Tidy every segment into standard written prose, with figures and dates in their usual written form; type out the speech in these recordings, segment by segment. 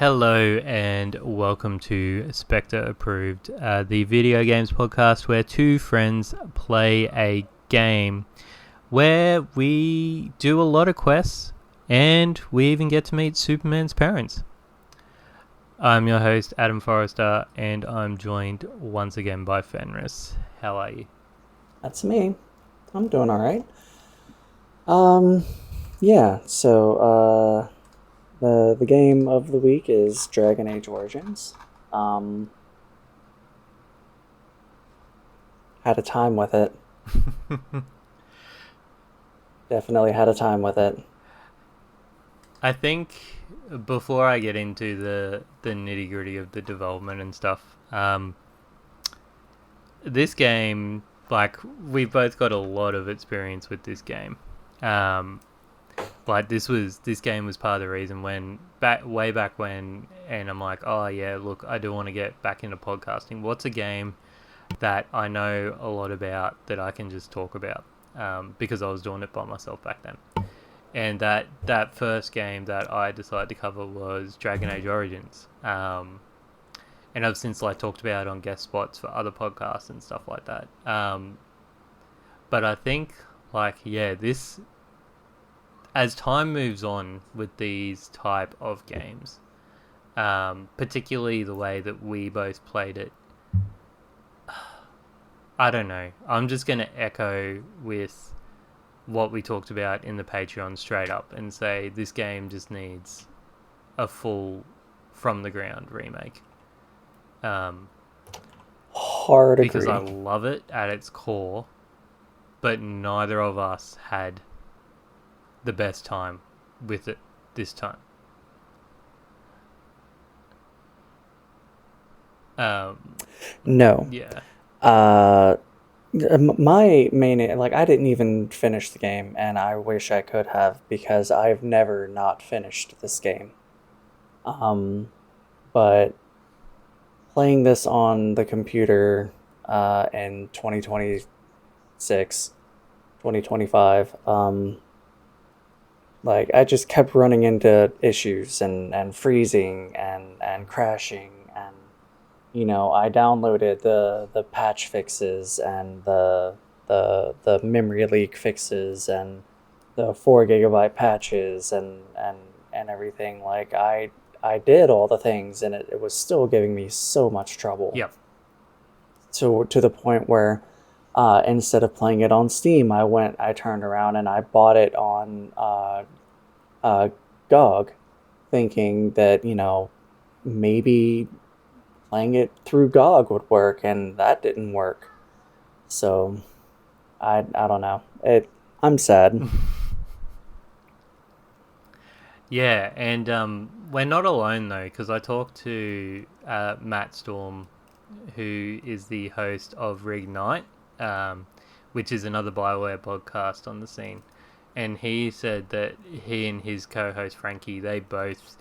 Hello and welcome to Spectre Approved, the video games podcast where two friends play a game where we do a lot of quests and we even get to meet Superman's parents. I'm your host, Adam Forrester, and I'm joined once again by Fenris. How are you? That's me. I'm doing all right. Yeah. The game of the week is Dragon Age Origins. Um, had a time with it. Definitely had a time with it. I think before I get into the nitty gritty of the development and stuff, this game, like, we've both got a lot of experience with this game. Um, like this game was part of the reason when way back when, and I'm like, oh yeah, look, I do want to get back into podcasting. What's a game that I know a lot about that I can just talk about? Because I was doing it by myself back then. And that first game that I decided to cover was Dragon Age Origins. And I've since talked about it on guest spots for other podcasts and stuff like that. But I think this, as time moves on with these type of games, particularly the way that we both played it, I don't know. I'm just gonna echo with what we talked about in the Patreon straight up and say this game just needs a full from the ground remake. Um, Hard because I agree. love it at its core, but neither of us had the best time with it this time. Um, No. yeah. Uh, my main I didn't even finish the game, and I wish I could have because I've never not finished this game. Um, but playing this on the computer in 2026, 2025, I just kept running into issues and freezing and crashing, and I downloaded the patch fixes and the memory leak fixes and the 4 GB patches and everything. I did all the things, and it was still giving me so much trouble, Yep. to the point where instead of playing it on Steam, I turned around and I bought it on uh, GOG, thinking that maybe playing it through GOG would work, and that didn't work. So I don't know. I'm sad. Yeah, and we're not alone though, because I talked to Matt Storm, who is the host of Reignite, which is another Bioware podcast on the scene, and he said that he and his co-host Frankie, they both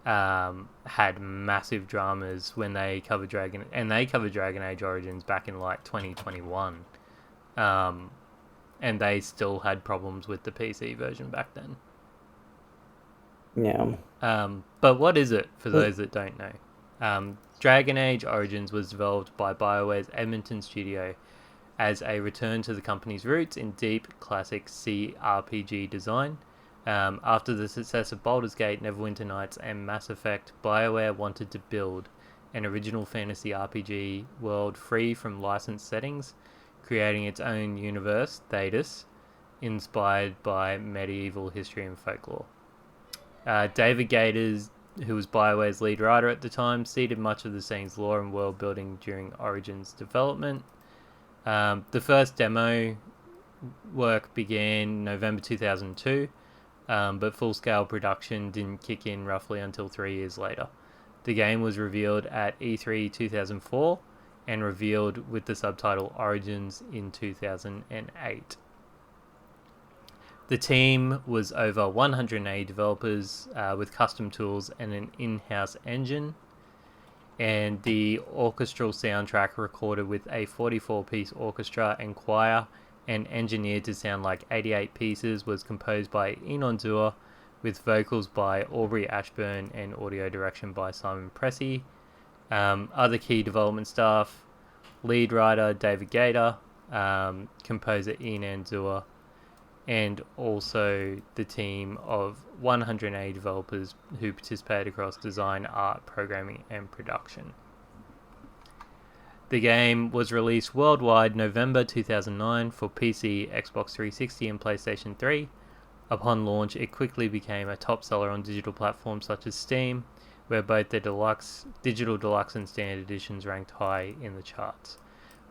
had massive dramas when they covered Dragon Age Origins back in 2021, um, and they still had problems with the PC version back then. Yeah. But what is it, for those that don't know? Dragon Age Origins was developed by BioWare's Edmonton studio as a return to the company's roots in deep, classic CRPG design. After the success of Baldur's Gate, Neverwinter Nights, and Mass Effect, BioWare wanted to build an original fantasy RPG world free from licensed settings, creating its own universe, Thedas, inspired by medieval history and folklore. David Gators, who was BioWare's lead writer at the time, seeded much of the scene's lore and world building during Origins development. The first demo work began November 2002, but full-scale production didn't kick in roughly until 3 years later. The game was revealed at E3 2004 and revealed with the subtitle Origins in 2008. The team was over 180 developers with custom tools and an in-house engine, and the orchestral soundtrack, recorded with a 44-piece orchestra and choir and engineered to sound like 88 pieces, was composed by Enon Zur, with vocals by Aubrey Ashburn and audio direction by Simon Pressey. Other key development staff: lead writer David Gator, composer Ian Anzua, and also the team of 180 developers who participated across design, art, programming, and production. The game was released worldwide November 2009 for PC, Xbox 360, and PlayStation 3. Upon launch, it quickly became a top seller on digital platforms such as Steam, where both the digital deluxe and standard editions ranked high in the charts.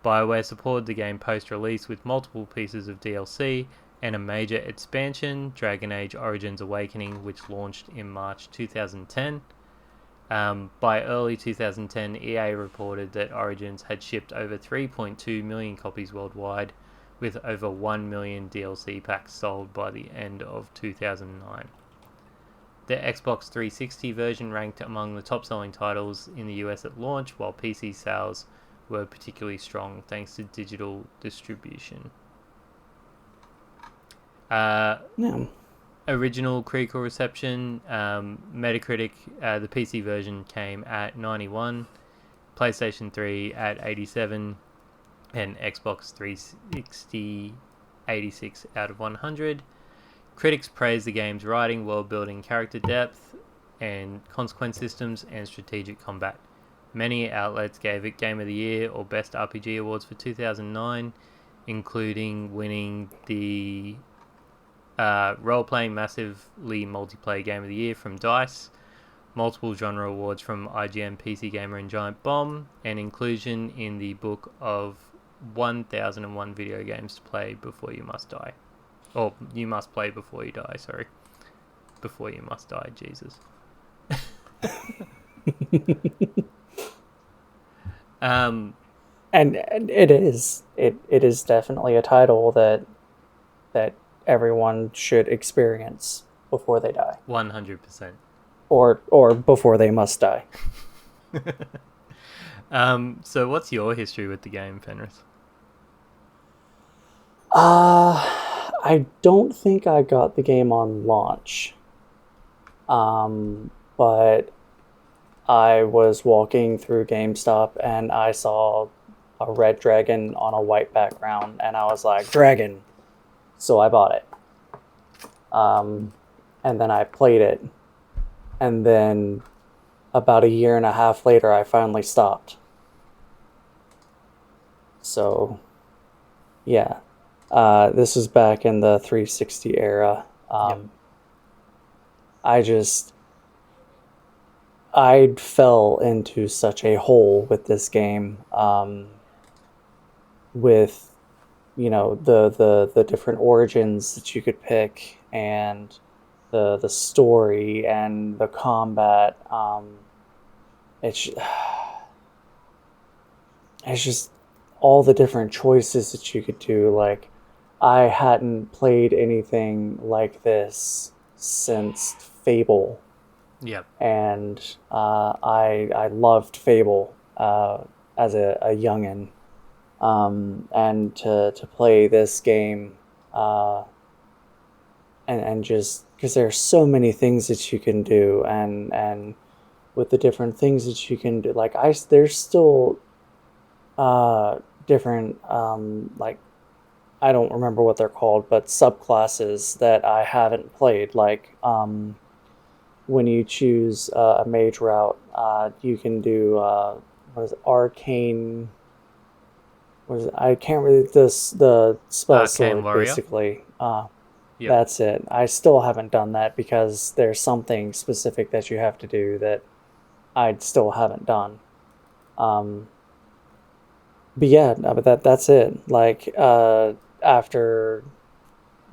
BioWare supported the game post-release with multiple pieces of DLC and a major expansion, Dragon Age Origins Awakening, which launched in March 2010. By early 2010, EA reported that Origins had shipped over 3.2 million copies worldwide, with over 1 million DLC packs sold by the end of 2009. The Xbox 360 version ranked among the top-selling titles in the US at launch, while PC sales were particularly strong thanks to digital distribution. Original critical reception, Metacritic, the PC version came at 91, PlayStation 3 at 87, and Xbox 360 86 out of 100. Critics praised the game's writing, world building, character depth, and consequence systems, and strategic combat. Many outlets gave it Game of the Year or Best RPG awards for 2009, including winning the role-playing massively multiplayer Game of the Year from DICE, multiple genre awards from IGN, PC Gamer, and Giant Bomb, and inclusion in the book of 1001 video games to play before you must die. Or you must play before you die, sorry. Before you must die, Jesus. And it is definitely a title that everyone should experience before they die. 100%. Or before they must die. So what's your history with the game, Fenris? I don't think I got the game on launch. But I was walking through GameStop and I saw a red dragon on a white background and I was like, dragon! So I bought it. And then I played it. And then about a year and a half later, I finally stopped. So, yeah. This was back in the 360 era. Yep. I fell into such a hole with this game, with, you know, the different origins that you could pick and the story and the combat. It's just all the different choices that you could do. Like, I hadn't played anything like this since Fable. Yep. And I loved Fable as a youngin'. And to play this game, and just because there's so many things that you can do, and with the different things that you can do, like there's still different like, I don't remember what they're called, but subclasses that I haven't played. Like when you choose a mage route, you can do what is it, arcane. What is it? I can't remember the spell Arcane sword, Warrior? basically. Yep. That's it. I still haven't done that because there's something specific that you have to do that I still haven't done. But yeah, no, but that's it. Like after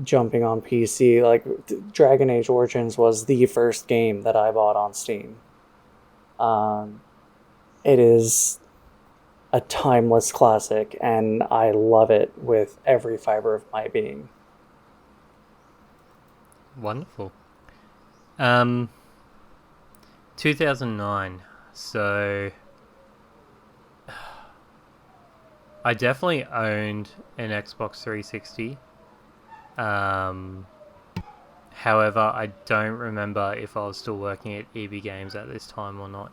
jumping on PC, like Dragon Age Origins was the first game that I bought on Steam. It is a timeless classic, and I love it with every fiber of my being. Wonderful. 2009. So I definitely owned an Xbox 360. And However, I don't remember if I was still working at EB Games at this time or not.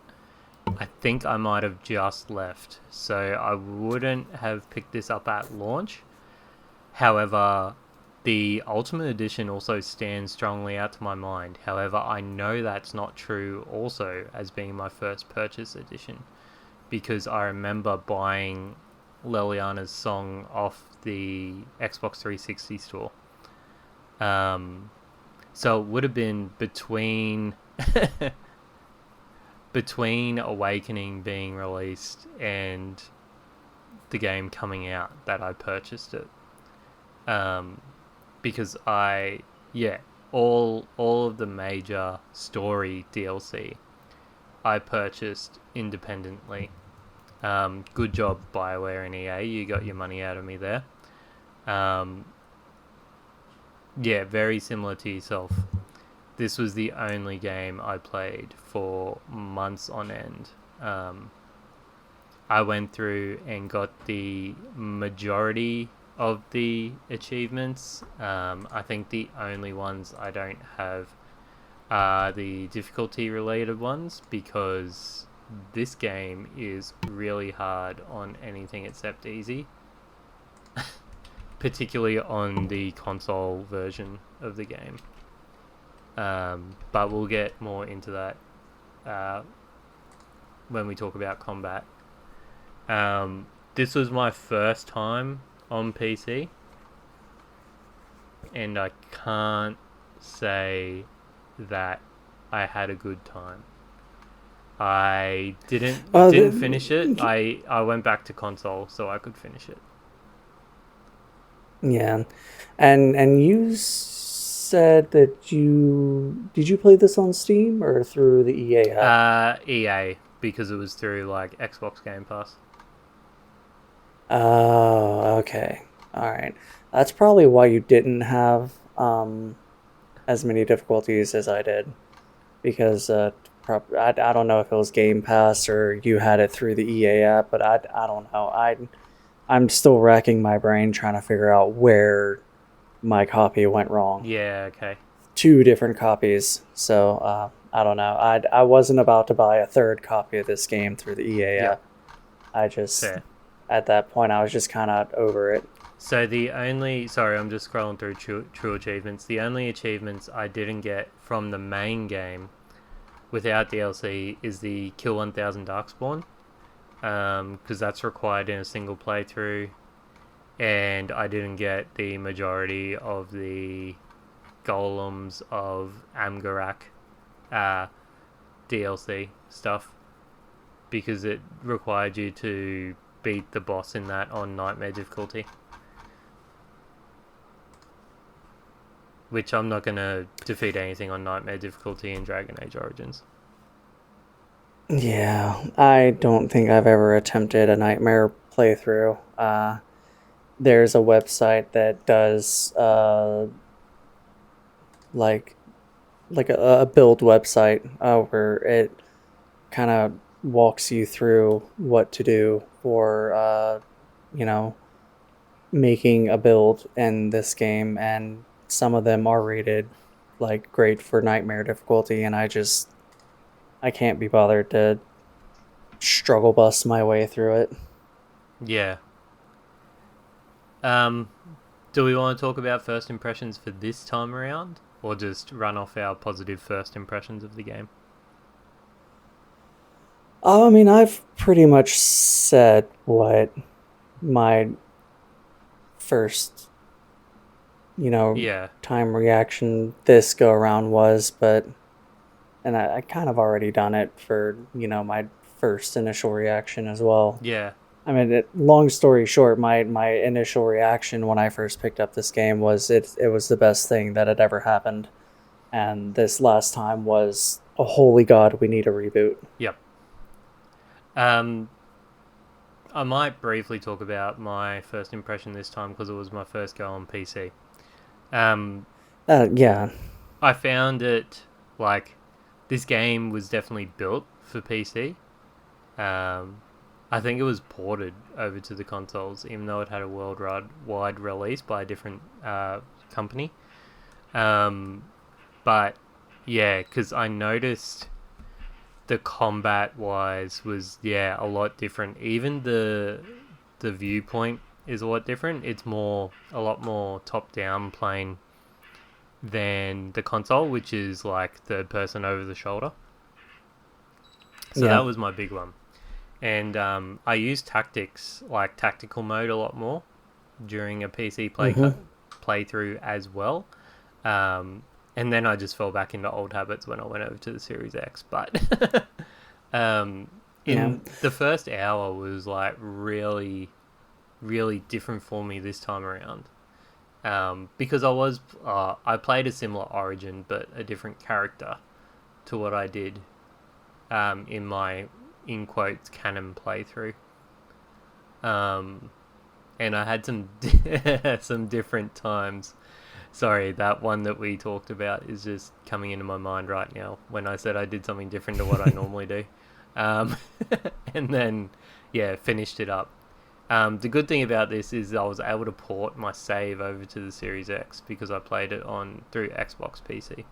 I think I might have just left, so I wouldn't have picked this up at launch. However, the Ultimate Edition also stands strongly out to my mind. However, I know that's not true also as being my first purchase edition, because I remember buying Leliana's song off the Xbox 360 store. So it would have been between between Awakening being released and the game coming out that I purchased it. Because all of the major story DLC I purchased independently. Good job, BioWare and EA. You got your money out of me there. Very similar to yourself. This was the only game I played for months on end. I went through and got the majority of the achievements. I think the only ones I don't have are the difficulty related ones, because this game is really hard on anything except easy. Particularly on the console version of the game. But we'll get more into that when we talk about combat. This was my first time on PC, and I can't say that I had a good time. I didn't finish it. I went back to console so I could finish it. Yeah, and you said that did you play this on Steam or through the EA app? EA, because it was through like Xbox Game Pass. Oh, okay, all right. That's probably why you didn't have as many difficulties as I did, because I don't know if it was Game Pass or you had it through the EA app, but I don't know. I'm still racking my brain trying to figure out where my copy went wrong. Yeah, okay. 2 different copies, so I don't know. I wasn't about to buy a third copy of this game through the EA app. I just, fair. At that point, I was just kind of over it. So sorry, I'm just scrolling through true achievements. The only achievements I didn't get from the main game without DLC is the Kill 1000 Darkspawn. Because that's required in a single playthrough, and I didn't get the majority of the Golems of Amgarak DLC stuff, because it required you to beat the boss in that on Nightmare difficulty, which I'm not going to defeat anything on Nightmare difficulty in Dragon Age Origins. Yeah, I don't think I've ever attempted a Nightmare playthrough. There's a website that does like a build website where it kind of walks you through what to do for making a build in this game, and some of them are rated like great for Nightmare difficulty, and I can't be bothered to struggle bust my way through it. Yeah. Do we want to talk about first impressions for this time around, or just run off our positive first impressions of the game? I mean, I've pretty much said what my first, time reaction this go around was, and I kind of already done it for, my first initial reaction as well. Yeah. I mean, long story short, my initial reaction when I first picked up this game was it was the best thing that had ever happened. And this last time was, oh, holy God, we need a reboot. Yep. I might briefly talk about my first impression this time, because it was my first go on PC. Yeah. I found it, like, this game was definitely built for PC. I think it was ported over to the consoles, even though it had a worldwide release by a different company. But yeah, because I noticed the combat wise was a lot different. Even the viewpoint is a lot different. It's a lot more top down playing than the console, which is like third person over the shoulder. So Yeah. that was my big one. And I used tactics, like tactical mode, a lot more during a PC playthrough as well. And then I just fell back into old habits when I went over to the Series X. But Yeah. in the first hour was like really, really different for me this time around. Because I played a similar Origin, but a different character to what I did in my, in quotes, canon playthrough. And I had some some different times. Sorry, that one that we talked about is just coming into my mind right now when I said I did something different to what I normally do. Um, and then, finished it up. The good thing about this is I was able to port my save over to the Series X because I played it through Xbox PC.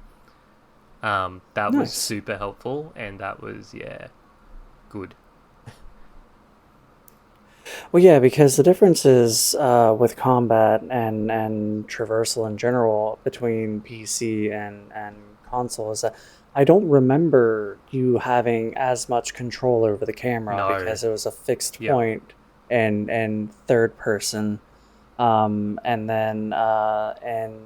That was Nice. super helpful, and that was good. Well, yeah, because the differences with combat and traversal in general between PC and console is that I don't remember you having as much control over the camera No. because it was a fixed Yep. point and third person, and then and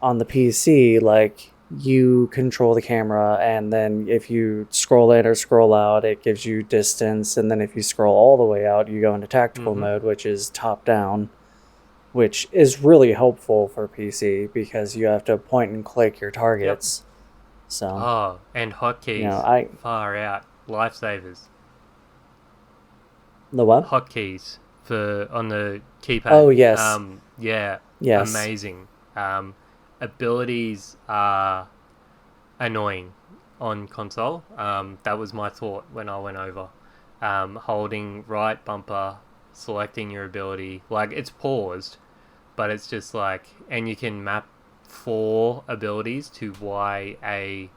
on the PC, like you control the camera, and then if you scroll in or scroll out, it gives you distance, and then if you scroll all the way out, you go into tactical Mm-hmm. mode, which is top down, which is really helpful for PC because you have to point and click your Yep. targets. So, Oh, and hotkeys. I Far out. Lifesavers. the what? Hotkeys for on the Oh, keypad. yes. Yes. Amazing. Abilities are annoying on console. That was my thought when I went over. Holding right bumper, selecting your ability. Like, it's paused, but it's just like, and you can map 4 abilities to Y, A,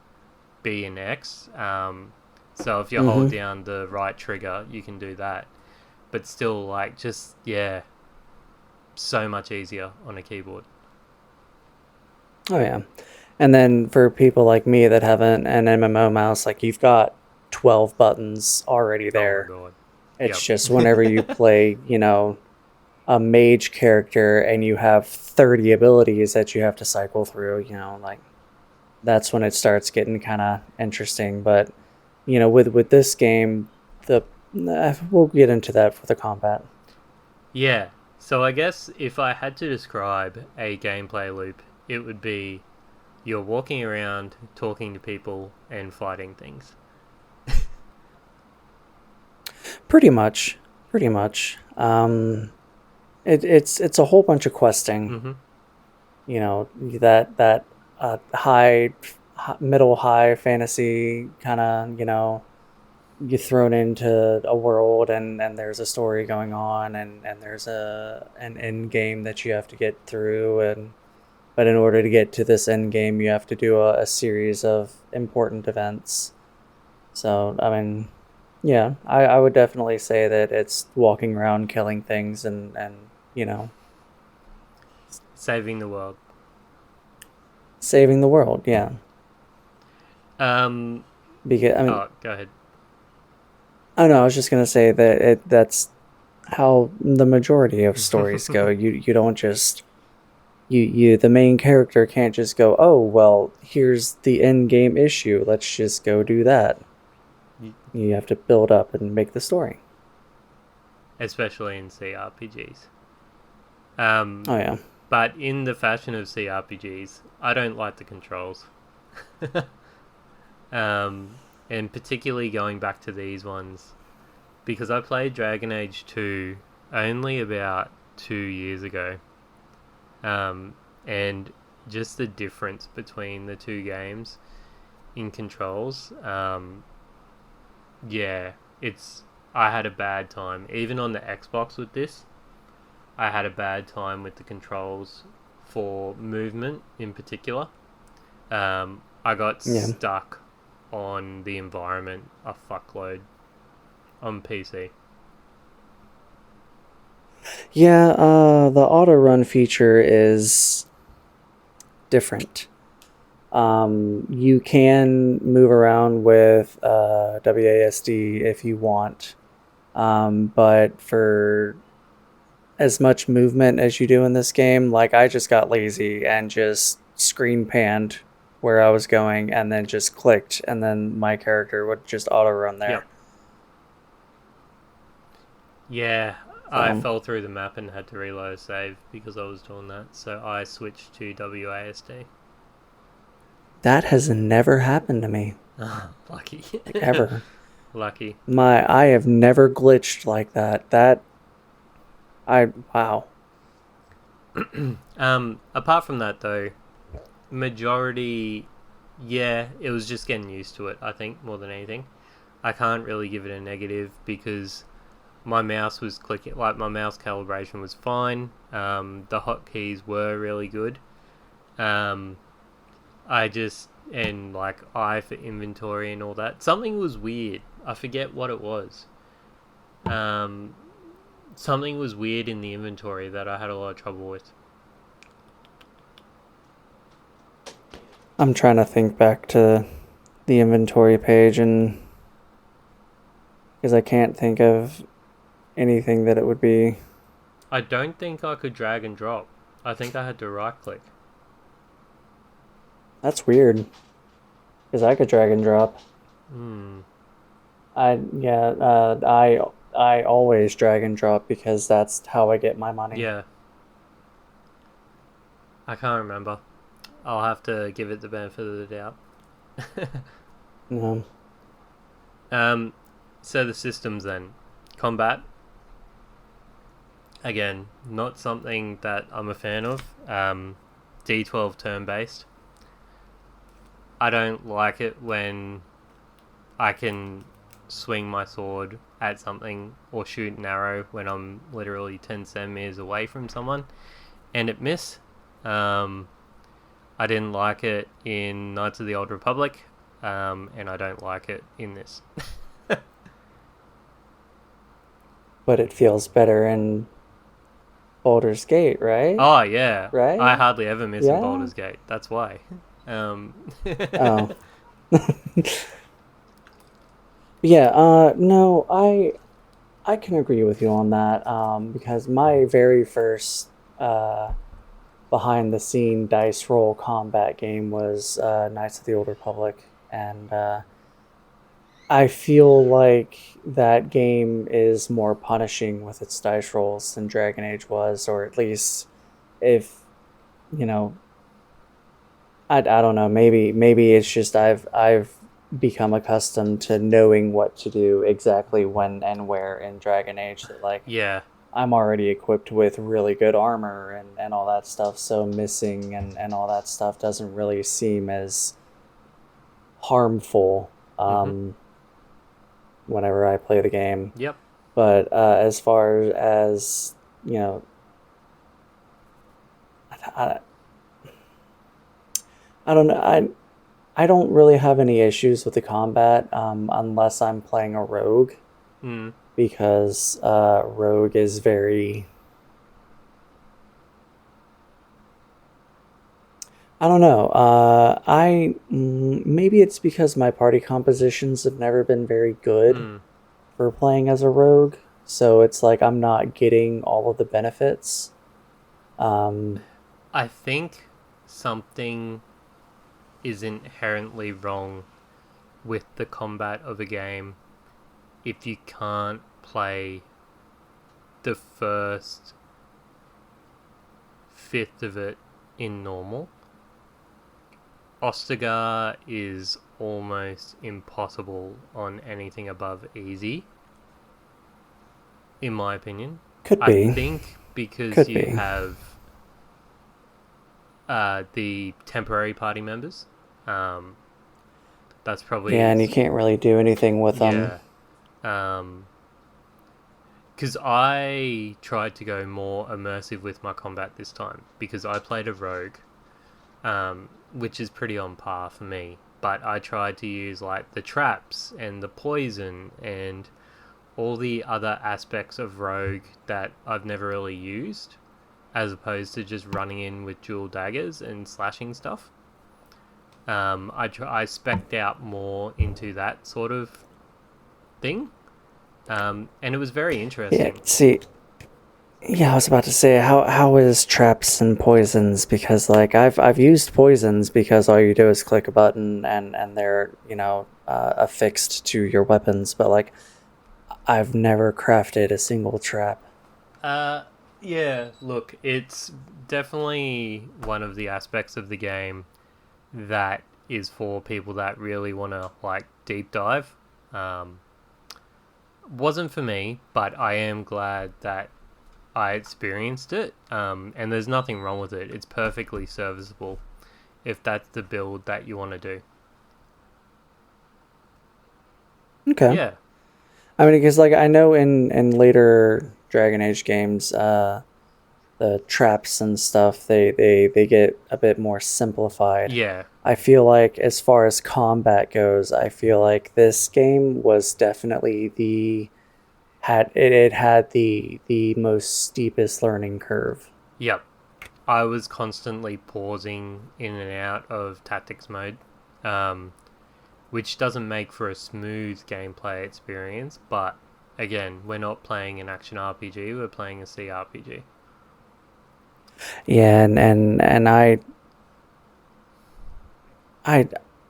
B, and X. So if you hold Mm-hmm. down the right trigger, you can do that. But still, like, just, so much easier on a keyboard. Oh, yeah. And then for people like me that have an MMO mouse, like you've got 12 buttons already Oh my there. god. It's Yep. just whenever you play, a mage character and you have 30 abilities that you have to cycle through, like that's when it starts getting kind of interesting. But, with this game, we'll get into that for the combat. Yeah. So I guess if I had to describe a gameplay loop, it would be you're walking around, talking to people, and fighting things. Pretty much. Pretty much. It's a whole bunch of questing. Mm-hmm. That middle high fantasy kind of, you're thrown into a world, and there's a story going on, and there's an end game that you have to get through, but in order to get to this end game you have to do a series of important events. So I mean, yeah, I would definitely say that it's walking around killing things and you know Saving the world. saving the world. Yeah. Um. Because I mean, Oh, go ahead. I don't know, I was just gonna say that that's how the majority of stories go. You don't just you the main character can't just go, oh well, here's the end game issue, let's just go do that. You have to build up and make the story. Especially in CRPGs. Oh yeah. But in the fashion of CRPGs, I don't like the controls. And particularly going back to these ones, because I played Dragon Age 2 only about 2 years ago. And just the difference between the two games in controls, it's I had a bad time. Even on the Xbox with this, I had a bad time with the controls for movement in particular. I got Yeah. stuck on the environment a fuckload on PC. Yeah, the auto run feature is different. You can move around with WASD if you want, but for as much movement as you do in this game, like I just got lazy and just screen panned where I was going and then just clicked, and then my character would just auto run there. Yep. Yeah, I So fell through the map and had to reload save because I was doing that, so I switched to WASD. that has never happened to me, Lucky. like ever. Lucky. I have never glitched like that. Wow. Apart from that though, majority, yeah, it was just getting used to it, I think, more than anything. I can't really give it a negative because my mouse was clicking, like my mouse calibration was fine. The hotkeys were really good. I just, and like I for inventory and all that. Something was weird. I forget what it was. Something was weird in the inventory that I had a lot of trouble with. I'm trying to think back to the inventory page, and because I can't think of anything that it would be. I don't think I could drag and drop. I think I had to right click. That's weird. Because I could drag and drop. Hmm. I always drag and drop because that's how I get my money. Yeah. I can't remember. I'll have to give it the benefit of the doubt. No. So the systems then. Combat. Again, not something that I'm a fan of. D12 turn-based. I don't like it when I can swing my sword at something or shoot an arrow when I'm literally 10 centimeters away from someone and it miss. I didn't like it in Knights of the Old Republic, and I don't like it in this. But it feels better in Baldur's Gate, right? Oh yeah, Right? I hardly ever miss in Yeah? Baldur's Gate. That's why. Oh. Yeah, no, I can agree with you on that, because my very first behind the scene dice roll combat game was Knights of the Old Republic, and I feel like that game is more punishing with its dice rolls than Dragon Age was, or at least if you know, I don't know, maybe it's just I've become accustomed to knowing what to do exactly when and where in Dragon Age, that like Yeah, I'm already equipped with really good armor and all that stuff, so missing and all that stuff doesn't really seem as harmful whenever I play the game. yep. But as far as, you know, I, I don't know. I don't really have any issues with the combat unless I'm playing a rogue, Mm. because rogue is very, I don't know. Maybe it's because my party compositions have never been very good Mm. for playing as a rogue, so it's like I'm not getting all of the benefits. I think something is inherently wrong with the combat of a game if you can't play the first fifth of it in normal. Ostagar is almost impossible on anything above easy, in my opinion. Could I be. think because Could you be. have the temporary party members. That's probably Yeah, and you can't really do anything with them. yeah. Because I tried to go more immersive with my combat this time because I played a rogue, which is pretty on par for me. But I tried to use like the traps and the poison and all the other aspects of Rogue that I've never really used, as opposed to just running in with dual daggers and slashing stuff. I specced out more into that sort of thing, and it was very Yeah, interesting. see, yeah, I was about to say how is traps and poisons, because like I've used poisons because all you do is click a button and they're, affixed to your weapons, but like I've never crafted a single trap. Uh, yeah, look, it's definitely one of the aspects of the game that is for people that really want to like deep dive. Um, wasn't for me, but I am glad that I experienced it. And there's nothing wrong with it. It's perfectly serviceable if that's the build that you want to do. Okay. Yeah, I mean, because like I know in later Dragon Age games, the traps and stuff they get a bit more simplified. yeah, I feel like as far as combat goes, I feel like this game was definitely it had the most steepest learning curve. yep. I was constantly pausing in and out of tactics mode, um, which doesn't make for a smooth gameplay experience. But again, we're not playing an action RPG; we're playing a CRPG. Yeah, and I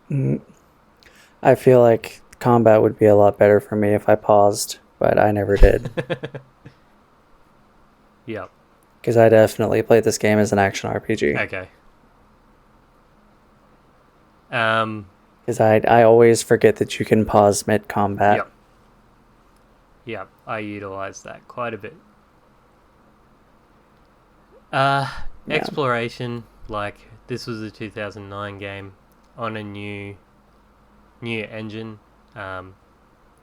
mm, I feel like combat would be a lot better for me if I paused, but I never did, Yep. because I definitely played this game as an action RPG. Okay. Um. Because I always forget that you can pause mid combat. Yep. Yep. I utilize that quite a bit. Uh, Yeah. Exploration. Like this was a 2009 game on a new engine. Um,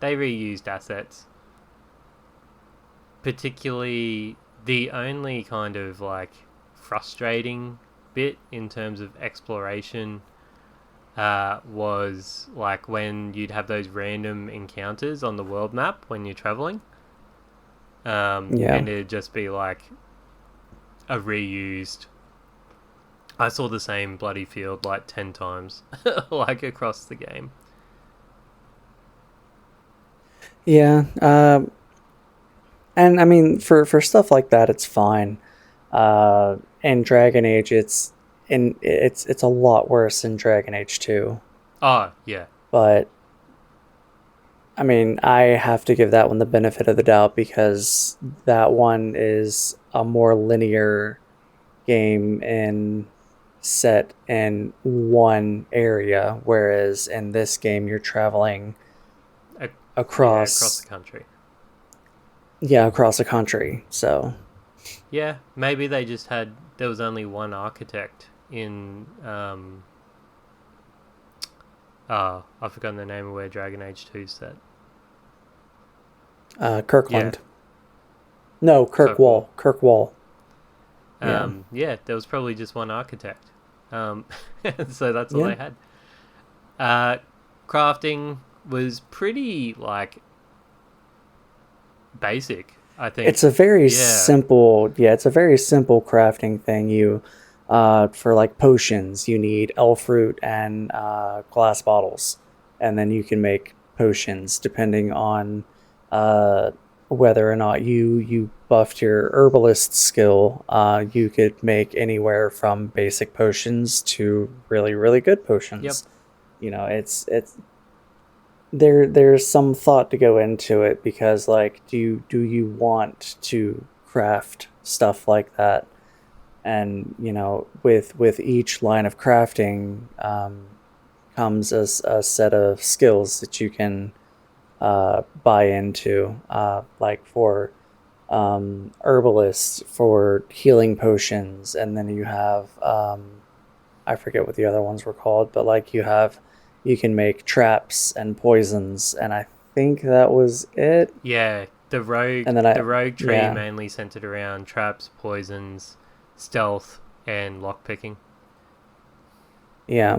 they reused assets. Particularly the only kind of like frustrating bit in terms of exploration was like when you'd have those random encounters on the world map when you're traveling, Yeah. and it'd just be like a reused. I saw the same bloody field like 10 times, like across the game. Yeah. And I mean, for stuff like that, it's fine. In Dragon Age, it's a lot worse in Dragon Age 2. Oh, yeah. But I mean, I have to give that one the benefit of the doubt because that one is a more linear game and set in one area, whereas in this game you're traveling A- yeah, across across, the country. yeah, across a country. So Yeah, maybe they just had. There was only one architect in. I've forgotten the name of where Dragon Age 2 set. Yeah, Kirkland. No, Kirkwall. Kirkwall. Kirkwall. Yeah. Yeah, there was probably just one architect. Um, so that's all Yeah. they had. Uh, Crafting was pretty, like, basic, I think. It's a very Yeah, simple, yeah, it's a very simple crafting thing. For like potions, you need elf root and glass bottles, and then you can make potions depending on uh, whether or not you buffed your herbalist skill. You could make anywhere from basic potions to really really good yep, potions. It's there's some thought to go into it, because like do you want to craft stuff like that, and with each line of crafting comes a set of skills that you can buy into, like for herbalists for healing potions, and then you have I forget what the other ones were called, but like you can make traps and poisons, and I think that was it. yeah. And then The rogue tree yeah, mainly centered around traps, poisons, stealth, and lockpicking. Yeah.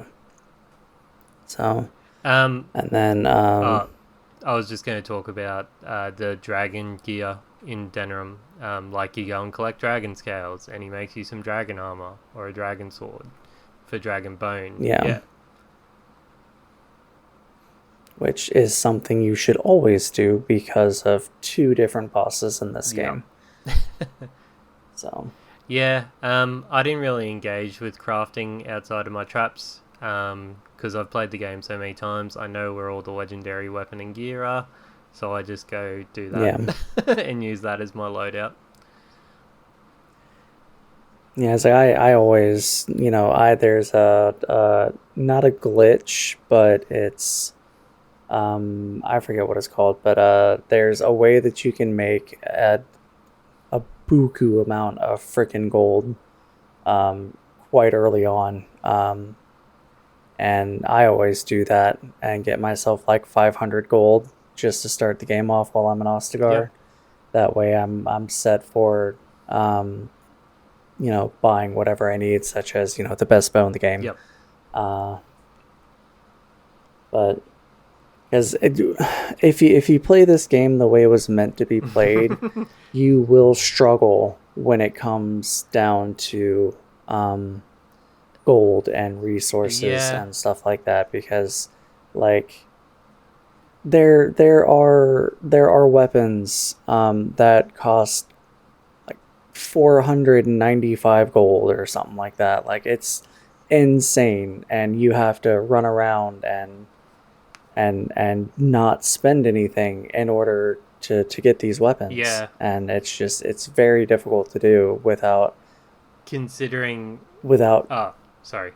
So, Um, and then uh, I was just going to talk about the dragon gear in Denerim. Like you go and collect dragon scales, and he makes you some dragon armor or a dragon sword for dragon bone. yeah, Yeah, which is something you should always do because of two different bosses in this yeah, game. So, yeah. I didn't really engage with crafting outside of my traps. Because I've played the game so many times, I know where all the legendary weapon and gear are, so I just go do that yeah. and use that as my loadout. Yeah, so I always, there's not a glitch, but it's, I forget what it's called, but there's a way that you can make a buku amount of freaking gold, um, quite early on. And I always do that and get myself like 500 gold just to start the game off while I'm in Ostagar. Yep. That way I'm set for, um, buying whatever I need, such as, the best bow in the game. Yep. Uh, but because if you play this game the way it was meant to be played, you will struggle when it comes down to gold and resources Yeah. and stuff like that, because like there are weapons that cost like 495 gold or something like that. Like it's insane, and you have to run around and not spend anything in order to get these weapons. Yeah. And it's very difficult to do Considering. without Oh, sorry.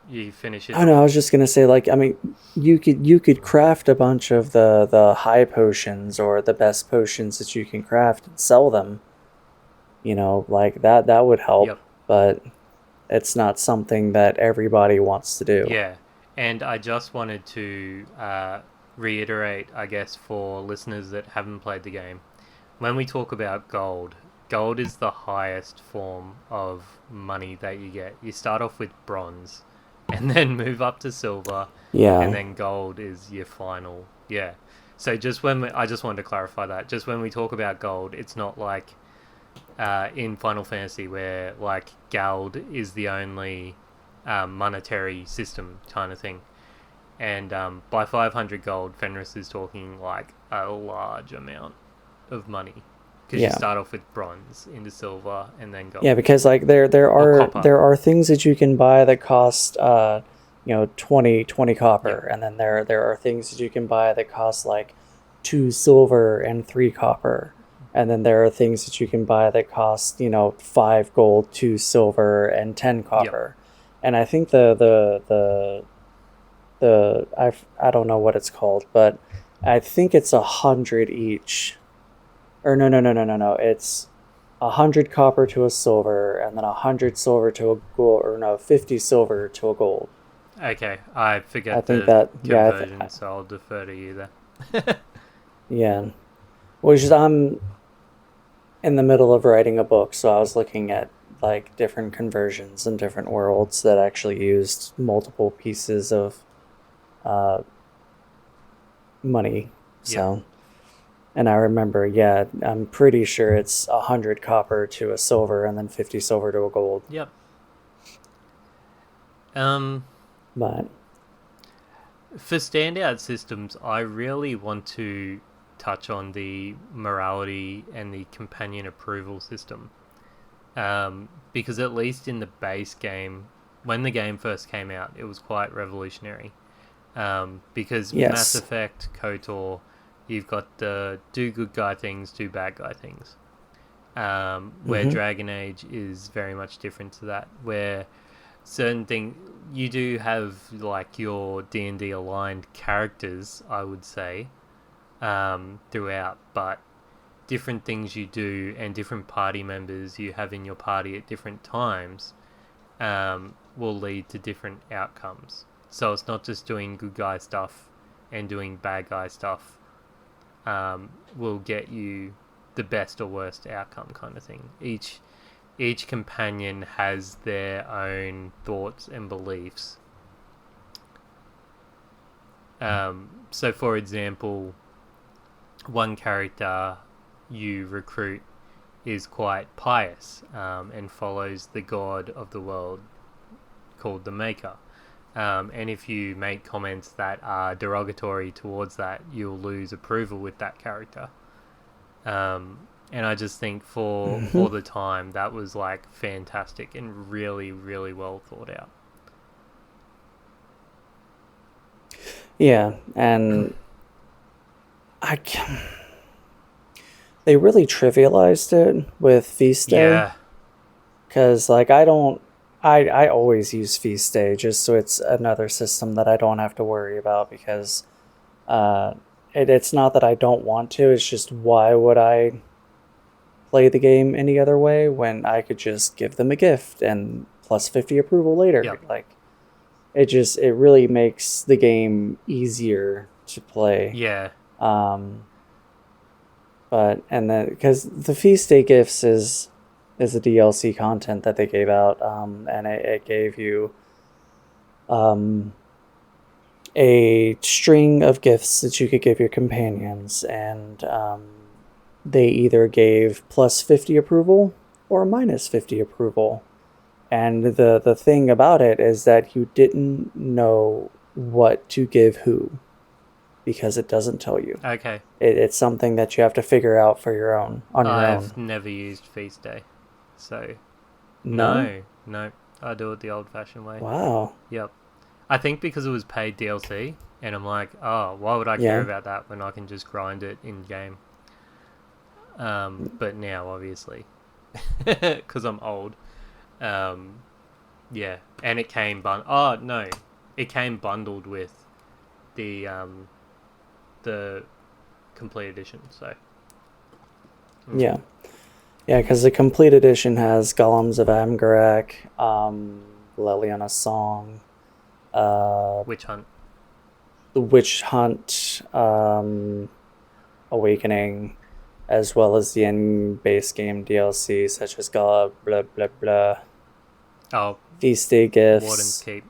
You finish I it. don't know, I was just gonna say, like, I mean, you could craft a bunch of the high potions or the best potions that you can craft and sell them. Like that would help, Yep. but it's not something that everybody wants to do. Yeah. And I just wanted to reiterate, I guess, for listeners that haven't played the game, when we talk about gold, gold is the highest form of money that you get. You start off with bronze and then move up to silver, and Yeah, then gold is your final. Yeah. So I just wanted to clarify that. Just when we talk about gold, it's not like in Final Fantasy where like gold is the only monetary system kind of thing. And by 500 gold, Fenris is talking like a large amount of money because you yeah. start off with bronze into silver and then gold. Yeah, because like there Or are copper. there are things that you can buy that cost 20 Yeah. copper, and then there are things that you can buy that cost like 2 silver and 3 copper. And then there are things that you can buy that cost, 5 gold, 2 silver, and 10 Yep. copper. And I think I don't know what it's called, but I think it's 100 each. Or no. It's 100 copper to a silver, and then 100 silver to a gold, or no, 50 silver to a gold. Okay, I I forget think the that, yeah, conversion, so I'll defer to you there. yeah. Which is, I'm in the middle of writing a book, so I was looking at like different conversions in different worlds that actually used multiple pieces of uh, money. Yep. So, and I remember, yeah, I'm pretty sure it's 100 copper to a silver, and then 50 silver to a gold. Yep. Um, But for standout systems, I really want to touch on the morality and the companion approval system. Because at least in the base game, when the game first came out, it was quite revolutionary. Because Mass yes, Effect, KOTOR, you've got the do good guy things, do bad guy things. Where hmm Dragon Age is very much different to that, where certain thing you do have like your D&D aligned characters, I would say, throughout, but different things you do and different party members you have in your party at different times will lead to different outcomes. So it's not just doing good guy stuff and doing bad guy stuff will get you the best or worst outcome kind of thing. each companion has their own thoughts and beliefs. So, for example, one character you recruit is quite pious and follows the god of the world called the Maker. And if you make comments that are derogatory towards that, you'll lose approval with that character. And I just think for the time, that was like fantastic and really, really well thought out. Yeah, and they really trivialized it with Feast Day. Yeah, Because, like, I always use Feast Day just so it's another system that I don't have to worry about because it's not that I don't want to, it's just why would I play the game any other way when I could just give them a gift and plus 50 approval later? Yep. Like, it really makes the game easier to play. yeah, But, and then, because the Feast Day Gifts is the DLC content that they gave out, and it gave you a string of gifts that you could give your companions, and they either gave plus 50 approval or minus 50 approval. And the thing about it is that you didn't know what to give who because it doesn't tell you. okay. It's something that you have to figure out for your own on your own. I've never used Feast Day, so No? no, I do it the old-fashioned way. Wow. Yep. I think because it was paid DLC, and I'm like, oh, why would I care about that when I can just grind it in game? But now, obviously, because I'm old, yeah, and it came it came bundled with the complete edition. So Yeah. Yeah, because the complete edition has Golems of Amgarak, Leliana Song, Witch Hunt. the Witch Hunt, Awakening, as well as the in-base game DLC such as blah blah blah, Oh, Feast Day Gifts, Warden's Keep.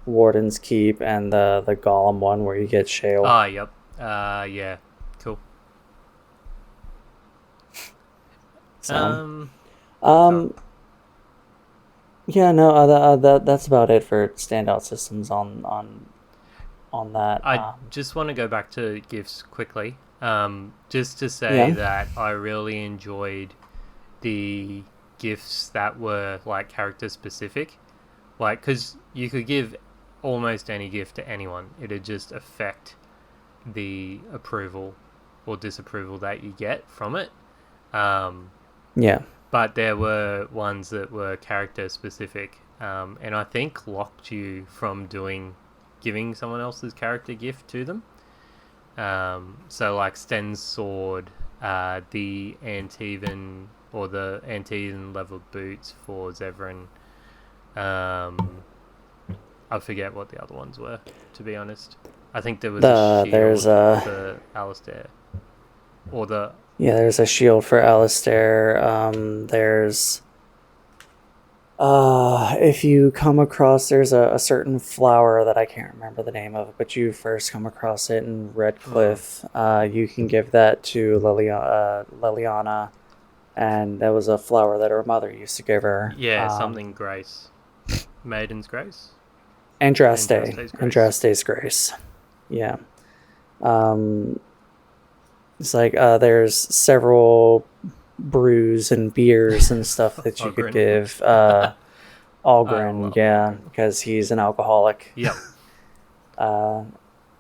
Warden's Keep, and the Golem one where you get Shale. Ah, yep. Yeah, cool. So, yeah, no, that's about it for standout systems on that. I just want to go back to gifts quickly, just to say that I really enjoyed the gifts that were like character specific, like because you could give almost any gift to anyone, it'd just affect the approval or disapproval that you get from it. Yeah. But there were ones that were character specific, and I think locked you from giving someone else's character gift to them. So like Sten's sword, the Antivan or the Antivan leveled boots for Zevran. I forget what the other ones were, to be honest. I think there was a shield for Alistair. Or the... Yeah, there's a shield for Alistair. There's... if you come across... There's a certain flower that I can't remember the name of, but you first come across it in Redcliffe. You can give that to Leliana, and that was a flower that her mother used to give her. Yeah, something Grace. Maiden's Grace? Andraste's Grace. Yeah. It's like there's several brews and beers and stuff that you could give. Algren, yeah, because he's an alcoholic. Yep. And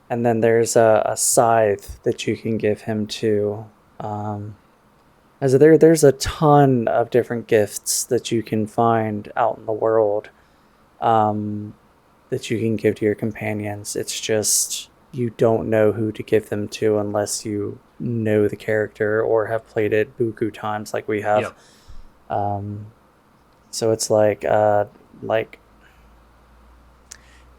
then there's a scythe that you can give him too. There's a ton of different gifts that you can find out in the world that you can give to your companions. It's just you don't know who to give them to unless you know the character or have played it buku times like we have. Yep. So it's like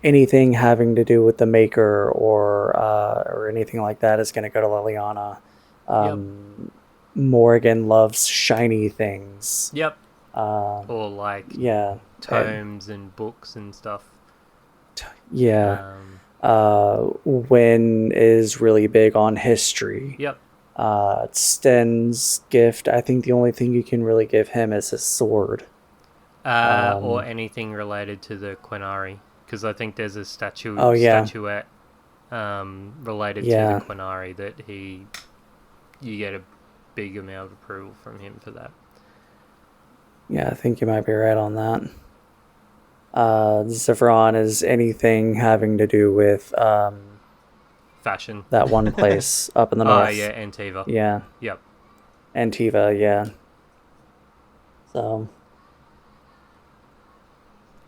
anything having to do with the Maker or anything like that is going to go to Leliana. Yep. Morgan loves shiny things. Yep. Uh, Or like yeah, and tomes and books and stuff. yeah. Um, Wynn is really big on history. yep. Sten's gift, I think the only thing you can really give him is his sword. Or Um, anything related to the Quinari, because I think there's a oh yeah, statuette related to the yeah, Quinari that you get a big amount of approval from him for that. yeah. I think you might be right on that. Zephyron is anything having to do with Fashion. that one place up in the Oh north. yeah, Antiva. Yeah, Yep. Antiva. Yeah. So,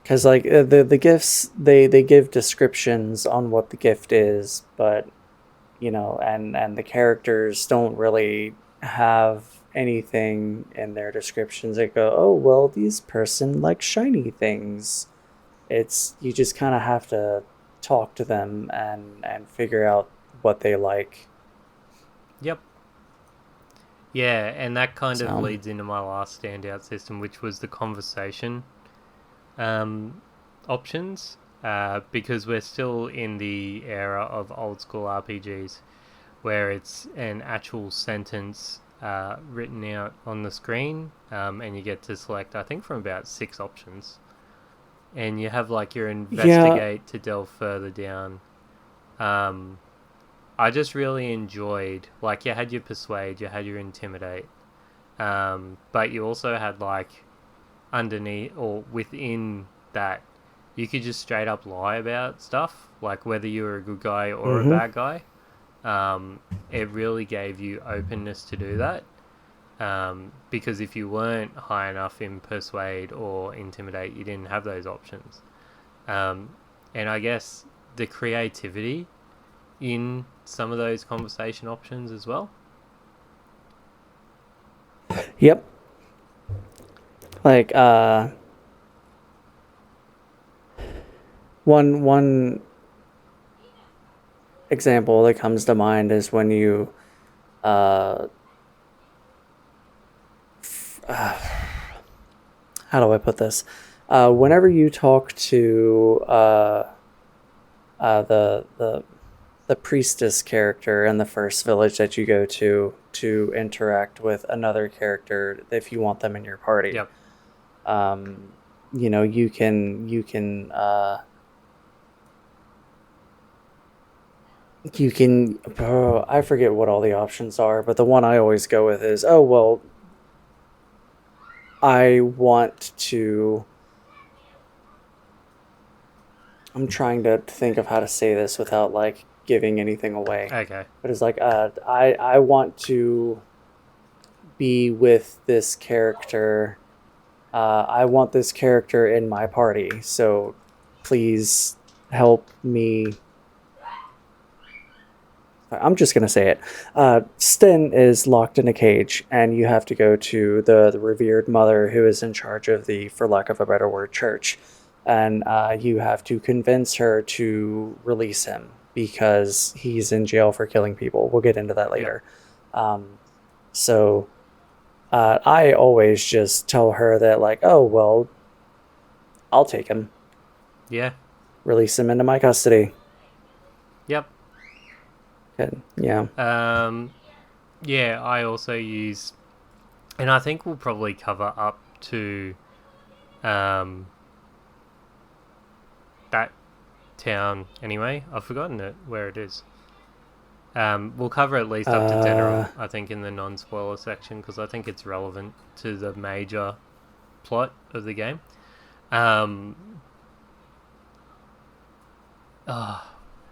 because like the gifts, they give descriptions on what the gift is, but and the characters don't really have anything in their descriptions that go, oh well, these person likes shiny things. It's you just kind of have to talk to them and figure out what they like. Yep. Yeah, and that kind of So leads into my last standout system, which was the conversation um, options. Because we're still in the era of old school RPGs where it's an actual sentence written out on the screen, and you get to select, I think, from about 6 options. And you have like your yeah, investigate to delve further down. Um, I just really enjoyed, like, you had your persuade, you had your intimidate, but you also had like underneath or within that, you could just straight up lie about stuff, like whether you were a good guy or a mm-hmm. bad guy. Um, it really gave you openness to do that. Because if you weren't high enough in persuade or intimidate, you didn't have those options. Um, and I guess the creativity in some of those conversation options as well. Yep. Like one example that comes to mind is when you uh, how do I put this? Whenever you talk to the priestess character in the first village that you go to interact with another character if you want them in your party, Yep. um, you can I forget what all the options are, but the one I always go with is, oh well, I want to. I'm trying to think of how to say this without like giving anything away. Okay. But it's like I want to be with this character. I want this character in my party, so please help me. I'm just gonna say it. Sten is locked in a cage, and you have to go to the revered mother who is in charge of the, for lack of a better word, church, and you have to convince her to release him because he's in jail for killing people. We'll get into that Yep. later. Um, so I always just tell her that, like, oh well, I'll take him, Yeah. release him into my custody. Yep. Good. Yeah. Um, yeah, I also use, and I think we'll probably cover up to um, that town anyway. I've forgotten it where it is. We'll cover at least up to Uh, Denerim, I think, in the non-spoiler section, because I think it's relevant to the major plot of the game. Um,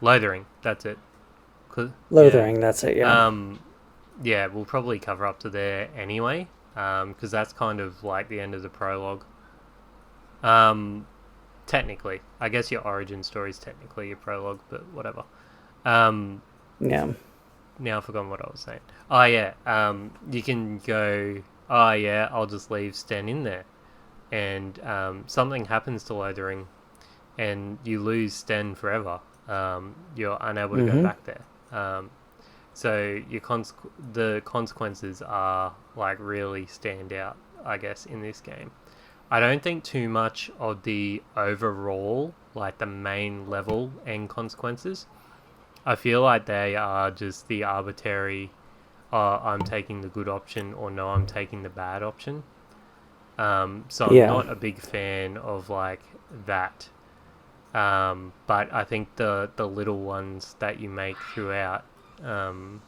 Lothering, that's it. Yeah. Lothering. That's it. Yeah. Um, yeah, we'll probably cover up to there anyway, because that's kind of like the end of the prologue. Um, Technically, I guess your origin story is technically your prologue, but whatever. Um, Yeah. Now I've forgotten what I was saying. Oh yeah, you can go. Oh yeah, I'll just leave Sten in there, and something happens to Lothering, and you lose Sten forever. You're unable to go Mm-hmm. back there. Um, So the consequences are like really stand out, I guess, in this game. I don't think too much of the overall, like the main level end consequences. I feel like they are just the arbitrary, I'm taking the good option, or no, I'm taking the bad option. So I'm Yeah. not a big fan of like that. But I think the little ones that you make throughout um,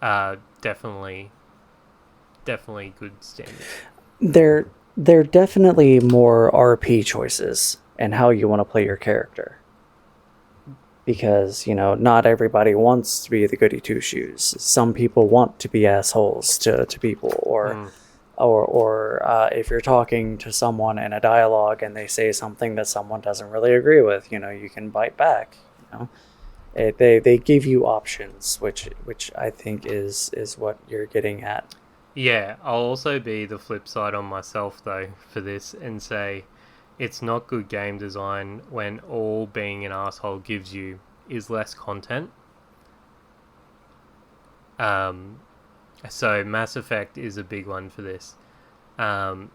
are definitely good standards. They're definitely more RP choices and how you want to play your character. Because, not everybody wants to be the goody two shoes. Some people want to be assholes to people, Mm. or if you're talking to someone in a dialogue and they say something that someone doesn't really agree with, you can bite back. They give you options, which I think is what you're getting at. Yeah, I'll also be the flip side on myself though for this and say it's not good game design when all being an asshole gives you is less content. Um, so Mass Effect is a big one for this. Um,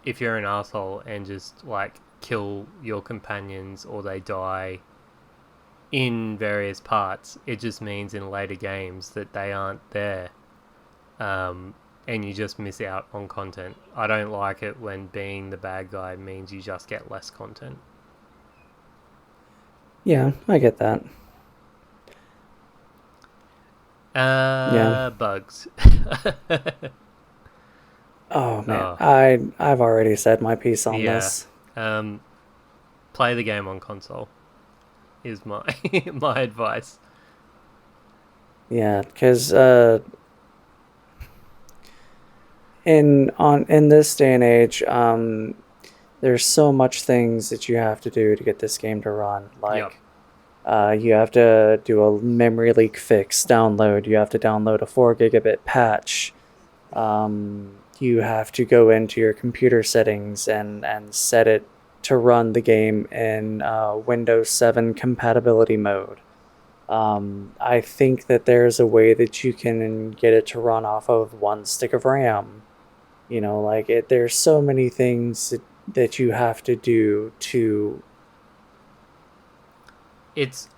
if you're an asshole and just like kill your companions or they die in various parts, it just means in later games that they aren't there. Um, and you just miss out on content. I don't like it when being the bad guy means you just get less content. Yeah, I get that. Yeah. Bugs. Oh man, Oh, I've already said my piece on yeah. this. Um, play the game on console is my my advice. Yeah, because in this day and age, there's so much things that you have to do to get this game to run. Yep. Like, you have to do a memory leak fix download. You have to download a 4 gigabit patch. You have to go into your computer settings and set it to run the game in Windows 7 compatibility mode. I think that there's a way that you can get it to run off of one stick of RAM. Like there's so many things that you have to do to It's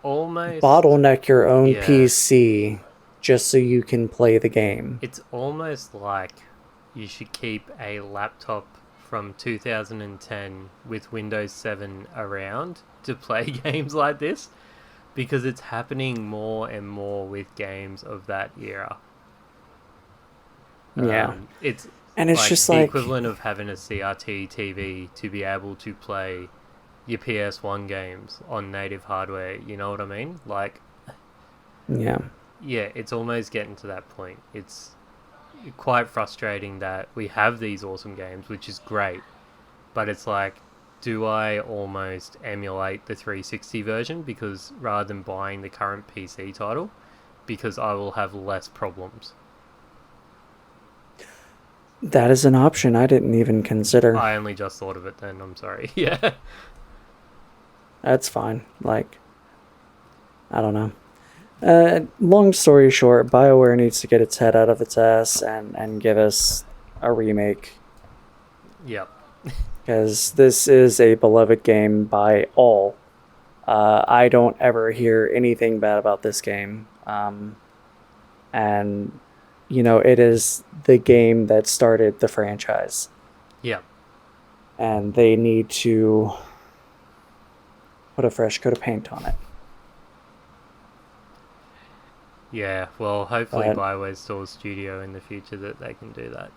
almost bottleneck your own yeah. PC just so you can play the game. It's almost like you should keep a laptop from 2010 with Windows 7 around to play games like this because it's happening more and more with games of that era. Yeah. It's And it's like just the like, equivalent of having a CRT TV to be able to play your PS1 games on native hardware. You know what I mean? Like, yeah. yeah, it's almost getting to that point. It's quite frustrating that we have these awesome games, which is great, but it's like, do I almost emulate the 360 version because rather than buying the current PC title because I will have less problems. That is an option I didn't even consider. I only just thought of it then, I'm sorry. Yeah. That's fine. Like, I don't know. Long story short, BioWare needs to get its head out of its ass and give us a remake, Yep. because this is a beloved game by all. I don't ever hear anything bad about this game. And, it is the game that started the franchise. Yep. And they need to put a fresh coat of paint on it. Yeah, well, hopefully But Bioware's still a studio in the future that they can do that.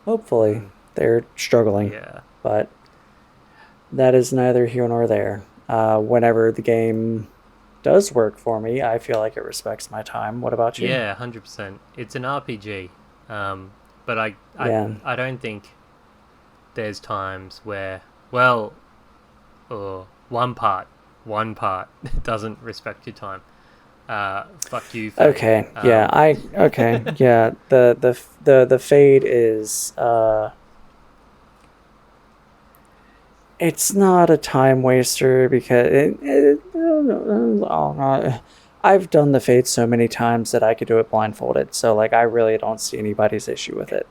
hopefully they're struggling. Yeah. But that is neither here nor there. Whenever the game does work for me, I feel like it respects my time. What about you? Yeah, 100%. It's an RPG. But Yeah. I don't think there's times where, well, one part doesn't respect your time. Fuck you. Fade. Okay. Yeah. Okay. Yeah. The fade is it's not a time waster because I've done the Fate so many times that I could do it blindfolded. So like I really don't see anybody's issue with it.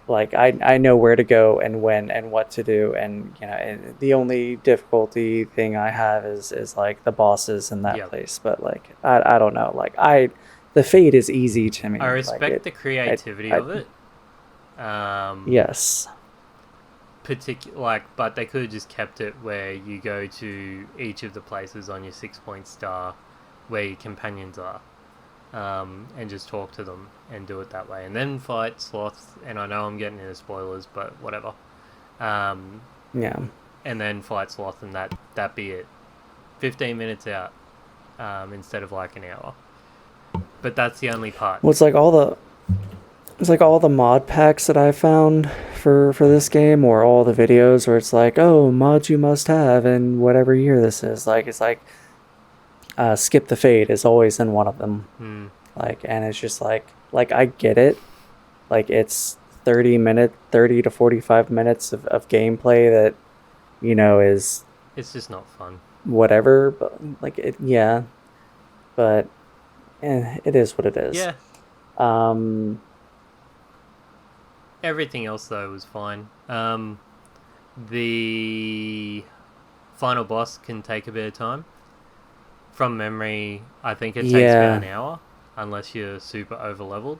Like I know where to go and when and what to do, and and the only difficulty thing I have is like the bosses in that Yep. place. But like I don't know. Like the Fate is easy to I me. Like respect the creativity I of it. Um, yes. but they could have just kept it where you go to each of the places on your 6 point star where your companions are, and just talk to them and do it that way, and then fight sloths. And I know I'm getting into spoilers, but whatever. Um, Yeah. and then fight sloth, and that be it. 15 minutes out, instead of like an hour. But that's the only part. Well, it's like all the mod packs that I found for this game, or all the videos where it's like, oh, mods you must have in whatever year this is. Like it's like Skip the Fade is always in one of them. Hmm. Like, and it's just like I get it. Like it's 30 to 45 minutes of gameplay that is It's just not fun. whatever, but like it, yeah, but it is what it is. Yeah. Um, Everything else though was fine. The final boss can take a bit of time. From memory, I think it takes about an yeah, hour, unless you're super over leveled.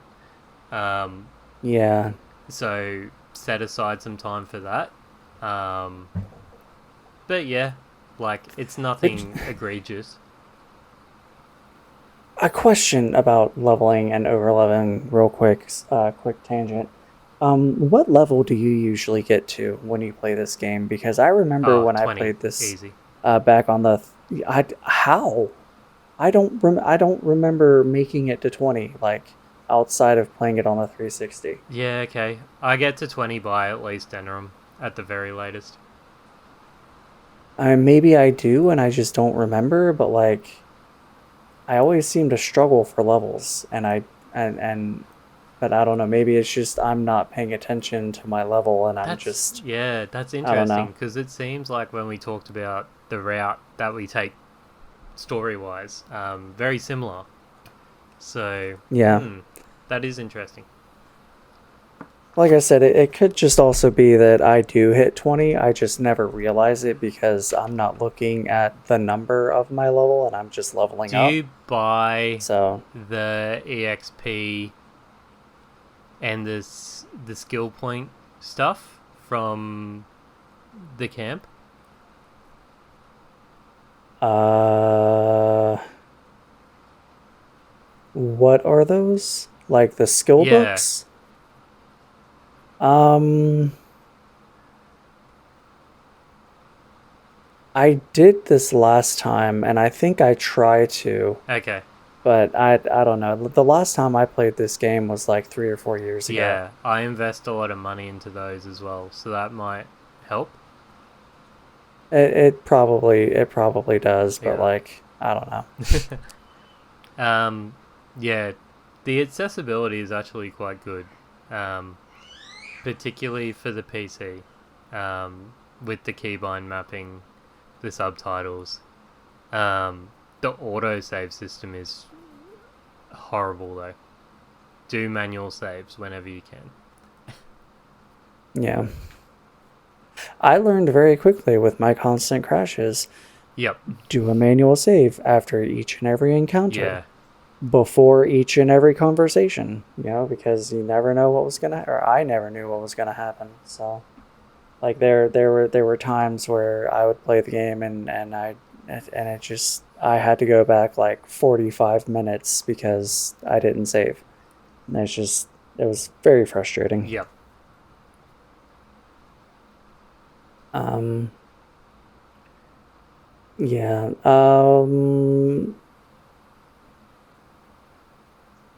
Um, yeah. so set aside some time for that. Um, but yeah, like it's It, nothing egregious. a question about leveling and overleveling, real quick, quick tangent. What level do you usually get to when you play this game? Because I remember Oh, when I 20. played this Easy. back on the, how I don't remember making it to 20, like outside of playing it on the 360. Yeah, okay. I get to 20 by at least Denerim, at the very latest. Maybe I do, and I just don't remember. But like, I always seem to struggle for levels, and but I don't know. Maybe it's just I'm not paying attention to my level, and I'm just That's I don't interesting, know. because it seems like when we talked about the route that we take story wise, very similar. So, Yeah, that is interesting. like I said, it could just also be that I do hit 20. I just never realize it because I'm not looking at the number of my level, and I'm just leveling Do up. you buy So the EXP and the skill point stuff from the camp? uh what are those? Like the skill Yeah. books? Um, I did this last time, and I think I tried to, Okay. but I don't know. The last time I played this game was like 3 or 4 years ago. Yeah, I invest a lot of money into those as well, so that might help. It probably does, but Yeah. like I don't know. um, yeah, the accessibility is actually quite good, um, particularly for the PC, with the keybind mapping, the subtitles. Um, the autosave system is horrible though. Do manual saves whenever you can. Yeah, I learned very quickly with my constant crashes. Yep. Do a manual save after each and every encounter, Yeah. before each and every conversation, because you never know what was gonna, or I never knew what was gonna happen. So, like there were times where I would play the game and it just I had to go back like 45 minutes because I didn't save. And it was very frustrating. Yep. Um, yeah.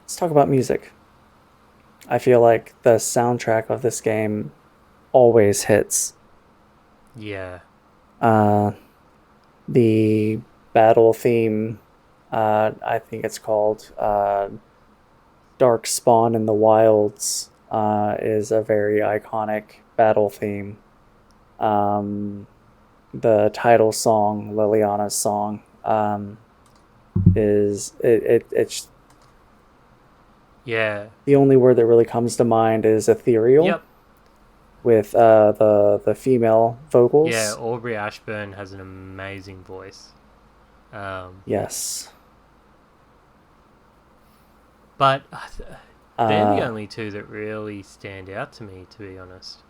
Let's talk about music. I feel like the soundtrack of this game always hits. Yeah. Uh, the battle theme, I think it's called Dark Spawn in the Wilds, is a very iconic battle theme. Um, the title song, Liliana's song, it's Yeah. the only word that really comes to mind is ethereal Yep. with the female Yeah. vocals. Aubrey Ashburn has an amazing voice. Um, Yes. but they're the Uh, only two that really stand out to me, to be honest.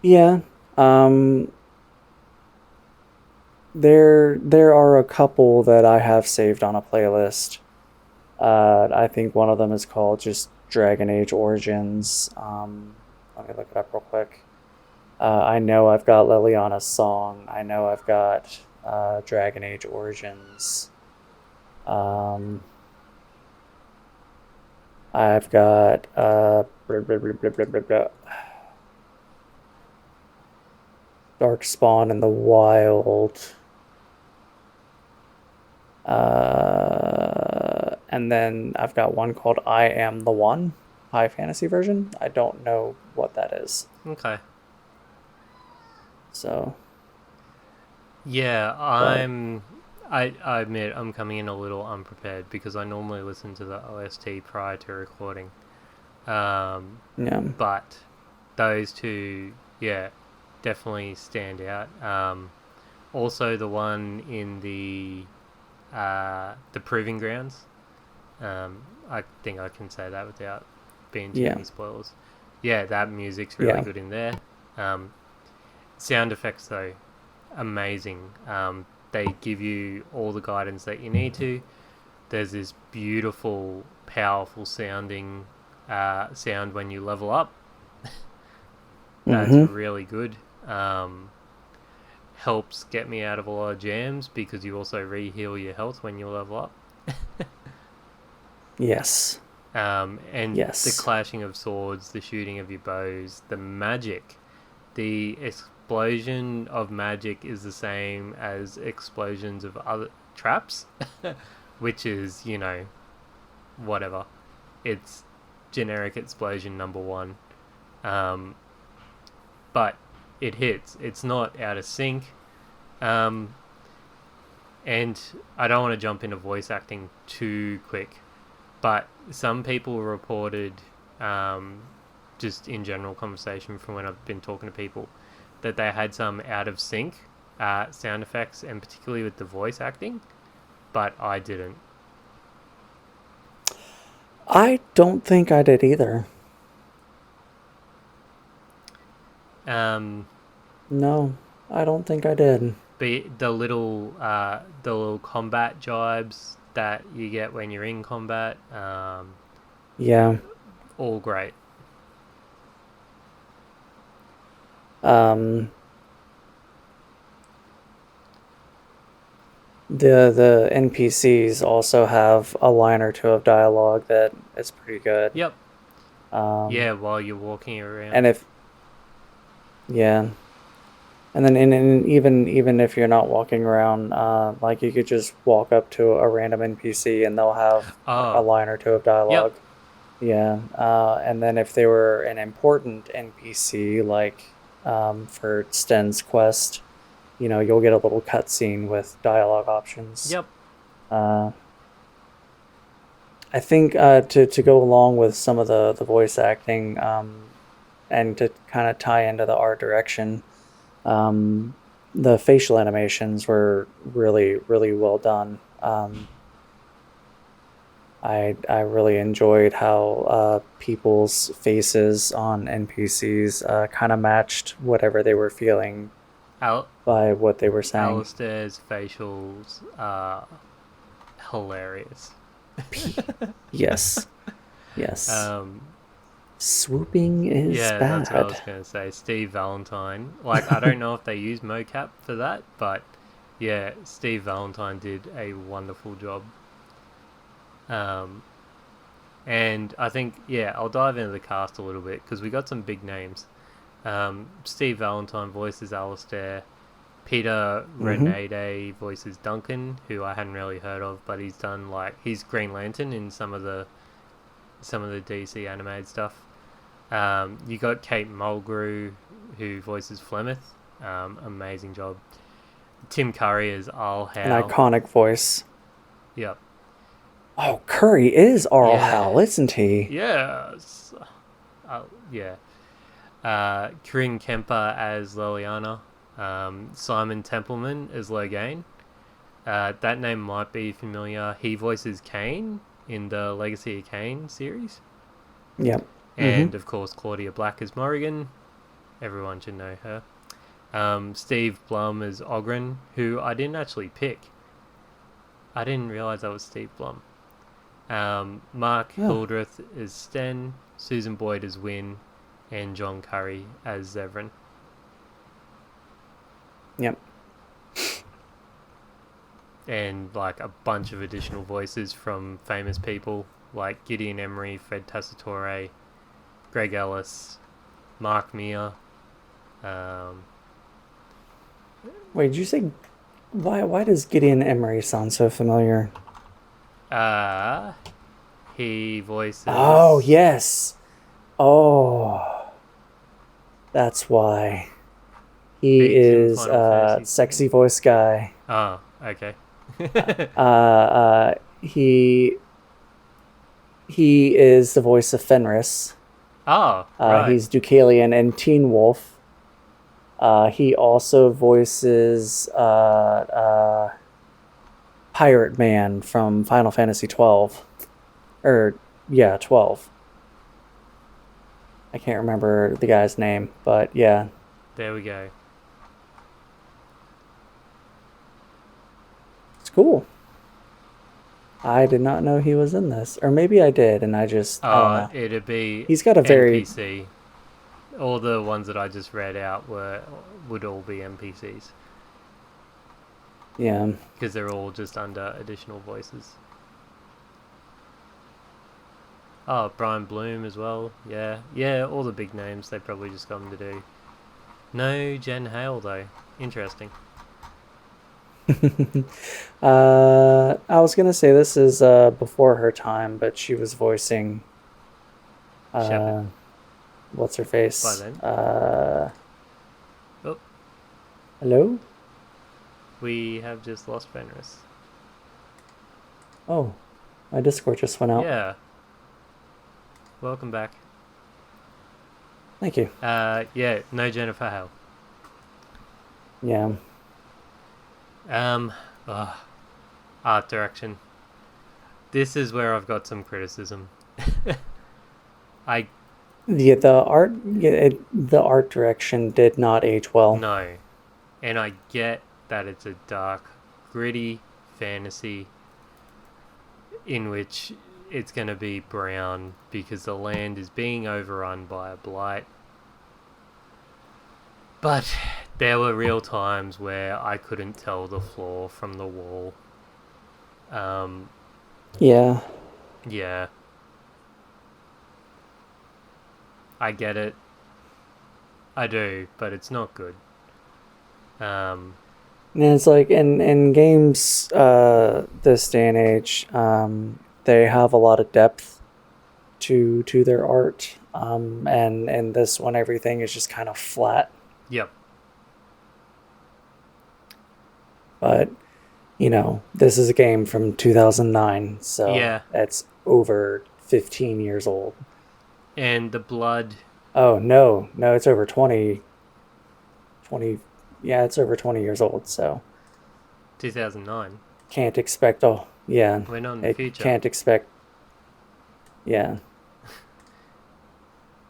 yeah. Um, there are a couple that I have saved on a playlist. I think one of them is called just Dragon Age Origins. Let me look it up real quick. I know I've got Liliana's Song. I know I've got Dragon Age Origins. Um, I've got Dark Spawn in the Wild. And then I've got one called I Am the One, high fantasy version. I don't know what that is. Okay. So, Yeah, but I admit I'm coming in a little unprepared because I normally listen to the OST prior to recording. Um, yeah. but those two, yeah, definitely stand out. Also, the one in the Proving Grounds. I think I can say that without being too Yeah. many spoilers. Yeah, that music's really Yeah. good in there. Um, sound effects though, amazing. They give you all the guidance that you need to. There's this beautiful, powerful sound when you level up. That's Mm-hmm. really good. Helps get me out of a lot of jams because you also re-heal your health when you level up. Yes. And the Yes. clashing of swords, the shooting of your bows, the magic. The explosion of magic is the same as explosions of other traps, which is, whatever. It's generic explosion number one. Um, but it hits. It's not out of sync. Um, and I don't want to jump into voice acting too quick, but some people reported, um, just in general conversation from when I've been talking to people, that they had some out of sync sound effects, and particularly with the voice acting, but I didn't. I don't think I did either. Um, No, I don't think I did. but the little combat jibes that you get when you're in combat, Yeah. all great. Um, the NPCs also have a line or two of dialogue that is pretty good. Yep. Um, Yeah, while you're walking and around. if yeah, and then even if you're not walking around, like you could just walk up to a random NPC and they'll have like a Oh, line or two of yep. dialogue. Yeah, and then if they were an important NPC, like for Sten's quest, you'll get a little cutscene with dialogue options. Yep. Uh, I think to go along with some of the voice acting, and to kind of tie into the art direction, um, the facial animations were really really well done. I really enjoyed how people's faces on NPCs kind of matched whatever they were feeling Al- by what they were saying. Alistair's facials are hilarious. Yes, yes. Um, Swooping is yeah, that's what I was bad. gonna say. Steve Valentine. Like, I don't know if they use mocap for that, but yeah, Steve Valentine did a wonderful job. Um, and I think, yeah, I'll dive into the cast a little bit because we got some big names. Steve Valentine voices Alistair. Peter Mm-hmm. Renade voices Duncan, who I hadn't really heard of, but he's Green Lantern in some of the DC animated stuff. You got Kate Mulgrew, who voices Flemeth. Amazing job. Tim Curry is Al An Howe. iconic voice. Yep. Oh, Curry is Arl Yeah. Howe, isn't he? Yes. Yeah. Corinne Kemper as Liliana. Simon Templeman as Logain. That name might be familiar. He voices Kane in the Legacy of Kane series. Yep. And, of course, Claudia Black as Morrigan. Everyone should know her. Steve Blum as Ogren, who I didn't actually pick. I didn't realise that was Steve Blum. Mark Hildreth as Sten, Susan Boyd as Wynne, and John Curry as Zevran. Yep. And like a bunch of additional voices from famous people like Gideon Emery, Fred Tassatore, Greg Ellis, Mark Meir. Wait, did you say why does Gideon Emery sound so familiar? He voices. Oh yes. Oh, that's why. He Beats in is Final Fantasy. sexy voice guy. Oh, okay. He is the voice of Fenris. Oh, right. He's Deucalion in Teen Wolf. He also voices Pirate Man from Final Fantasy 12. 12. I can't remember the guy's name, but yeah. There we go. It's cool. I did not know he was in this. Or maybe I did, and I just... I don't know. It'd be He's got a very... NPC. All the ones that I just read out would all be NPCs. Yeah. Because they're all just under additional voices. Oh, Brian Bloom as well. Yeah. Yeah, all the big names they probably just got him to do. No Jen Hale, though. Interesting. I was going to say this is before her time, but she was voicing... Shepard. What's her face? By then. Oh, Hello? we have just lost Fenris. Oh, my Discord just went out. Yeah. Welcome back. Thank you. Yeah, no Jennifer Hale. Yeah. Art direction. This is where I've got some criticism. The art direction did not age well. No. And I get that it's a dark, gritty fantasy in which it's going to be brown because the land is being overrun by a blight. But there were real times where I couldn't tell the floor from the wall. Yeah. Yeah. I get it. I do, but it's not good. And it's like in games this day and age, they have a lot of depth to their art. And this one, everything is just kind of flat. Yep. But, this is a game from 2009, so Yeah. it's over 15 years old. And the blood... Oh, no, it's over 20, yeah, it's over 20 years old, so... 2009. Can't expect, yeah. We're not in the future. Can't expect, yeah.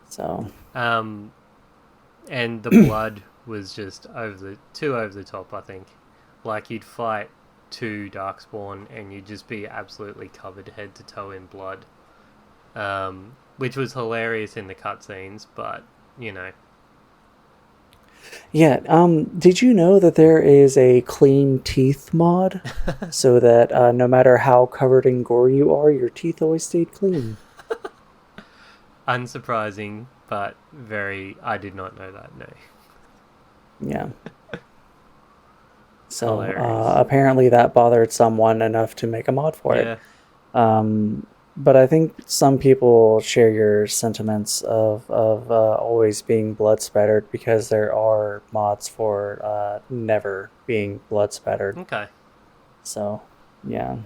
So... And the blood was just too over the top, I think. Like, you'd fight 2 Darkspawn and you'd just be absolutely covered head to toe in blood. Which was hilarious in the cutscenes, but, Yeah, did you know that there is a clean teeth mod? So that no matter how covered in gore you are, your teeth always stayed clean. Unsurprising, but I did not know that, no. Yeah. So Hilarious. apparently that bothered someone enough to make a mod for Yeah. it. But I think some people share your sentiments of always being blood spattered because there are mods for never being blood spattered. Okay. So, yeah.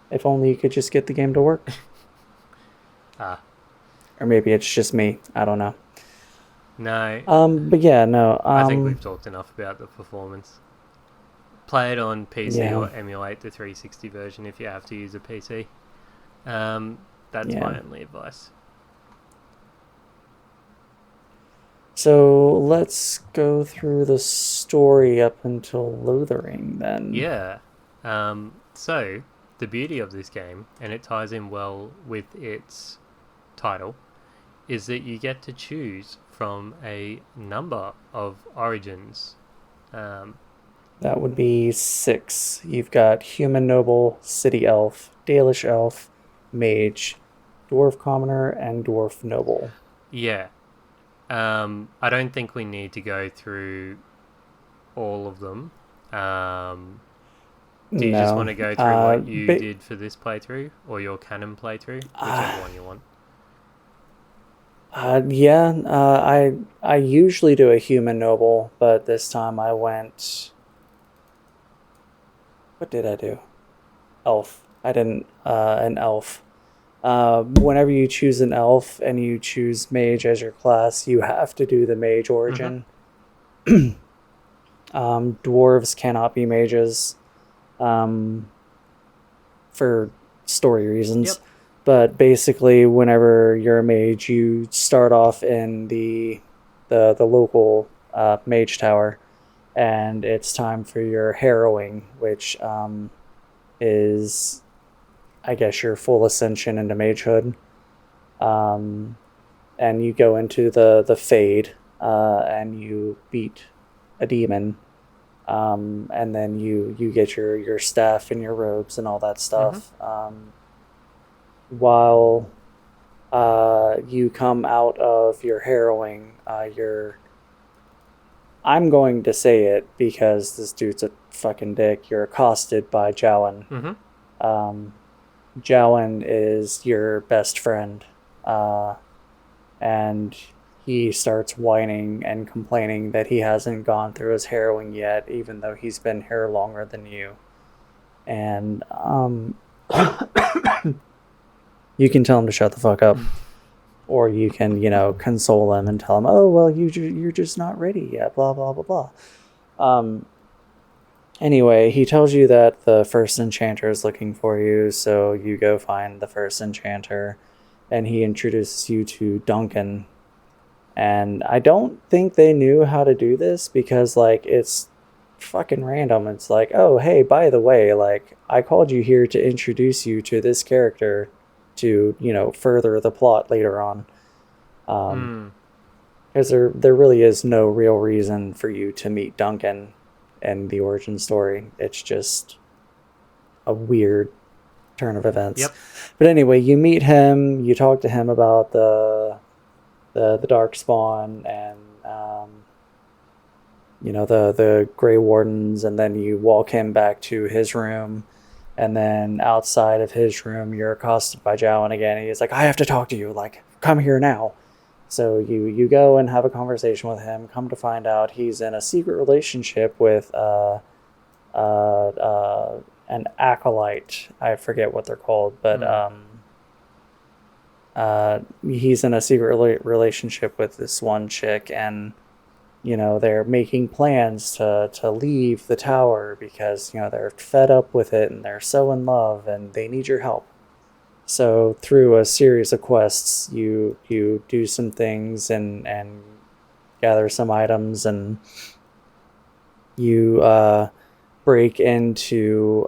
If only you could just get the game to work. Ah, Or maybe it's just me. I don't know. no. But yeah, no. I think we've talked enough about the performance. Play it on PC Yeah, or emulate the 360 version if you have to use a PC. That's yeah. my only advice. So let's go through the story up until Lothering then. Yeah. So, the beauty of this game, and it ties in well with its title, is that you get to choose from a number of origins. Um, That would be 6. You've got Human Noble, City Elf, Dalish Elf, Mage, Dwarf Commoner, and Dwarf Noble. yeah. I don't think we need to go through all of them. Do you just want No. to go through what you But, did for this playthrough or your canon playthrough, whichever uh, one you want? yeah, I usually do a Human Noble, but this time I went. What did I do? Elf. I didn't. An elf. Whenever you choose an elf and you choose mage as your class, you have to do the mage Mm-hmm. origin. Dwarves cannot be mages for story reasons. Yep. But basically, whenever you're a mage, you start off in the local mage tower, and it's time for your harrowing, which is, I guess, your full ascension into magehood. Um, and you go into the fade, and you beat a demon, and then you get your staff and your robes and all that Mm-hmm. stuff. While you come out of your harrowing, your I'm going to say it because this dude's a fucking dick. You're accosted by Jowan. Mm-hmm. Um, Jowan is your best friend, and he starts whining and complaining that he hasn't gone through his harrowing yet, even though he's been here longer than you. And you can tell him to shut the fuck up, or you can, console him and tell him, "Oh well, you're just not ready yet." Blah blah blah blah. Um, Anyway, he tells you that the first enchanter is looking for you, so you go find the first enchanter, and he introduces you to Duncan. And I don't think they knew how to do this because, like, it's fucking random. It's like, oh, hey, by the way, like, I called you here to introduce you to this character to, further the plot later on. Mm. Because there really is no real reason for you to meet Duncan in the origin story. It's just a weird turn of events. Yep. But anyway, you meet him. You talk to him about the dark spawn and the Grey Wardens, and then you walk him back to his room. And then outside of his room, you're accosted by Jowan again. He's like, "I have to talk to you. Like, come here now." So you go and have a conversation with him. Come to find out, he's in a secret relationship with an acolyte. I forget what they're called, but he's in a secret relationship with this one chick, and they're making plans to leave the tower because they're fed up with it and they're so in love and they need your help. So through a series of quests, you do some things and gather some items, and you break into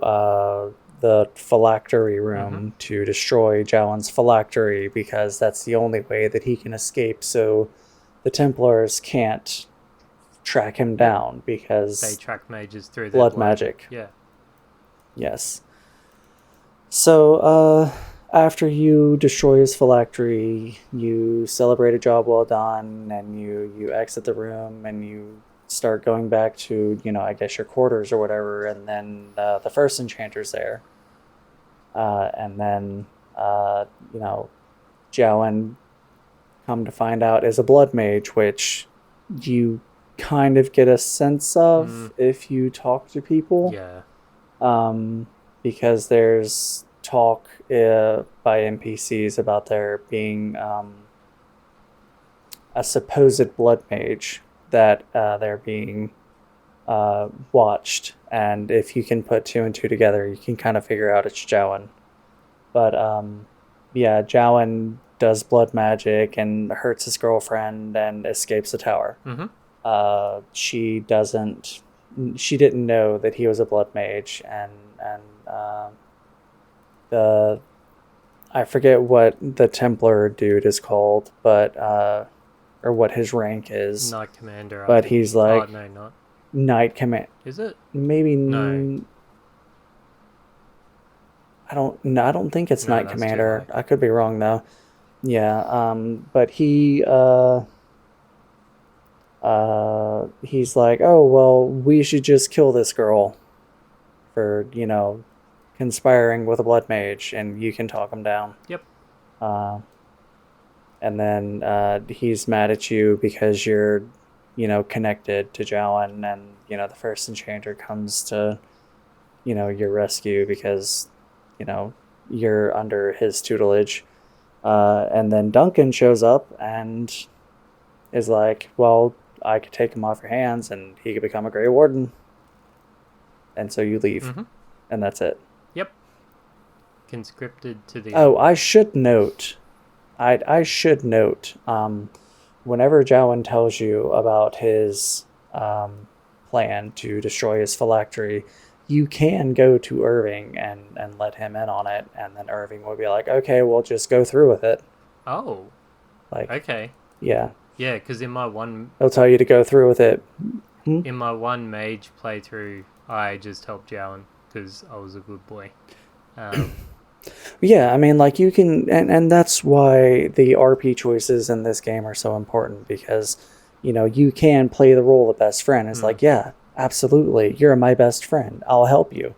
the phylactery Mm-hmm. room to destroy Jowan's phylactery because that's the only way that he can escape. So the Templars can't track him Yep. down They because track mages through their blood blood. magic. Yeah. Yes. So, after you destroy his phylactery, you celebrate a job well done, and you exit the room, and you start going back to, I guess your quarters or whatever, and then the first enchanter's there. And then you know, Jowen, come to find out, is a blood mage, which you kind of get a sense of if you talk to people. Yeah. Because there's talk by NPCs about there being a supposed blood mage that they're being watched, and if you can put two and two together, you can kind of figure out it's Jowen. But yeah, Jowen does blood magic and hurts his girlfriend and escapes the tower. She didn't know that he was a blood mage, and the I forget what the Templar dude is called, but or what his rank is. Knight Commander. But he's like, no, not Knight Command. Is it? Maybe no. I don't think it's Knight Commander. I could be wrong though. Yeah. But he's like, oh well, we should just kill this girl for conspiring with a blood mage, and you can talk him down. Yep. And then he's mad at you because you're, connected to Jowen, and the first enchanter comes to, your rescue because, you're under his tutelage. And then Duncan shows up and is like, well, I could take him off your hands and he could become a Grey Warden. And so you leave. And that's it. Yep. Conscripted to the... Oh, I should note, whenever Jowen tells you about his plan to destroy his phylactery, you can go to Irving and let him in on it, and then Irving will be like, okay, we'll just go through with it. Oh. Okay. Yeah. Yeah, because in my one... He'll tell you to go through with it. In my one mage playthrough, I just helped Jowen because I was a good boy. Yeah, I mean, you can... And that's why the RP choices in this game are so important, because, you can play the role of best friend. It's like, yeah, absolutely, you're my best friend, I'll help you.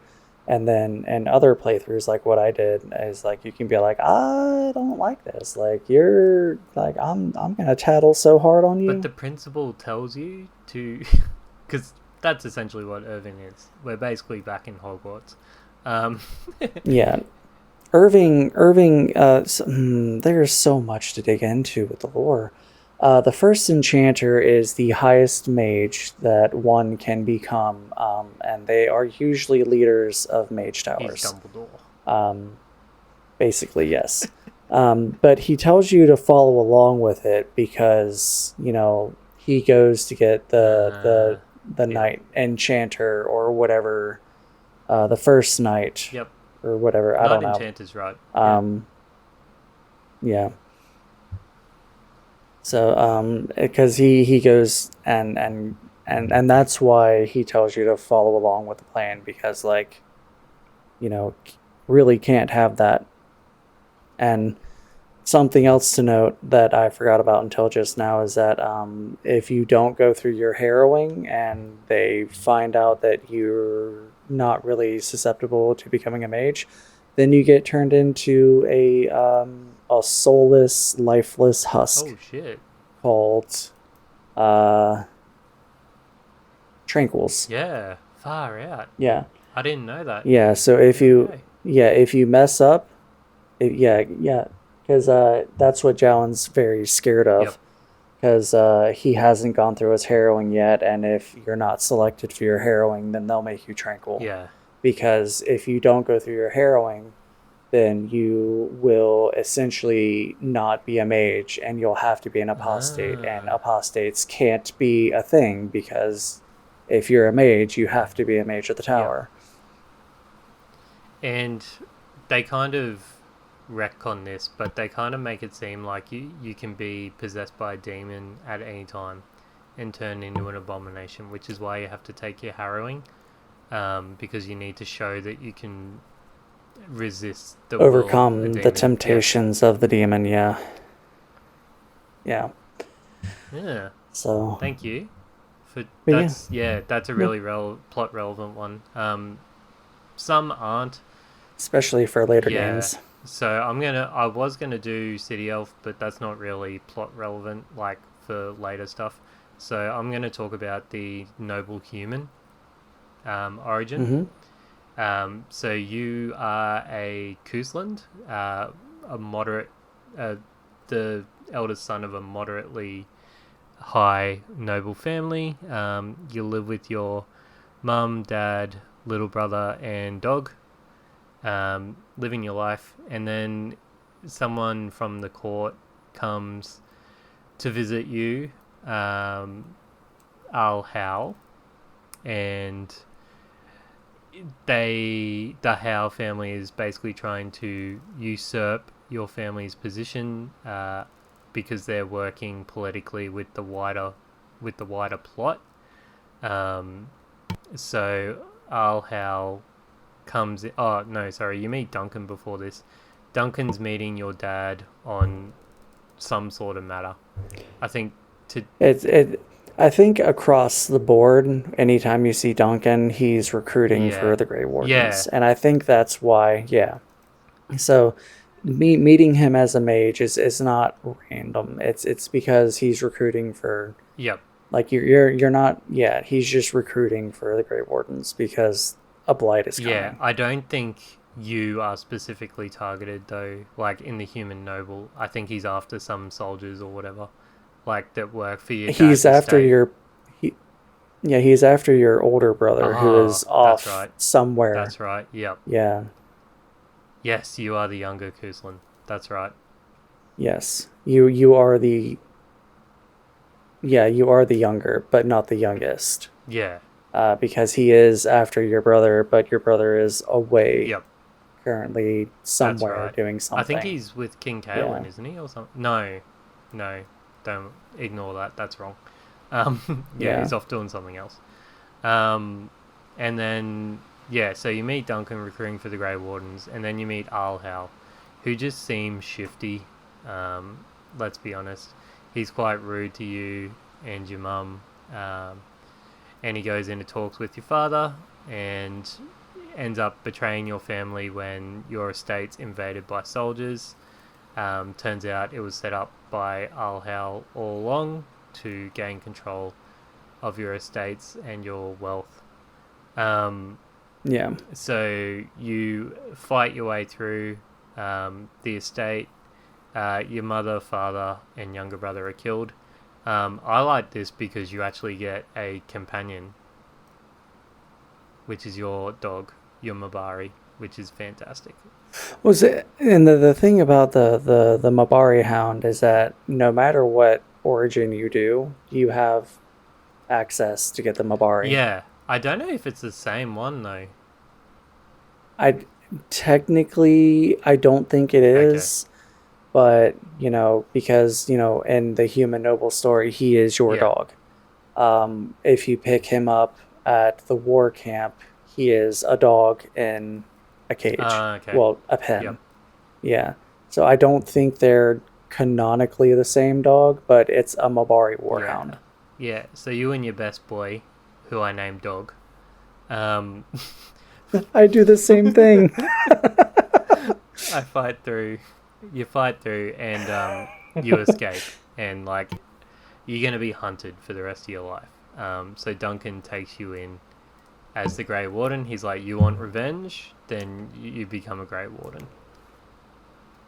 And then in other playthroughs, like what I did, is you can be like, I don't like this, you're I'm gonna tattle so hard on you. But the principal tells you to, because that's essentially what Irving is. We're basically back in Hogwarts. Yeah, Irving, there's so much to dig into with the lore. The first enchanter is the highest mage that one can become, and they are usually leaders of mage towers. He's Dumbledore. Basically, yes. But he tells you to follow along with it because, he goes to get the knight enchanter or whatever, the first knight. Yep. Or whatever, I don't know. Knight enchanter's right. Yeah. So, because he goes and that's why he tells you to follow along with the plan, because really can't have that. And something else to note that I forgot about until just now is that if you don't go through your harrowing and they find out that you're not really susceptible to becoming a mage, then you get turned into a soulless, lifeless husk. Oh shit! Called Tranquils. Yeah, far out. Yeah, I didn't know that. Yeah, so if you mess up, because that's what Jowen's very scared of, because he hasn't gone through his harrowing yet, and if you're not selected for your harrowing, then they'll make you tranquil. Yeah. Because if you don't go through your harrowing, then you will essentially not be a mage, and you'll have to be an apostate, and apostates can't be a thing, because if you're a mage, you have to be a mage at the tower. Yeah. And they kind of retcon this, but they kind of make it seem like you can be possessed by a demon at any time and turn into an abomination, which is why you have to take your harrowing, because you need to show that you can resist overcome the temptations of the demon. Yeah. So thank you for that's that's a really plot relevant one. Some aren't, especially for later games. So I was gonna do City Elf, but that's not really plot relevant, like for later stuff. So I'm gonna talk about the noble human origin. Mm-hmm. So you are a Koosland, a moderate, uh, the eldest son of a moderately high noble family. You live with your mum, dad, little brother, and dog, living your life, and then someone from the court comes to visit you, Al Howe, and the Howe family is basically trying to usurp your family's position, because they're working politically with the wider plot. Um, so Al Howe comes in, oh no, sorry, you meet Duncan before this. Duncan's meeting your dad on some sort of matter. I think to It. I think across the board, anytime you see Duncan, he's recruiting yeah. for the Grey Yeah. Wardens, and I think that's why. Yeah. So, meeting him as a mage is not random. It's because he's recruiting for, Yep. like, you're not. Yeah, he's just recruiting for the Grey Wardens because a blight is Yeah, coming. I don't think you are specifically targeted though, like in the human noble. I think he's after some soldiers or whatever, like that work for your He's dad's after estate. your. He, yeah, he's after your older brother who Oh, is that's off right. somewhere. That's right. Yep. Yeah. Yes, you are the younger Kuzlin. That's right. Yes. You are the. Yeah, you are the younger, but not the youngest. Yeah. Because he is after your brother, but your brother is away Yep. currently That's somewhere right. doing I think something. he's with King Yeah. Kaelin, isn't he, or something? No, no, don't ignore that. That's wrong. Yeah, Yeah. he's off doing something else. Um, and then yeah, so you meet Duncan recruiting for the Grey Wardens, and then you meet Arlhow, who just seems shifty. Um, let's be honest, he's quite rude to you and your mum. And he goes into talks with your father, and ends up betraying your family when your estate's invaded by soldiers. Turns out it was set up by Alhal all along to gain control of your estates and your wealth. Um, Yeah. so you fight your way through the estate. Your mother, father, and younger brother are killed. I like this because you actually get a companion, which is your dog, your Mabari, which is fantastic. Was it and the thing about the Mabari Hound is that no matter what origin you do, you have access to get the Mabari. Yeah, I don't know if it's the same one though. I technically I don't think it Okay. is, but because in the human noble story, he is your Yeah. dog. If you pick him up at the war camp, he is a dog in a cage. Okay. Well, a Yep. pen. Yeah. So I don't think they're canonically the same dog, but it's a Mabari Yeah. Warhound. Yeah. So you and your best boy, who I named Dog, um, I do the same thing. I fight through. You fight through, and you escape, and like you're gonna be hunted for the rest of your life. So Duncan takes you in as the Grey Warden. He's like, "You want revenge? Then you become a Grey Warden,"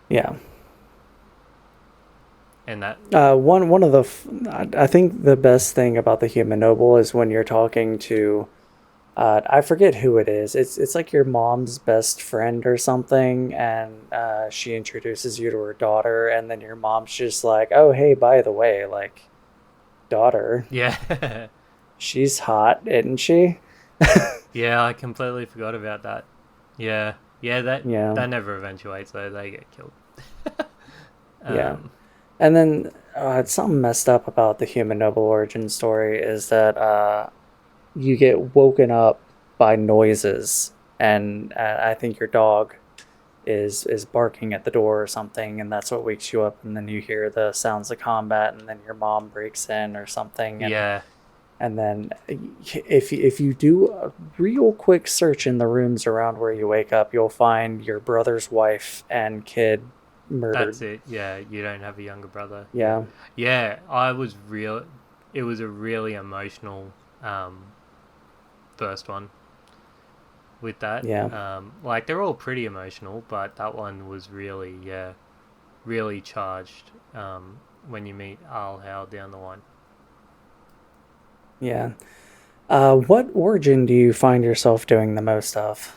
Yeah. and that. One of the I think the best thing about the human noble is when you're talking to I forget who it is. It's like your mom's best friend or something, and she introduces you to her daughter, and then your mom's just like, "Oh, hey, by the way, like, daughter, Yeah. she's hot, isn't she?" Yeah, I completely forgot about that. Yeah, yeah, Yeah, that never eventuates though. They get killed. yeah. Um, And then it's something messed up about the human noble origin story is that you get woken up by noises, and I think your dog is barking at the door or something, and that's what wakes you up, and then you hear the sounds of combat, and then your mom breaks in or something, and yeah, And then if you do a real quick search in the rooms around where you wake up, you'll find your brother's wife and kid That's murdered. it. Yeah, you don't have a younger brother. Yeah, Yeah, yeah. I was real. It was a really emotional first one with that. yeah, Like they're all pretty emotional, but that one was really, really charged. When you meet Al Howard down the line. yeah. What origin do you find yourself doing the most of?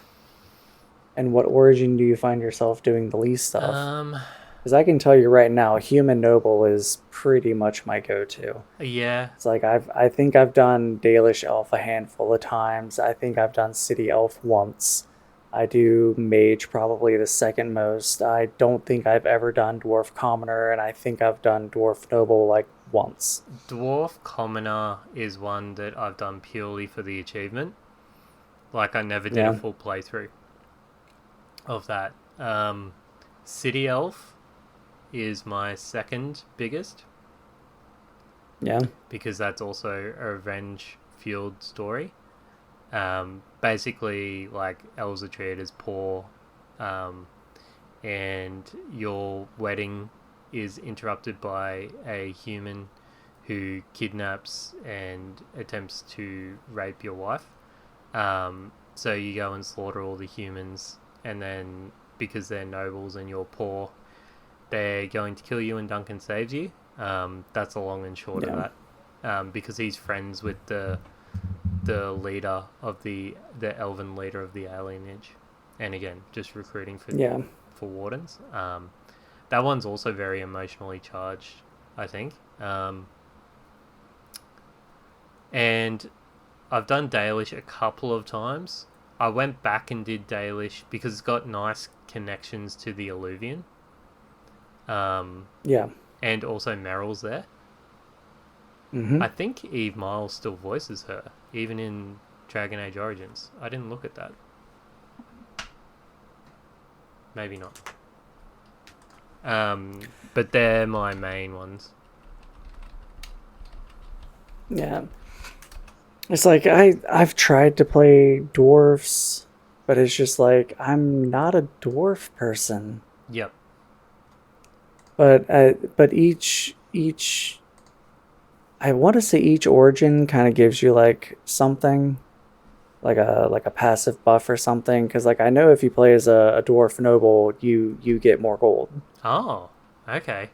And what origin do you find yourself doing the least of? Um, Because I can tell you right now, Human Noble is pretty much my go-to. yeah, It's like I think I've done Dalish Elf a handful of times. I think I've done City Elf once. I do Mage probably the second most. I don't think I've ever done Dwarf Commoner, and I think I've done Dwarf Noble like once. Dwarf Commoner is one that I've done purely for the achievement. Like I never did a Yeah, full playthrough of that. City Elf is my second biggest yeah, because that's also a revenge fueled story. Basically, like elves are treated as poor, um, and your wedding is interrupted by a human who kidnaps and attempts to rape your wife. So you go and slaughter all the humans, and then because they're nobles and you're poor, they're going to kill you, and Duncan saves you. That's the long and short of yeah, that. Because he's friends with the leader of the elven leader of the alienage, and again, just recruiting yeah. for wardens. That one's also very emotionally charged, I think. And I've done Dalish a couple of times. I went back and did Dalish because it's got nice connections to the Alluvian. Um, Yeah. and also Meryl's there. Mm-hmm. I think Eve Miles still voices her, even in Dragon Age Origins. I didn't look at that. Maybe not. But they're my main ones. Yeah. It's like I've tried to play dwarfs, but it's just like I'm not a dwarf person. Yep. But each I want to say each origin kind of gives you like something like a passive buff or something because like I know if you play as a dwarf noble you get more gold. Oh, okay.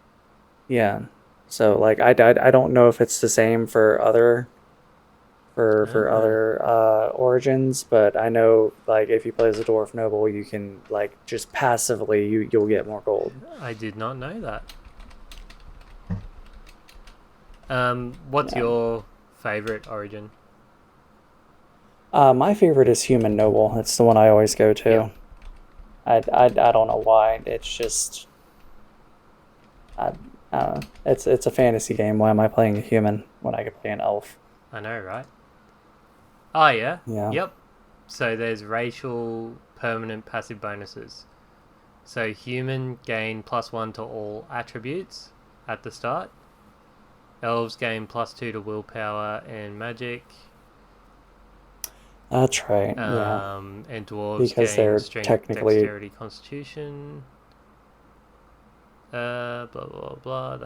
Yeah. So like I don't know if it's the same for Ah, other origins, but I know like if you play as a dwarf noble, you can like just passively you'll get more gold. I did not know that. What's Yeah. your favorite Origin? My favorite is human noble. It's the one I always go Yep. to. I don't know why. It's just I, it's a fantasy game. Why am I playing a human when I could play an elf? I know, right? Oh, yeah. Yeah. Yep. So there's racial permanent passive bonuses. So human gain +1 to all attributes at the start. Elves gain +2 to willpower and magic. That's right. Yeah. And dwarves Because gain they're strength, technically dexterity, constitution. Blah blah blah.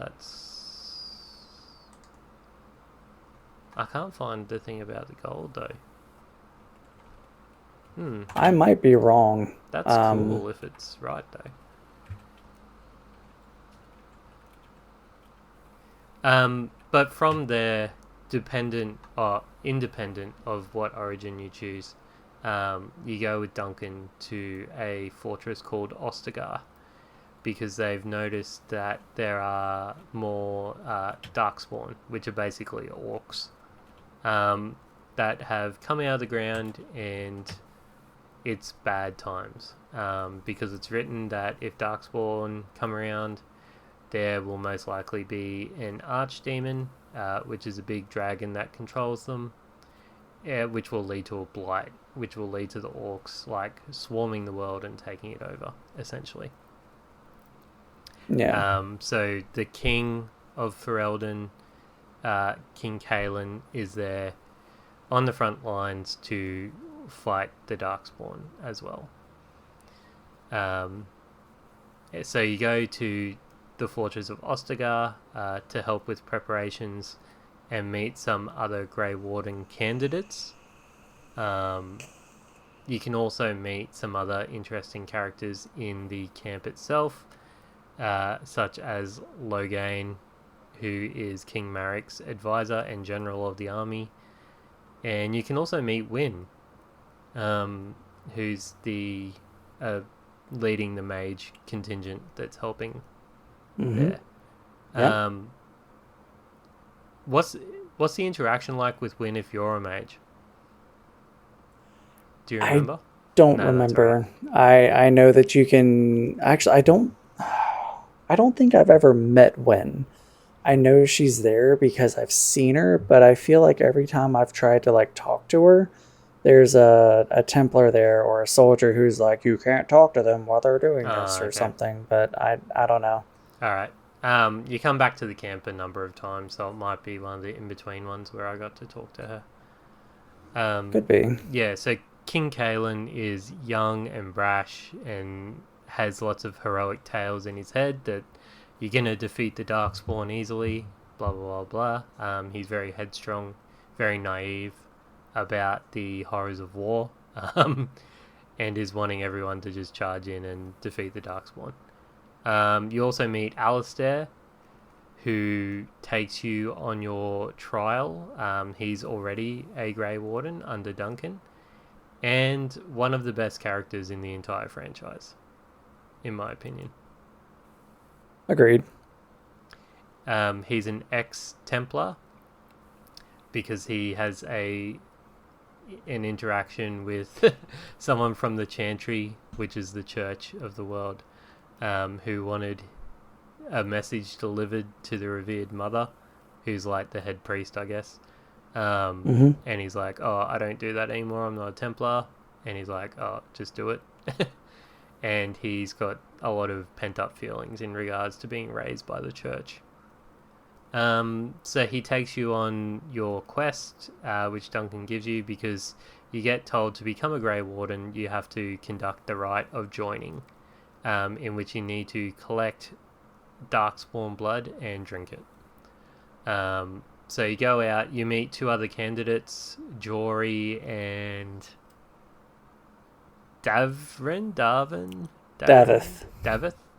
I can't find the thing about the gold though. I might be wrong. That's cool if it's right though. But from there, dependent or independent of what origin you choose, you go with Duncan to a fortress called Ostagar because they've noticed that there are more darkspawn, which are basically orcs, that have come out of the ground, and it's bad times because it's written that if darkspawn come around, there will most likely be an archdemon, which is a big dragon that controls them, which will lead to a blight, which will lead to the orcs like swarming the world and taking it over, essentially. Yeah. So the king of Ferelden King Kalen is there on the front lines to fight the Darkspawn as well. So you go to the Fortress of Ostagar to help with preparations and meet some other Grey Warden candidates. You can also meet some other interesting characters in the camp itself, such as Loghain, who is King Maric's advisor and general of the army. And you can also meet Wynne, who's the leading the mage contingent that's helping there. Yeah. What's the interaction like with Wynne if you're a mage? Do you remember? Don't No, that's remember. I know that you can actually. I don't think I've ever met Wen. I know she's there because I've seen her, but I feel like every time I've tried to like talk to her, there's a Templar there or a soldier who's like, you can't talk to them while they're doing this or something. But I don't know. All right. You come back to the camp a number of times, so it might be one of the in-between ones where I got to talk to her. Could be. Yeah, so King Kalen is young and brash and has lots of heroic tales in his head that you're going to defeat the Darkspawn easily, blah, blah, blah, blah. He's very headstrong, very naive about the horrors of war, and is wanting everyone to just charge in and defeat the Darkspawn. You also meet Alistair, who takes you on your trial. He's already a Grey Warden under Duncan, and one of the best characters in the entire franchise, in my opinion. Agreed. He's an ex-Templar because he has an interaction with someone from the Chantry, which is the Church of the World, who wanted a message delivered to the revered mother, who's like the head priest, I guess. And he's like, oh, I don't do that anymore, I'm not a Templar. And he's like, oh, just do it. And he's got a lot of pent-up feelings in regards to being raised by the church. So he takes you on your quest, which Duncan gives you, because you get told to become a Grey Warden, you have to conduct the rite of joining, in which you need to collect Darkspawn blood and drink it. So you go out, you meet two other candidates, Jory and Davith,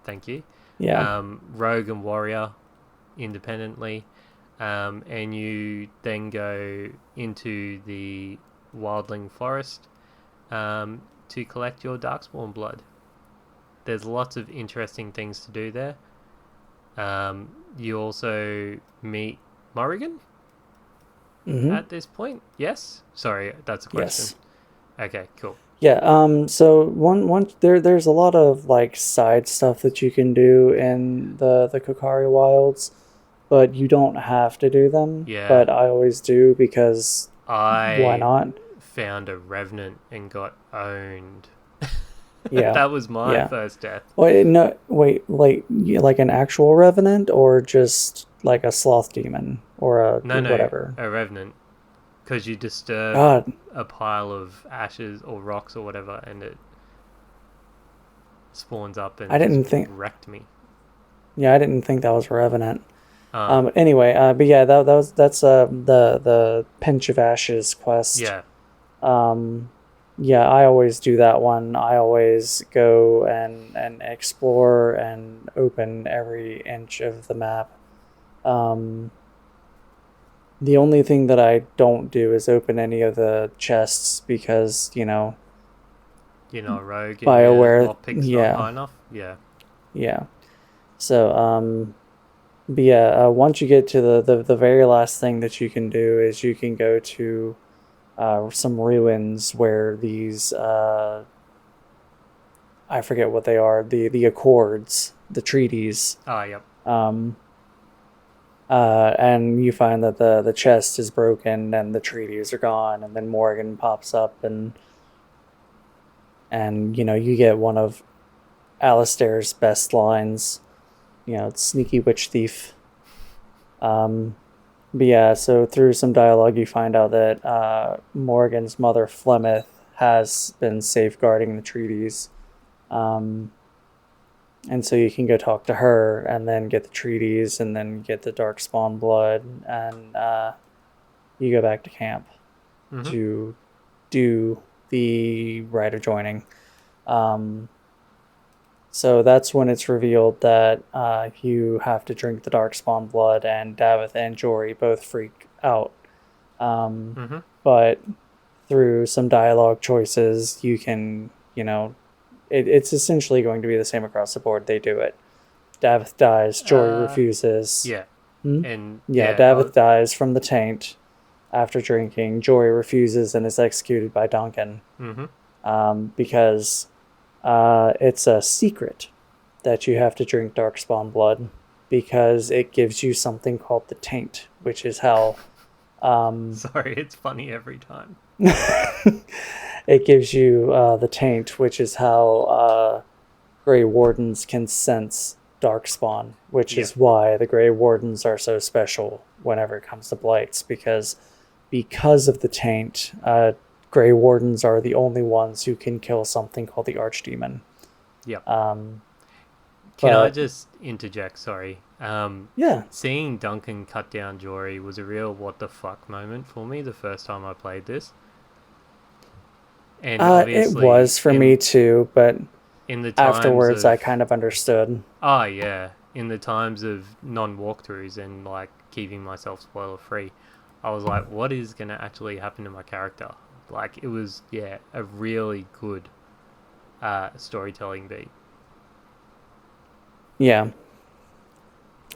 thank you. Yeah. Rogue and warrior, independently, and you then go into the Wildling Forest to collect your Darkspawn blood. There's lots of interesting things to do there. You also meet Morrigan at this point. Yes? Sorry, that's a question. Yes. Okay, cool. Yeah, so one there's a lot of like side stuff that you can do in the Kokari Wilds, but you don't have to do them. Yeah. But I always do because why not? Found a revenant and got owned. Yeah. That was my first death. Wait, no, wait, like an actual revenant or just like a sloth demon or a whatever? A revenant. Because you disturb a pile of ashes or rocks or whatever, and it spawns up and wrecked me. Yeah, I didn't think that was Revenant. Anyway, but yeah, that's the Pinch of Ashes quest. Yeah. Yeah, I always do that one. I always go and explore and open every inch of the map. The only thing that I don't do is open any of the chests because, you're not a rogue. BioWare, not high enough. Yeah. Yeah. So, but yeah, once you get to the very last thing that you can do is you can go to some ruins where these I forget what they are, the Accords, the treaties. Yep. And you find that the chest is broken and the treaties are gone, and then Morrigan pops up and you get one of Alistair's best lines. It's sneaky witch thief. But yeah, so through some dialogue, you find out that Morgan's mother, Flemeth, has been safeguarding the treaties. Um, and so you can go talk to her and then get the treaties and then get the Darkspawn blood. And you go back to camp Mm-hmm. to do the rite of joining. Um, so that's when it's revealed that you have to drink the Darkspawn blood, and Davith and Jory both freak out. Um, Mm-hmm. but through some dialogue choices, you can, it's essentially going to be the same across the board. They do it. Davith dies, Jory Uh, refuses. yeah, Hmm? and Yeah, yeah, Davith dies from the taint after drinking. Jory refuses and is executed by Duncan mm-hmm. because it's a secret that you have to drink Darkspawn blood because it gives you something called the taint, which is how Sorry, it's funny every time. it gives you the taint, which is how Grey Wardens can sense Darkspawn, which Yeah. is why the Grey Wardens are so special whenever it comes to blights, because of the taint, Grey Wardens are the only ones who can kill something called the Archdemon. Yeah. Um, Can I but just interject? Sorry. yeah, Seeing Duncan cut down Jory was a real what the fuck moment for me the first time I played this. And it obviously, was for me too, but in the times afterwards I of kind of understood. oh yeah, in the times of non walkthroughs and like keeping myself spoiler free, I was like, what is gonna actually happen to my character? Like it was a really good storytelling beat. Yeah.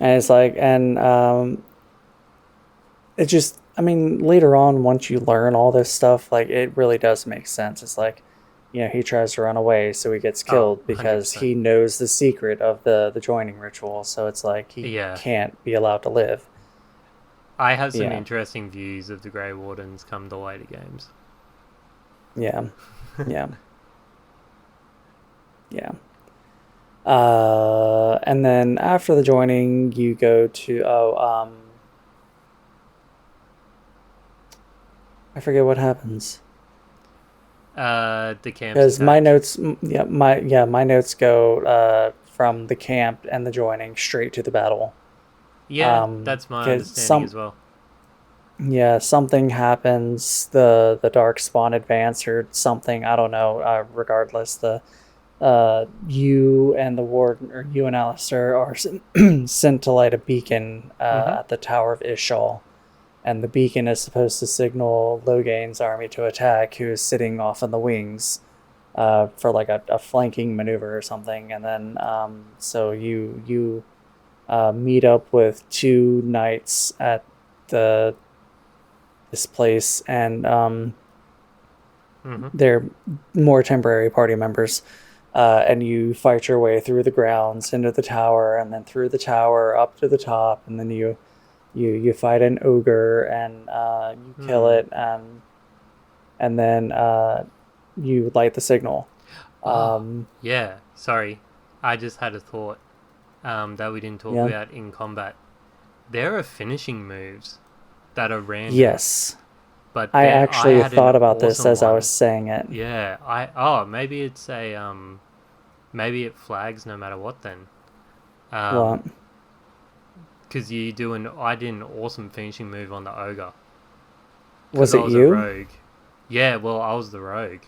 And it's like, and it just, I mean, later on, once you learn all this stuff, like, it really does make sense. It's like, he tries to run away, so he gets Oh, killed because 100%. he knows the secret of the joining ritual. So it's like he Yeah. can't be allowed to live. I have some Yeah, interesting views of the Grey Wardens come the later games. yeah, yeah, yeah. And then after the joining, you go to I forget what happens. The camp's Because my attacked. notes, my notes go from the camp and the joining straight to the battle. Yeah, that's my Because understanding as well. something happens, the dark spawn advance or something. I don't know. Regardless, the you and the warden, or you and Alistair, are sent to light a beacon Mm-hmm. at the Tower of Ishal, and the beacon is supposed to signal Logain's army to attack, who is sitting off in the wings for like a flanking maneuver or something. And then so you meet up with two knights at the this place, and Mm-hmm. they're more temporary party members. And you fight your way through the grounds into the tower, and then through the tower up to the top, and then you fight an ogre, and you kill Hmm. it, and then you light the signal. Oh, Um, yeah. Sorry. I just had a thought that we didn't talk yeah. about in combat. There are finishing moves that are random, Yes. but I I actually had an thought about this awesome as I was one. saying it. Yeah, maybe it's a maybe it flags no matter what then. What? Because I did an awesome finishing move on the ogre because Was I it was a you? rogue. Yeah, well, I was the rogue,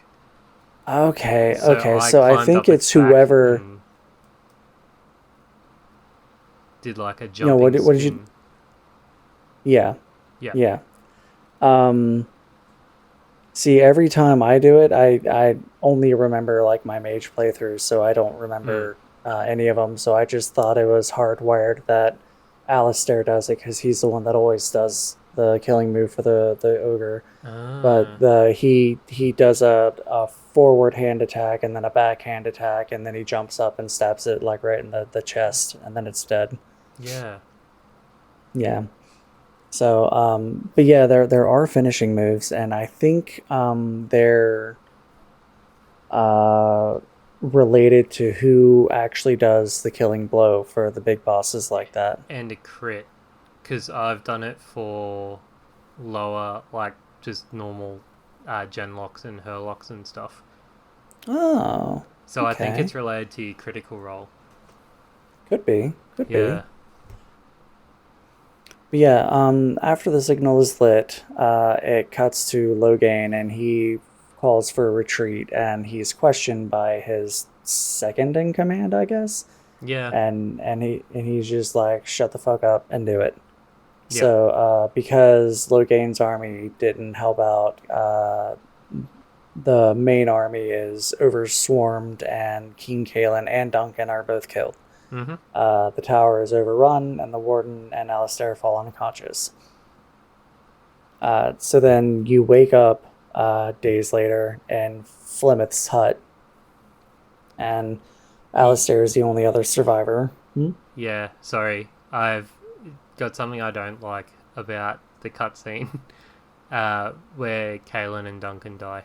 Okay, so okay. I So I climbed think up its it's back whoever. and did like a No, jumping what did you? spin. Yeah, Yeah. yeah. Um, See, every time I do it, I only remember like my mage playthroughs, so I don't Mm. remember any of them. So I just thought it was hardwired that Alistair does it because he's the one that always does the killing move for the ogre. But Ah. he does a forward hand attack and then a backhand attack, and then he jumps up and stabs it like right in the chest, and then it's dead. Yeah. Yeah. So, but yeah, there are finishing moves, and I think they're uh, related to who actually does the killing blow for the big bosses like that. And a crit. because I've done it for lower, like just normal genlocks and herlocks and stuff. Oh, So I think okay. it's related to your critical role. Could be. Could be. Yeah. But yeah, after the signal is lit, it cuts to Logain and he calls for a retreat and he's questioned by his second in command, I guess. Yeah. And he's just like, shut the fuck up and do it. Yep. So because Logain's army didn't help out, the main army is overswarmed and Keen Kalen and Duncan are both killed. Mm-hmm. The tower is overrun, and the warden and Alistair fall unconscious. So then you wake up days later in Flemeth's hut, and Alistair is the only other survivor. Yeah. Sorry, I've got something I don't like about the cutscene where Kalen and Duncan die.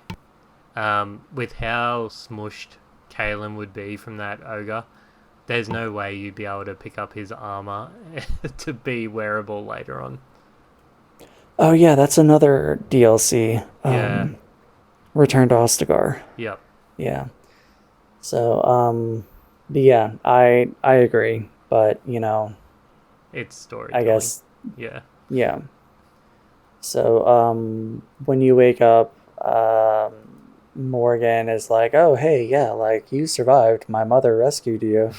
With how smushed Kalen would be from that ogre, there's no way you'd be able to pick up his armor to be wearable later on. Oh yeah, that's another DLC. Yeah. Return to Ostagar. Yep. Yeah. So, but yeah, I agree, but It's story. I guess Yeah. yeah. So, when you wake up, Morgan is like, "Oh, hey, yeah, like you survived. My mother rescued you."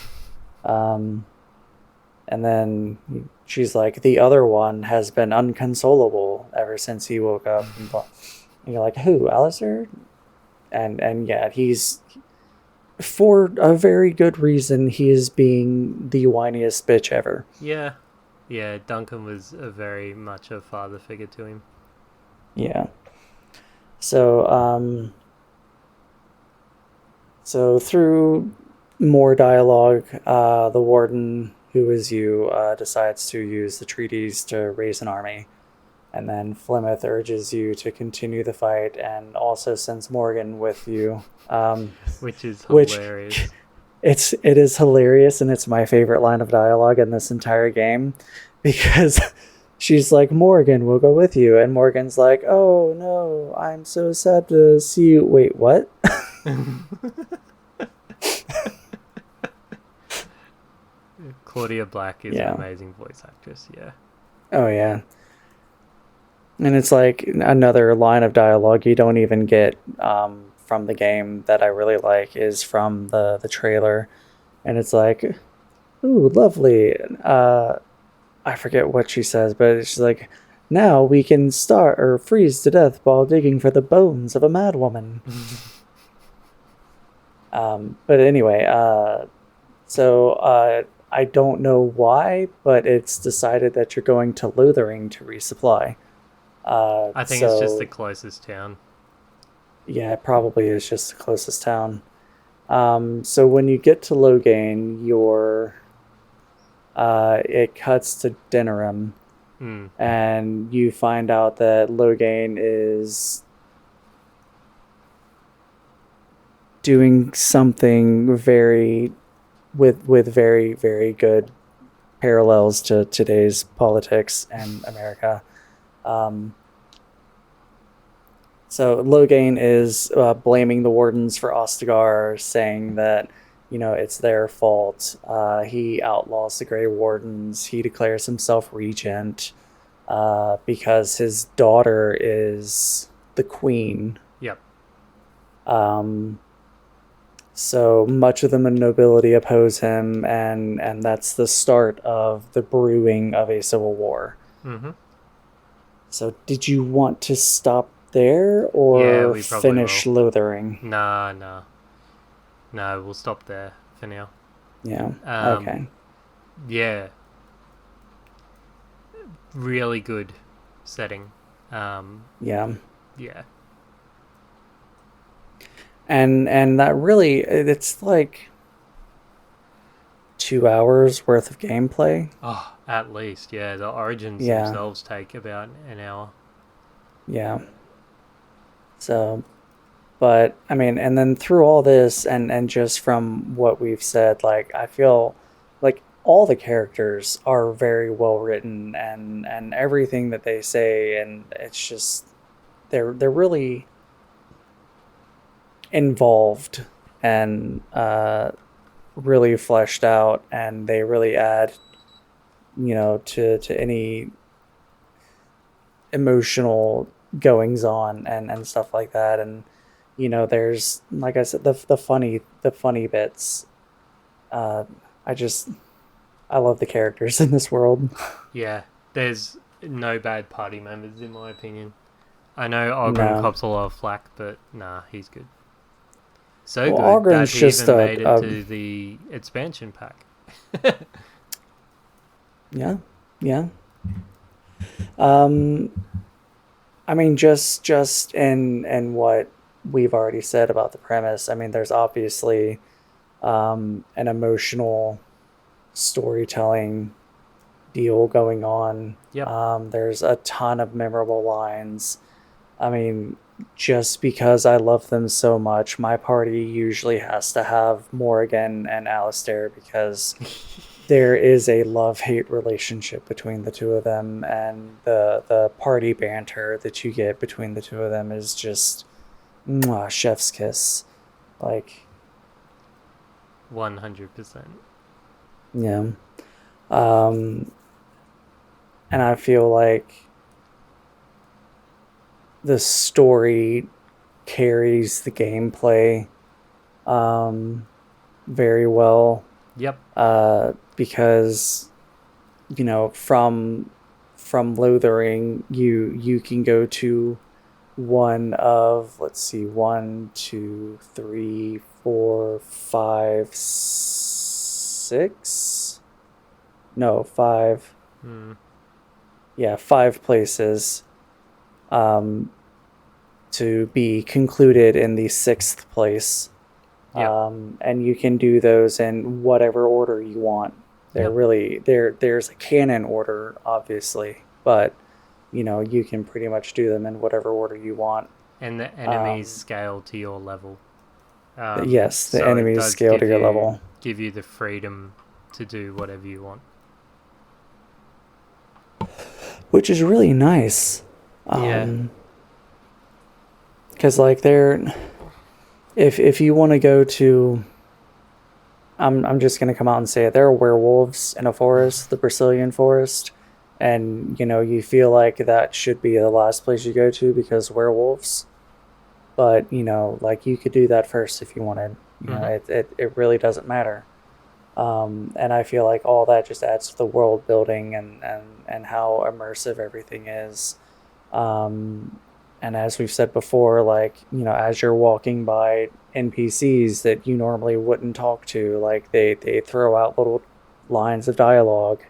And then she's like, "The other one has been unconsolable ever since he woke up." And you're like, "Who, Alistair?" And yeah, he's, for a very good reason, he is being the whiniest bitch ever. Yeah. Yeah, Duncan was very much a father figure to him. Yeah. So, so through more dialogue, the warden, who is you, decides to use the treaties to raise an army. And then Flemeth urges you to continue the fight and also sends Morgan with you. Which is Which- hilarious. It is hilarious, and it's my favorite line of dialogue in this entire game, because she's like, "Morgan, we'll go with you," and Morgan's like, "Oh no, I'm so sad to see you." Wait, what? Claudia Black is Yeah. an amazing voice actress, yeah. Oh yeah. And it's like another line of dialogue you don't even get from the game that I really like is from the trailer, and it's like, "Ooh, lovely." I forget what she says, but she's like, "Now we can starve or freeze to death while digging for the bones of a madwoman." But anyway, so I don't know why, but it's decided that you're going to Lothering to resupply. I think it's just the closest town. Yeah, it probably is just the closest town. So when you get to Logain, it cuts to Denerim, and you find out that Logain is doing something with very, very good parallels to today's politics and America. So Logain is blaming the wardens for Ostagar, saying that it's their fault. He outlaws the Grey Wardens. He declares himself regent because his daughter is the queen. Yep. So much of the nobility oppose him, and that's the start of the brewing of a civil war. Mm-hmm. So did you want to stop there or we probably finish will. Lothering? No, we'll stop there for now. Yeah. Okay. Yeah. Really good setting. Yeah. Yeah. And that really, it's like 2 hours worth of gameplay. Oh, at least, yeah. The origins Yeah. themselves take about an hour. Yeah. So, but I mean, and then through all this and just from what we've said, like I feel like all the characters are very well written, and everything that they say, and it's just they're really involved and really fleshed out, and they really add, to any emotional goings on and stuff like that. And there's, like I said, the funny bits. uh I just I love the characters in this world. Yeah, there's no bad party members in my opinion. I know Ogren No. cops a lot of flack, but nah, he's good. So Well, good that Ogren's he just even made it to the expansion pack. yeah, yeah. um I mean, just in what we've already said about the premise, I mean, there's obviously an emotional storytelling deal going on. Yep. There's a ton of memorable lines. I mean, just because I love them so much, my party usually has to have Morrigan and Alistair, because there is a love-hate relationship between the two of them, and the party banter that you get between the two of them is just mwah, chef's kiss. Like, 100%. yeah. Um, and I feel like the story carries the gameplay very well, Yep. because from Lothering, you can go to one of, let's see, 1, 2, 3, 4, 5, 6, no, 5, Mm. yeah, 5 places, um, to be concluded in the 6th place. Yep. And you can do those in whatever order you want. They're Yep. really there's a canon order, obviously, but you can pretty much do them in whatever order you want. And the enemies scale to your level. Yes, the so it enemies does scale to your level, give you the freedom to do whatever you want. which is really nice. Yeah. Because like if you want to go to, I'm just gonna come out and say it. There are werewolves in a forest, the Brazilian forest, and you feel like that should be the last place you go to because werewolves. But like, you could do that first if you wanted. It really doesn't matter. And I feel like all that just adds to the world building and how immersive everything is. And as we've said before, like, as you're walking by NPCs that you normally wouldn't talk to, like, they throw out little lines of dialogue.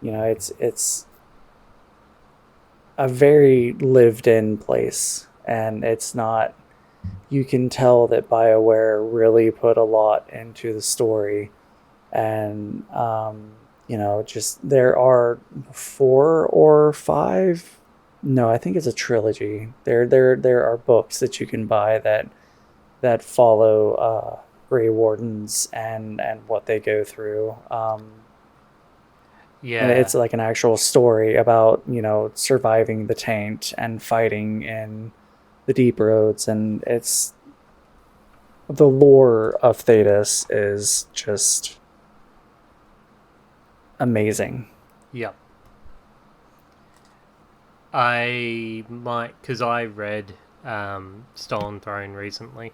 It's a very lived in place, and it's not, you can tell that BioWare really put a lot into the story. And just, there are 4 or 5, no, I think it's a trilogy. There are books that you can buy that follow Grey Wardens and what they go through. Yeah. And it's like an actual story about surviving the taint and fighting in the deep roads, and it's, the lore of Thedas is just amazing. Yep. I might, because I read Stolen Throne recently,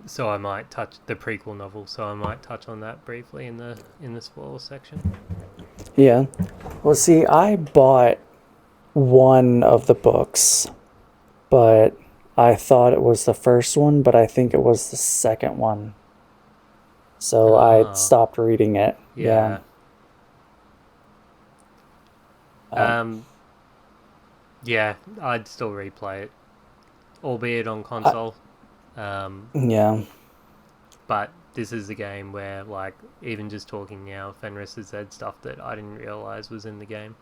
so I might touch the prequel novel. So I might touch on that briefly in the spoiler section. Yeah. Well, see, I bought one of the books, but I thought it was the first one, but I think it was the second one. So I stopped reading it. Yeah. Yeah, I'd still replay it, albeit on console. Yeah. But this is a game where, like, even just talking now, Fenris has said stuff that I didn't realize was in the game.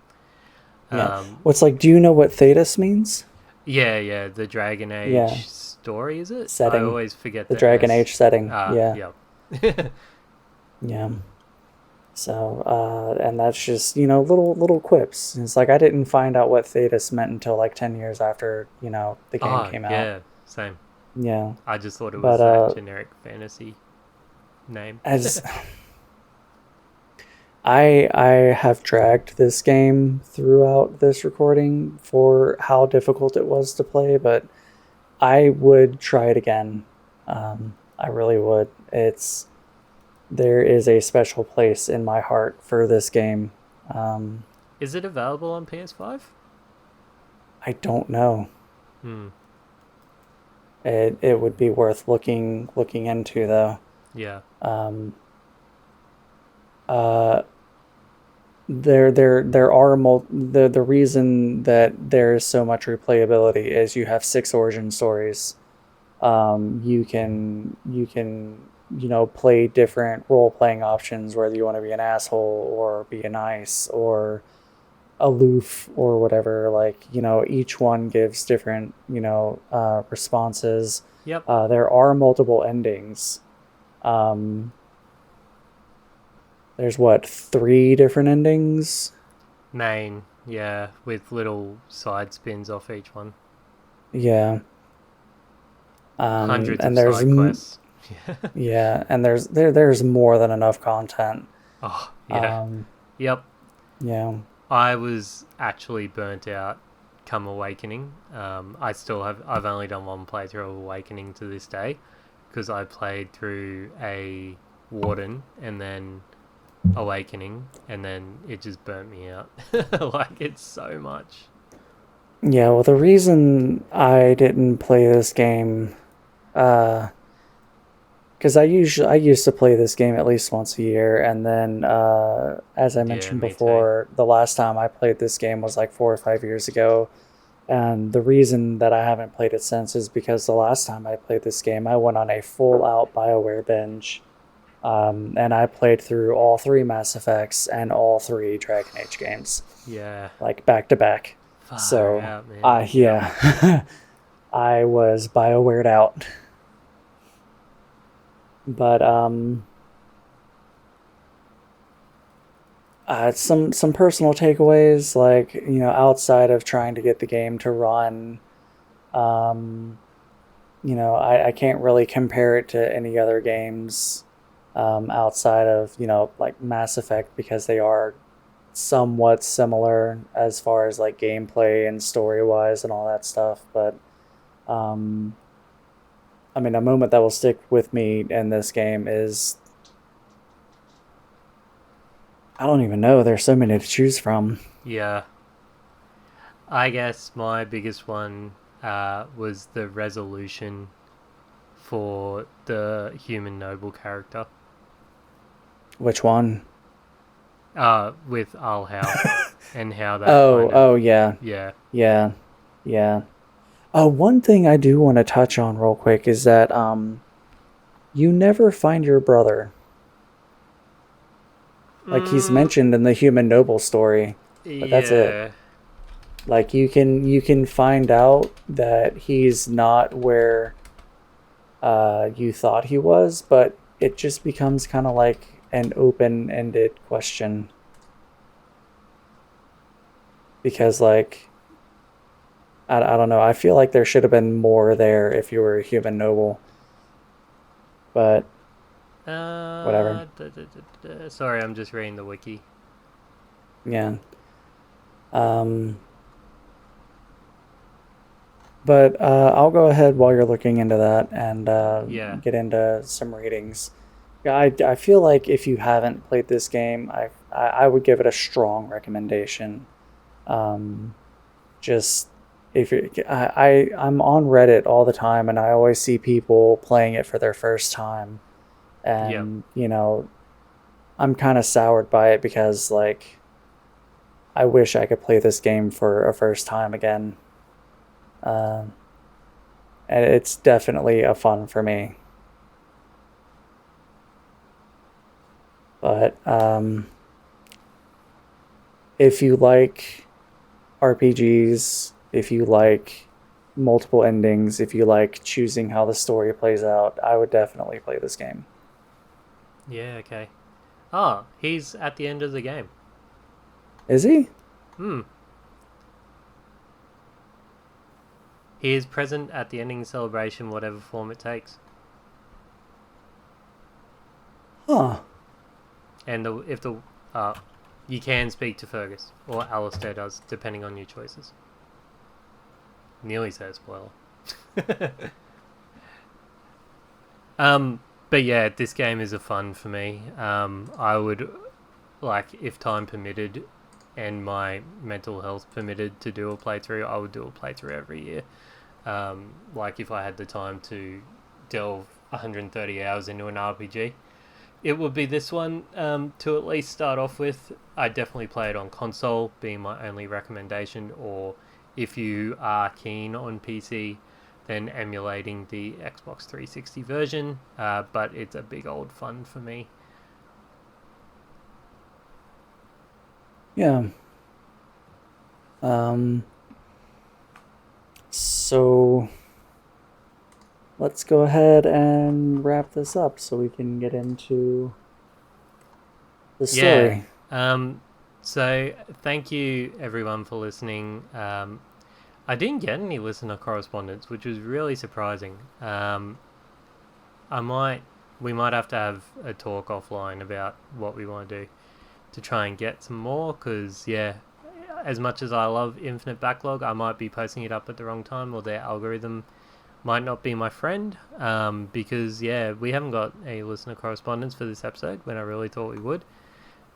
Yeah. What's like, do you know what Thedas means? Yeah, the Dragon Age story, is it? Setting. I always forget the Dragon Age setting. Yeah. Yeah. So, and that's just, little quips. It's like I didn't find out what Thetis meant until like 10 years after, the game Oh came out. yeah, same. Yeah. I just thought it But was that generic fantasy name. as I have dragged this game throughout this recording for how difficult it was to play, but I would try it again. I really would. There is a special place in my heart for this game. Um, Is it available on PS5? I don't know. Hmm. It would be worth looking into though. Yeah. Um, uh, there are the reason that there is so much replayability is you have 6 origin stories. You can play different role playing options, whether you want to be an asshole or be nice or aloof or whatever. Like, each one gives different responses. Yep. There are multiple endings. um there's what, 3 different endings. Main. Yeah, with little side spins off each one. Yeah. Hundreds of And side quests. Yeah. yeah, and there's more than enough content. Oh yeah. um Yep. yeah. I was actually burnt out come Awakening. I've only done one playthrough of Awakening to this day because I played through a Warden and then Awakening, and then it just burnt me out. Like, it's so much. Yeah, well, the reason I didn't play this game, uh because I used to play this game at least once a year, and then, as I Yeah, mentioned me too. before, the last time I played this game was like 4 or 5 years ago. And the reason that I haven't played it since is because the last time I played this game, I went on a full out BioWare binge. And I played through all 3 Mass Effects and all 3 Dragon Age games, Yeah, like back to back. far So, out, man. Yep. yeah, I was BioWared out. But some personal takeaways, like, outside of trying to get the game to run, um, I can't really compare it to any other games, outside of, like Mass Effect, because they are somewhat similar as far as like gameplay and story wise and all that stuff. But um, I mean, a moment that will stick with me in this game is, I don't even know. There's so many to choose from. Yeah. I guess my biggest one was the resolution for the human noble character. Which one? With Alhau and how that Oh, kind of, oh yeah, yeah. yeah, yeah. One thing I do want to touch on real quick is that you never find your brother. Like, he's Mm, mentioned in the Human Noble story, but that's it. yeah. Like, you can find out that he's not where you thought he was, but it just becomes kind of like an open-ended question, because, like, I don't know. I feel like there should have been more there if you were a Human Noble, but whatever. Sorry, I'm just reading the wiki. Yeah. Um, but I'll go ahead while you're looking into that and Yeah. get into some ratings. Yeah, I feel like if you haven't played this game, I would give it a strong recommendation. Um, just if you, I'm on Reddit all the time, and I always see people playing it for their first time, Yep. and I'm kind of soured by it because, like, I wish I could play this game for a first time again. Um, and it's definitely a fun for me. But if you like RPGs, if you like multiple endings, if you like choosing how the story plays out, I would definitely play this game. Yeah. Okay. Oh, he's at the end of the game. Is he? He is present at the ending celebration, whatever form it takes. Huh. And you can speak to Fergus, or Alistair does, depending on your choices. Nearly said spoiler. But yeah, this game is a fun for me. I would, like, if time permitted and my mental health permitted to do a playthrough, I would do a playthrough every year. Like, if I had the time to delve 130 hours into an RPG, it would be this one to at least start off with. I'd definitely play it on console, being my only recommendation, or if you are keen on PC, then emulating the Xbox 360 version, but it's a big old fun for me. Yeah. So let's go ahead and wrap this up so we can get into the story. Yeah. So thank you everyone for listening. I didn't get any listener correspondence, which was really surprising. We might have to have a talk offline about what we want to do to try and get some more, because yeah, as much as I love Infinite Backlog, I might be posting it up at the wrong time, or their algorithm might not be my friend, because yeah, we haven't got a listener correspondence for this episode when I really thought we would.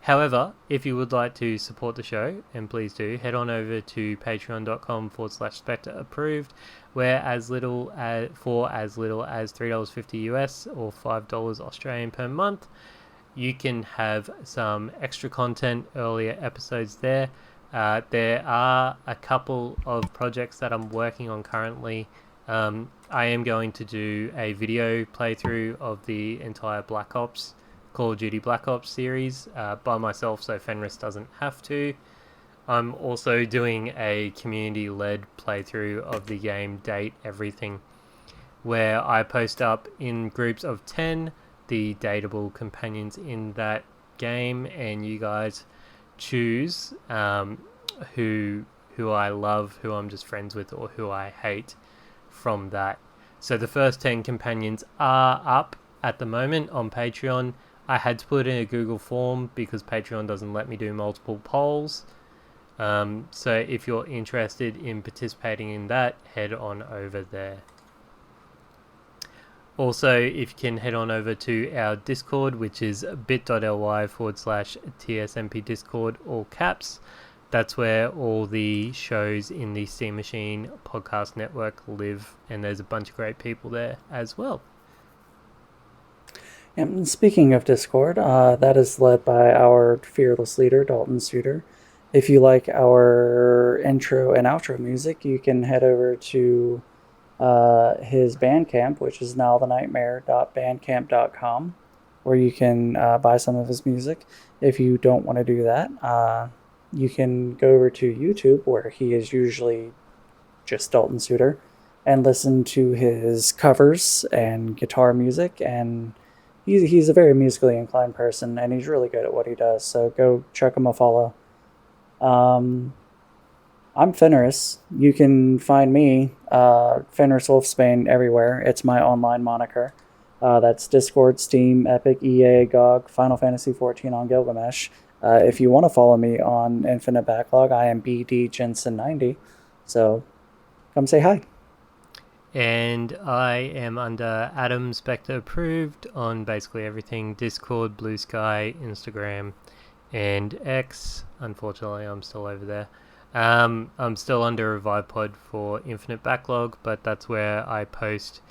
However, if you would like to support the show, and please do, head on over to patreon.com/Spectre approved, where for as little as $3.50 US or $5 Australian per month, you can have some extra content, earlier episodes there. There are a couple of projects that I'm working on currently. I am going to do a video playthrough of the entire Call of Duty Black Ops series by myself, so Fenris doesn't have to. I'm also doing a community-led playthrough of the game Date Everything, where I post up in groups of 10 the dateable companions in that game, and you guys choose who I love, who I'm just friends with, or who I hate from that. So the first 10 companions are up at the moment on Patreon. I had to put in a Google form because Patreon doesn't let me do multiple polls. So if you're interested in participating in that, head on over there. Also, if you can head on over to our Discord, which is bit.ly/TSMP Discord, all caps. That's where all the shows in the Steam Machine podcast network live, and there's a bunch of great people there as well. And speaking of Discord, that is led by our fearless leader, Dalton Suter. If you like our intro and outro music, you can head over to his Bandcamp, which is nowthenightmare.bandcamp.com, where you can buy some of his music. If you don't want to do that, you can go over to YouTube, where he is usually just Dalton Suter, and listen to his covers and guitar music, and he's a very musically inclined person, and he's really good at what he does, so go check him a follow. I'm Fenris. You can find me, Fenris Wolfsbane, everywhere. It's my online moniker. That's Discord, Steam, Epic, EA, GOG, Final Fantasy XIV on Gilgamesh. If you want to follow me on Infinite Backlog, I am BD Jensen90. So come say hi. And I am under Adam Spectre approved on basically everything: Discord, Blue Sky, Instagram, and X. Unfortunately, I'm still over there. I'm still under Revive Pod for Infinite Backlog, but that's where I post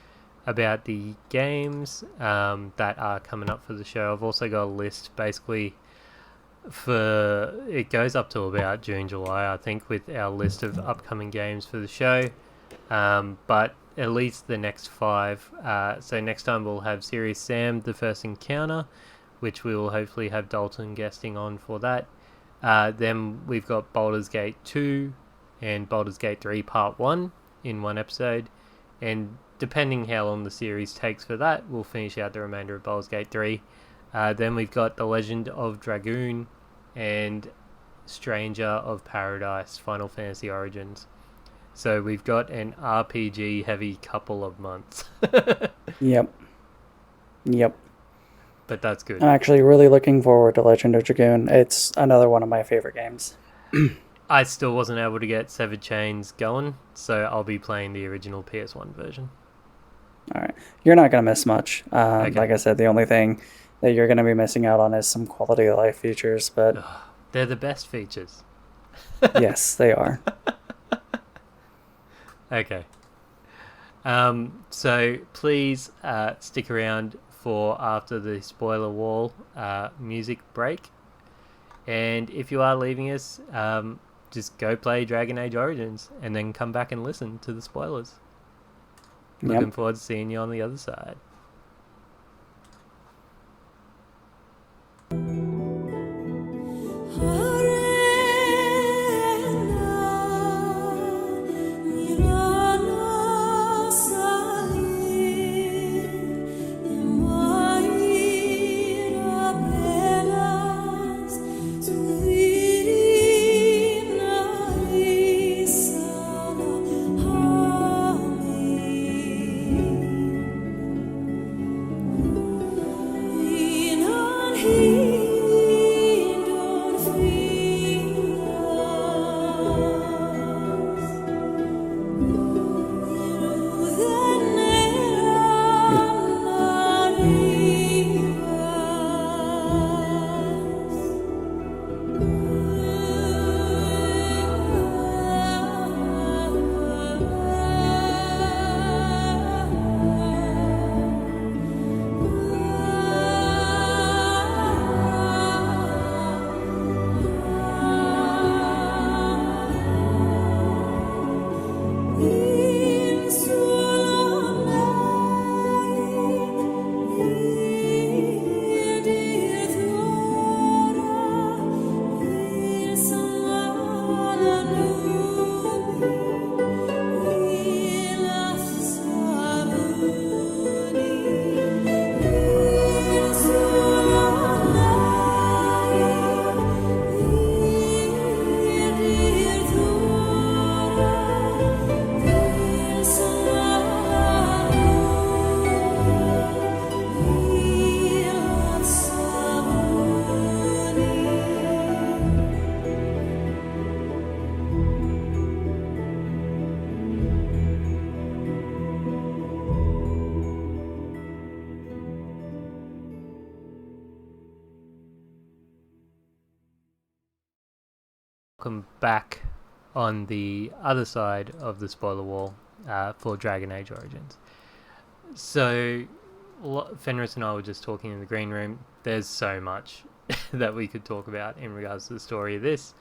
about the games that are coming up for the show. I've also got a list basically it goes up to about June, July, I think, with our list of upcoming games for the show. But at least the next 5. So next time we'll have Serious Sam, The First Encounter, which we will hopefully have Dalton guesting on for that. Then we've got Baldur's Gate 2 and Baldur's Gate 3 Part 1 in one episode. And depending how long the series takes for that, we'll finish out the remainder of Baldur's Gate 3 Then we've got The Legend of Dragoon and Stranger of Paradise Final Fantasy Origins. So we've got an RPG heavy couple of months. Yep. Yep. But that's good. I'm actually really looking forward to Legend of Dragoon. It's another one of my favorite games. I still wasn't able to get Severed Chains going, so I'll be playing the original PS1 version. All right. You're not going to miss much. Okay. Like I said, the only thing that you're going to be missing out on is some quality of life features, but They're the best features. yes, they are. Okay. So please stick around for after the spoiler wall music break. And if you are leaving us, just go play Dragon Age Origins and then come back and listen to the spoilers. Looking forward to seeing you on the other side. Welcome back on the other side of the spoiler wall for Dragon Age Origins. So, Fenris and I were just talking in the green room. There's so much that we could talk about in regards to the story of this.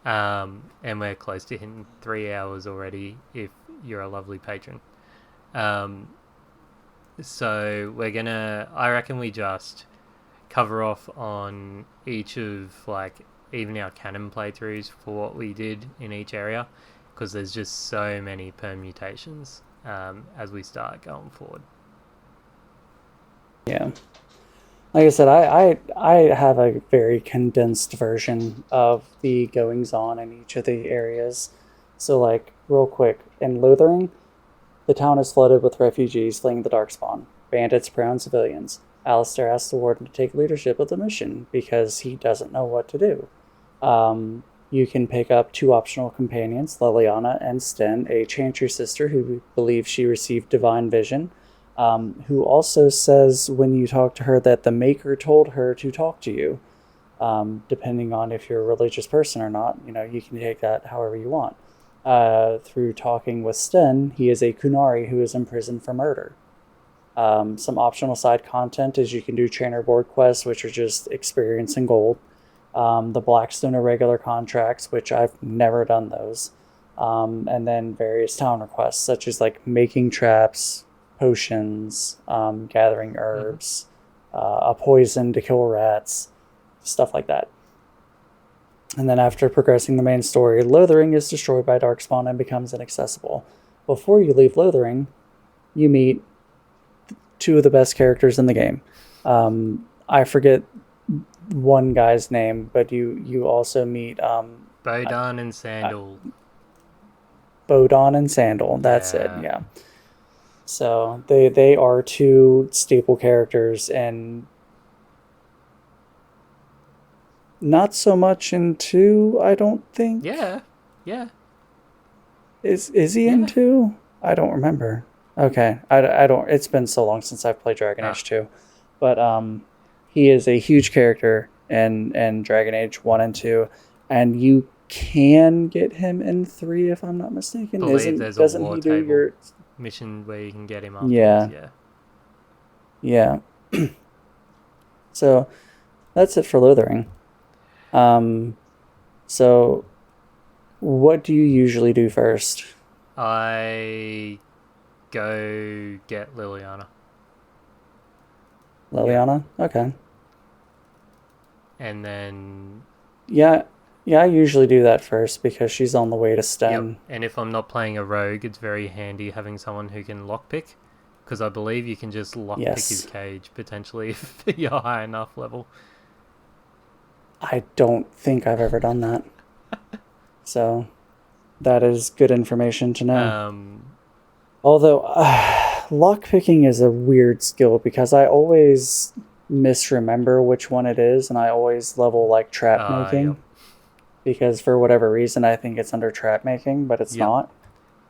And we're close to hitting 3 hours already if you're a lovely patron. So we're gonna, I reckon we just cover off on each of, like, even our canon playthroughs for what we did in each area, because there's just so many permutations as we start going forward. Yeah. Like I said, I have a very condensed version of the goings-on in each of the areas. So, like, real quick, in Luthering, the town is flooded with refugees fleeing the Darkspawn. Bandits prey on civilians. Alistair asks the warden to take leadership of the mission because he doesn't know what to do. You can pick up 2 optional companions, Liliana and Sten, a Chantry sister who believes she received divine vision, who also says when you talk to her that the Maker told her to talk to you. Depending on if you're a religious person or not, you can take that however you want. Through talking with Sten, he is a Kunari who is imprisoned for murder. Some optional side content is you can do trainer board quests, which are just experience and gold. The Blackstone irregular contracts, which I've never done those. And then various town requests, such as like making traps, potions, gathering herbs, a poison to kill rats, stuff like that. And then after progressing the main story, Lothering is destroyed by Darkspawn and becomes inaccessible. Before you leave Lothering, you meet 2 of the best characters in the game. I forget one guy's name, but you also meet Bodan and Sandal. Bodon and Sandal. That's it. Yeah. Yeah. So they are two staple characters, and not so much in two. I don't think. Yeah. Yeah. Is he in Yeah. two? I don't remember. Okay, I don't. It's been so long since I've played Dragon Ah, Age 2, but he is a huge character in Dragon Age 1 and 2, and you can get him in 3 if I'm not mistaken. believe Isn't there's a doesn't war he do table your? mission where you can get him afterwards. Yeah, Yeah. yeah. So that's it for Lothering. Um, so what do you usually do first? I go get Liliana. Liliana? Okay. And then Yeah, yeah, I usually do that first because she's on the way to yep. Sten. And if I'm not playing a rogue, it's very handy having someone who can lockpick. Because I believe you can just lockpick his Yes. cage potentially if you're high enough level. I don't think I've ever done that. So that is good information to know. Although lockpicking is a weird skill because I always misremember which one it is, and I always level like trap making Yep. because for whatever reason I think it's under trap making, but it's Yep.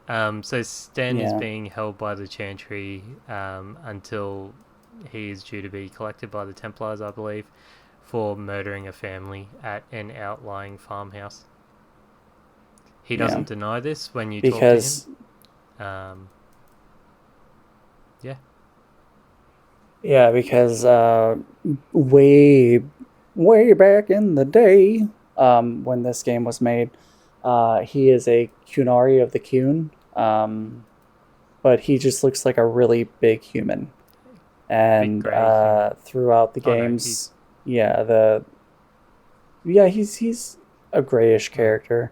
not. So Sten is Yeah. being held by the Chantry until he is due to be collected by the Templars, I believe, for murdering a family at an outlying farmhouse. He Yeah. doesn't deny this when you Because talk to him. Yeah. yeah, because way back in the day, when this game was made, he is a Cunari of the Cune, but he just looks like a really big human. And grey human. throughout the Oh, no, games, he's a grayish character,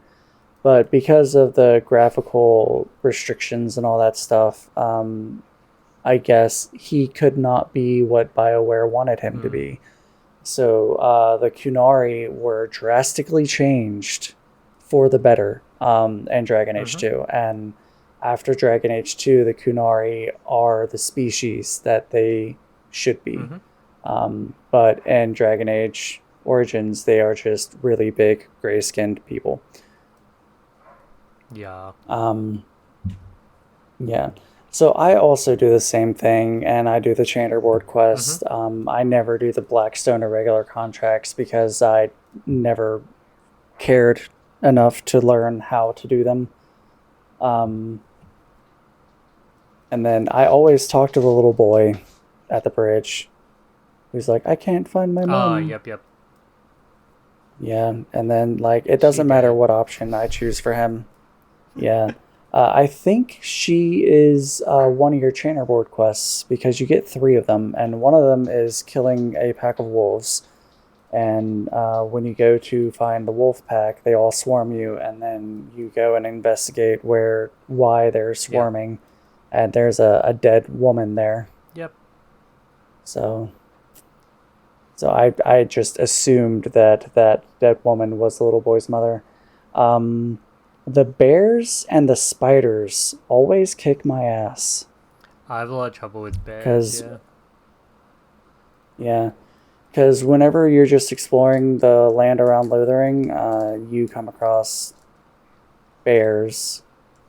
but because of the graphical restrictions and all that stuff, I guess he could not be what BioWare wanted him to be. So the Cunari were drastically changed for the better in Dragon Age 2. And after Dragon Age 2, the Cunari are the species that they should be. But in Dragon Age Origins, they are just really big, gray-skinned people. Yeah. Yeah. So I also do the same thing, and I do the Chanterboard quest. I never do the Blackstone irregular contracts because I never cared enough to learn how to do them. And then I always talk to the little boy at the bridge who's like, I can't find my mom. Oh, yep. Yeah, and then like it doesn't matter what option I choose for him. Yeah. I think she is one of your Chanterboard quests because you get 3 of them, and one of them is killing a pack of wolves. And when you go to find the wolf pack, they all swarm you, and then you go and investigate why they're swarming, and there's a dead woman there. Yep. So I just assumed that dead woman was the little boy's mother. The bears and the spiders always kick my ass. I have a lot of trouble with bears. Yeah, because whenever you're just exploring the land around Lothering, you come across bears.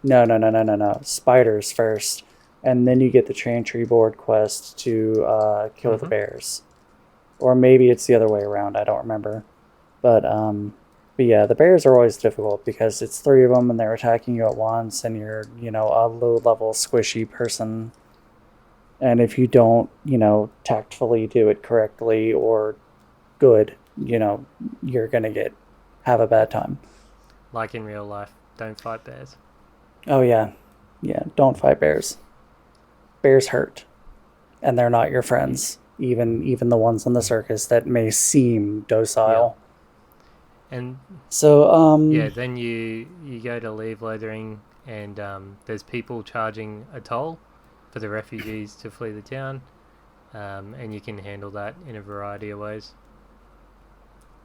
No. Spiders first, and then you get the Chantry Board quest to kill the bears. Or maybe it's the other way around. I don't remember. But yeah, the bears are always difficult because it's 3 of them and they're attacking you at once, and you're, a low-level squishy person. And if you don't, tactfully do it correctly or good, you're going to have a bad time. Like in real life, don't fight bears. Oh, yeah. Yeah, don't fight bears. Bears hurt. And they're not your friends. Even the ones in the circus that may seem docile. Yeah. And so then you go to leave Lothering, and there's people charging a toll for the refugees to flee the town. and you can handle that in a variety of ways.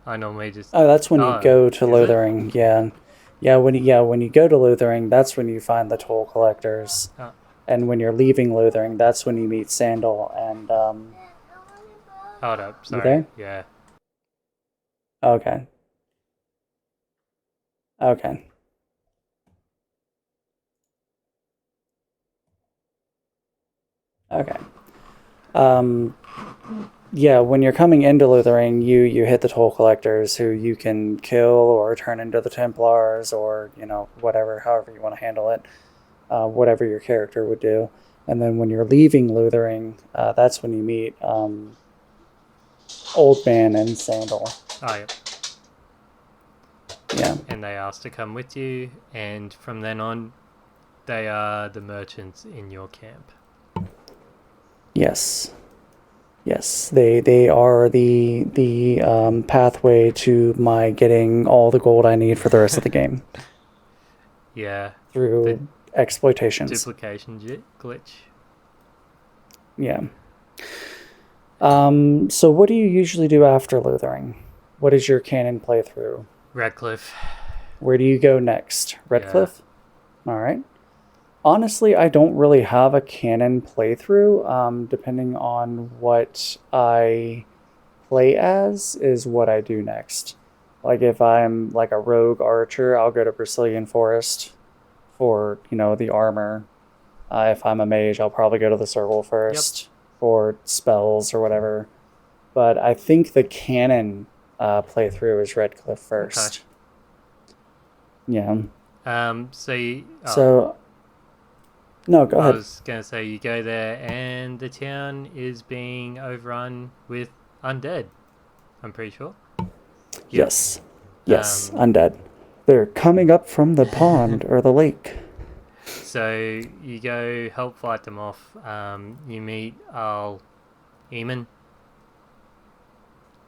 I normally just Oh, that's when you go to is it? Lothering. Yeah, when you go to Lothering, that's when you find the toll collectors. Oh, And when you're leaving Lothering, that's when you meet Sandal. And hold up, you sorry. there? Yeah, Okay, okay, okay. Um, yeah, when you're coming into Lothering, you hit the toll collectors who you can kill or turn into the Templars or whatever, however you want to handle it, whatever your character would do. And then when you're leaving Lothering, that's when you meet Old Man and Sandal. oh yeah. Yeah. And they ask to come with you, and from then on, they are the merchants in your camp. Yes. Yes, they are the pathway to my getting all the gold I need for the rest of the game Yeah, the through exploitations. duplication glitch. Yeah. So what do you usually do after Lothering? What is your canon playthrough? Redcliffe. Where do you go next? Redcliffe? All right. Honestly, I don't really have a canon playthrough. Depending on what I play as is what I do next. Like if I'm like a rogue archer, I'll go to Brazilian Forest for the armor. If I'm a mage, I'll probably go to the circle first for spells or whatever. But I think the canon playthrough is Redcliffe first. Okay. Yeah. So No, go I ahead. was gonna say you go there, and the town is being overrun with undead. I'm pretty sure. Yes. Yes, undead. They're coming up from the pond or the lake. So you go help fight them off. You meet Al Eamon.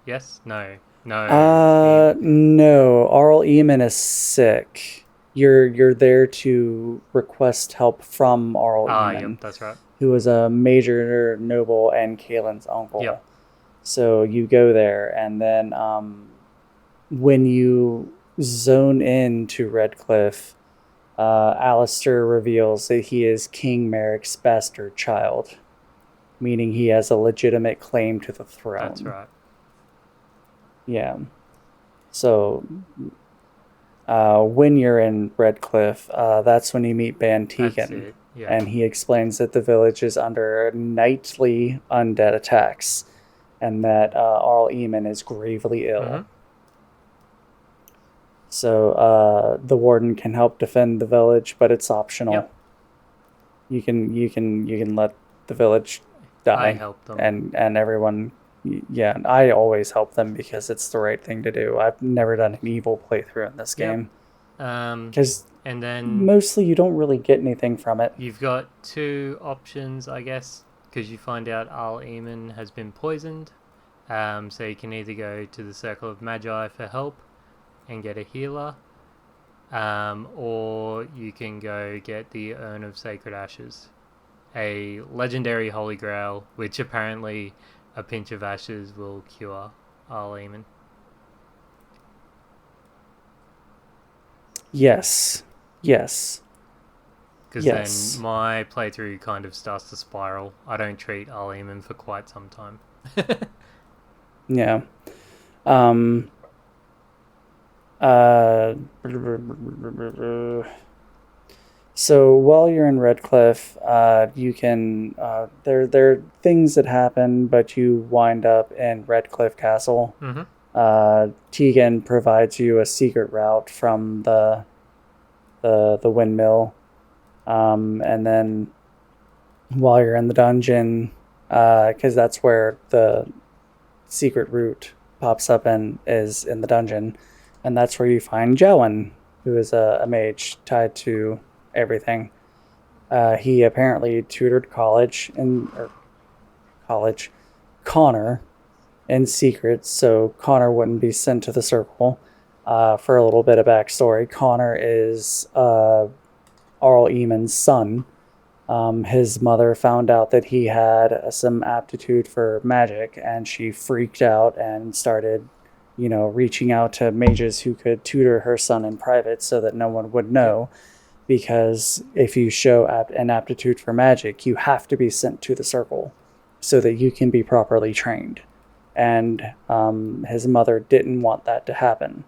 Yes? No. No. Arl Eamon is sick. You're there to request help from Arl Eamon, Yep, that's right. who is a major noble and Kaelin's uncle. Yep. So you go there, and then when you zone in to Redcliffe, Alistair reveals that he is King Merrick's bastard child, meaning he has a legitimate claim to the throne. That's right. Yeah. So when you're in Redcliffe, that's when you meet Ban That's Tegan. it. Yeah. And he explains that the village is under nightly undead attacks and that Arl Eamon is gravely ill. Mm-hmm. So the warden can help defend the village, but it's optional. Yep. You can let the village die. I help them. And everyone. Yeah, I always help them because it's the right thing to do. I've never done an evil playthrough in this game. Because and then mostly you don't really get anything from it. you've got two options, I guess, because you find out Al Eamon has been poisoned. So you can either go to the Circle of Magi for help and get a healer, or you can go get the Urn of Sacred Ashes, a legendary holy grail, which apparently a pinch of ashes will cure Al Eamon. Yes. Because Yes. then my playthrough kind of starts to spiral. I don't treat Al Eamon for quite some time. Yeah. So while you're in Redcliffe, you can there are things that happen, but you wind up in Redcliffe Castle. Mm-hmm. Tegan provides you a secret route from the windmill, and then while you're in the dungeon, because that's where the secret route pops up and is in the dungeon, and that's where you find Jowan, who is a mage tied to everything. He apparently tutored Connor in secret, so Connor wouldn't be sent to the circle. For a little bit of backstory, Connor is Arl Eamon's son, his mother found out that he had some aptitude for magic, and she freaked out and started, reaching out to mages who could tutor her son in private so that no one would know. Because if you show an aptitude for magic, you have to be sent to the circle so that you can be properly trained. And his mother didn't want that to happen.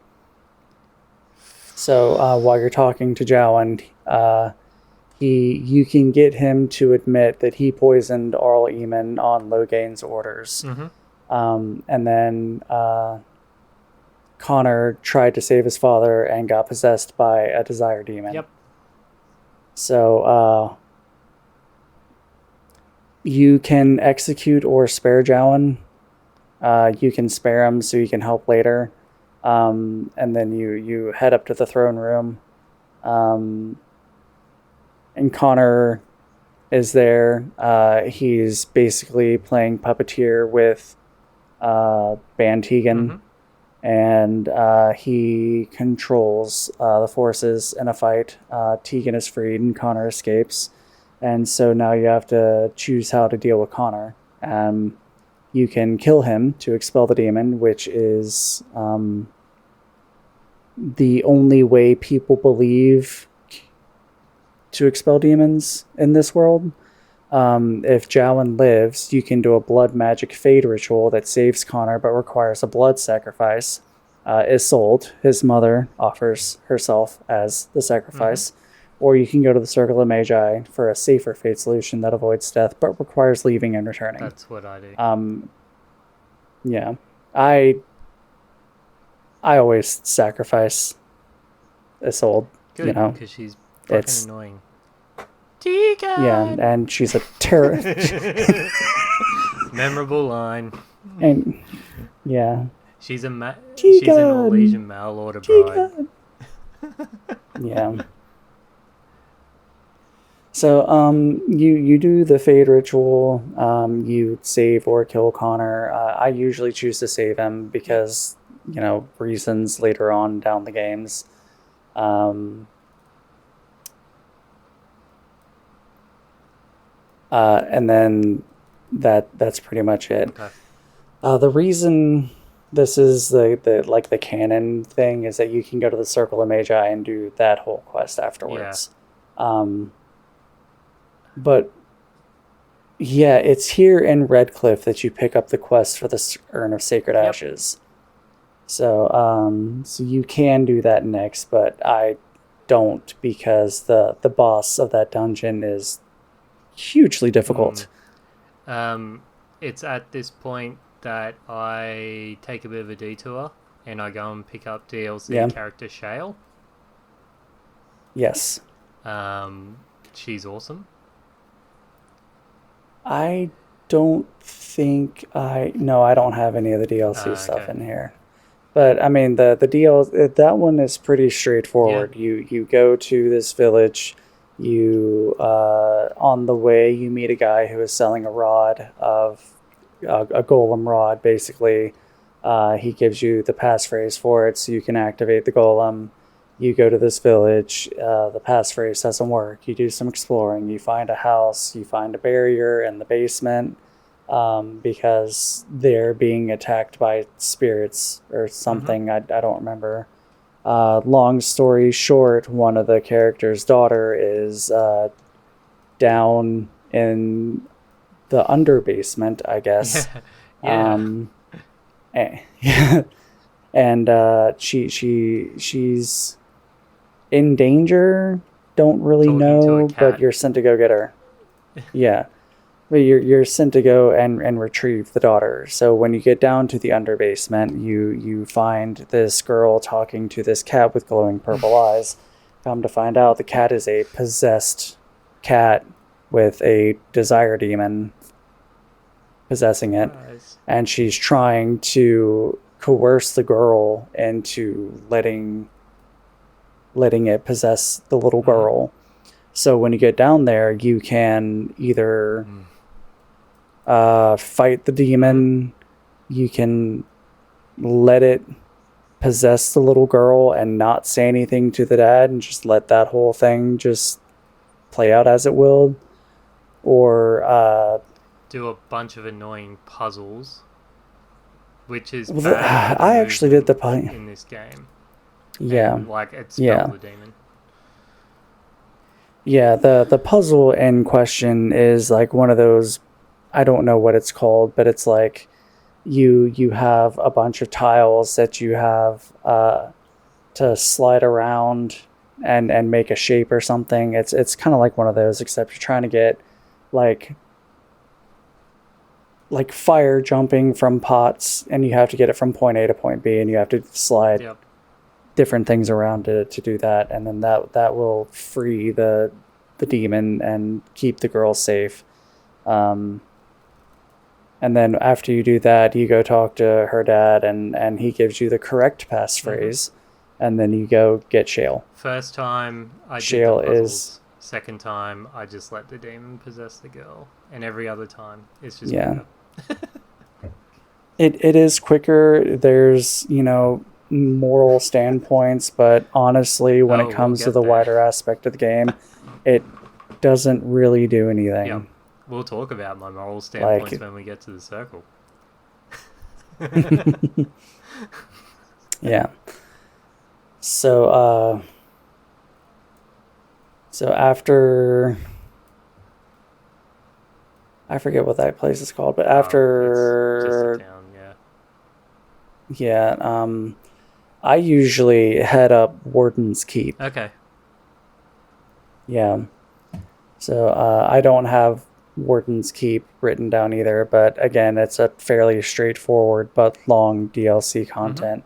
So while you're talking to Jowan, you can get him to admit that he poisoned Arl Eamon on Logain's orders. And then Connor tried to save his father and got possessed by a desire demon. Yep. So you can execute or spare Jowan. You can spare him so you can help later. And then you head up to the throne room. And Connor is there. He's basically playing puppeteer with Ban Tegan. And he controls the forces in a fight. Tegan is freed and Connor escapes. And so now you have to choose how to deal with Connor. You can kill him to expel the demon, which is the only way people believe to expel demons in this world. If Jowan lives, you can do a blood magic fade ritual that saves Connor but requires a blood sacrifice. Isolde, his mother, offers herself as the sacrifice. Or you can go to the Circle of Magi for a safer fate solution that avoids death but requires leaving and returning. That's what I do. Yeah. I always sacrifice Isolde. Good, because she's fucking annoying. Tegan! Yeah, and she's a terror. Memorable line. And yeah. She's a Norwegian mail order bride. Yeah. So you do the fade ritual. You save or kill Connor. I usually choose to save him because reasons later on down the games. And then that's pretty much it. Okay. The reason this is the canon thing is that you can go to the Circle of Magi and do that whole quest afterwards. But yeah, it's here in Redcliffe that you pick up the quest for the Urn of Sacred Ashes. So you can do that next, but I don't because the boss of that dungeon is hugely difficult. It's at this point that I take a bit of a detour and I go and pick up DLC character Shale. Yes. She's awesome. I don't think I don't have any of the DLC stuff in here. But I mean the DLC, that one is pretty straightforward. Yeah. You go to this village, you on the way you meet a guy who is selling a rod of a golem rod basically. He gives you the passphrase for it so you can activate the golem. You go to this village, the passphrase doesn't work. You do some exploring, you find a house, you find a barrier in the basement because they're being attacked by spirits or something. I don't remember. Long story short, one of the characters' daughter is down in the under basement, I guess. And she's in danger. Don't really know, but you're sent to go get her. Yeah, but you're sent to go and retrieve the daughter. So when you get down to the under basement, you find this girl talking to this cat with glowing purple eyes. Come to find out, the cat is a possessed cat with a desire demon possessing it. Nice. And she's trying to coerce the girl into letting it possess the little girl. So when you get down there, you can either fight the demon, you can let it possess the little girl and not say anything to the dad and just let that whole thing just play out as it will. or Do a bunch of annoying puzzles, which is well, bad for the I actually did movement in this game. yeah, And like it yeah. spelled the demon. Yeah, the puzzle in question is like one of those, I don't know what it's called, but it's like you have a bunch of tiles that you have to slide around and make a shape or something. It's kind of like one of those, except you're trying to get like like fire jumping from pots, and you have to get it from point A to point B, and you have to slide Yep. different things around to do that, and then that will free the demon and keep the girl safe. Um, and then after you do that, you go talk to her dad, and he gives you the correct passphrase, and then you go get Shale. First time I did the Shale puzzles. is Second time I just let the demon possess the girl, and every other time it's just yeah. quicker. It is quicker. There's moral standpoints, but honestly, when it We'll comes to get the there. wider aspect of the game, it doesn't really do anything. Yeah, we'll talk about my moral standpoints when we get to the circle. Yeah. So after I forget what that place is called, but after it's just a town, yeah, I usually head up Warden's Keep. Okay. Yeah. So I don't have Warden's Keep written down either, but again, it's a fairly straightforward but long DLC content.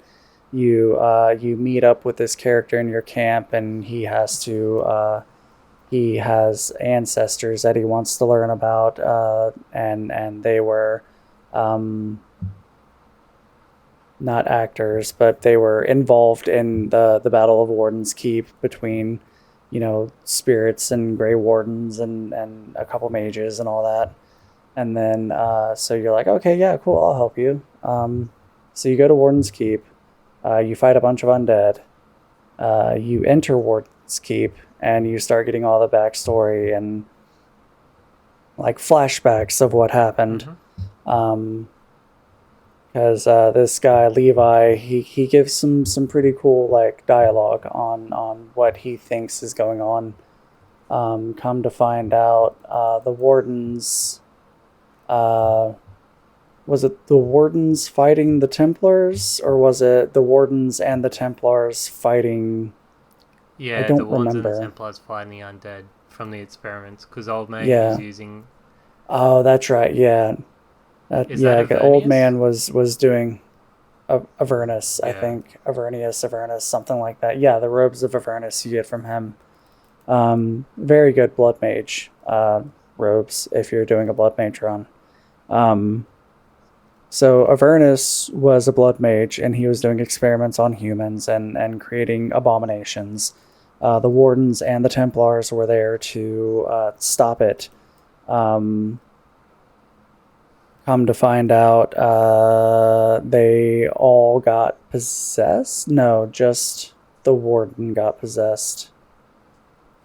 You meet up with this character in your camp, and he has ancestors that he wants to learn about, and they were not actors, but they were involved in the Battle of Warden's Keep between spirits and Grey Wardens and a couple mages and all that. And then so you're like, okay, yeah, cool, I'll help you. So you go to Warden's Keep, you fight a bunch of undead, you enter Warden's Keep, and you start getting all the backstory and like flashbacks of what happened. Because this guy Levi, he gives some pretty cool like dialogue on what he thinks is going on. Come to find out, the wardens, was it the wardens fighting the Templars, or was it the wardens and the Templars fighting? Yeah, I don't the Wardens and remember. the Templars fighting the undead from the experiments, because Old Man Yeah. was using... Oh, that's right. Yeah, Is that the old Avernius? man was doing Avernus, I Yeah. think. Avernus, something like that. Yeah, the robes of Avernus you get from him. Very good blood mage robes if you're doing a blood mage run. So Avernus was a blood mage, and he was doing experiments on humans and creating abominations. The Wardens and the Templars were there to stop it. Come to find out, they all got possessed? No, just the Warden got possessed.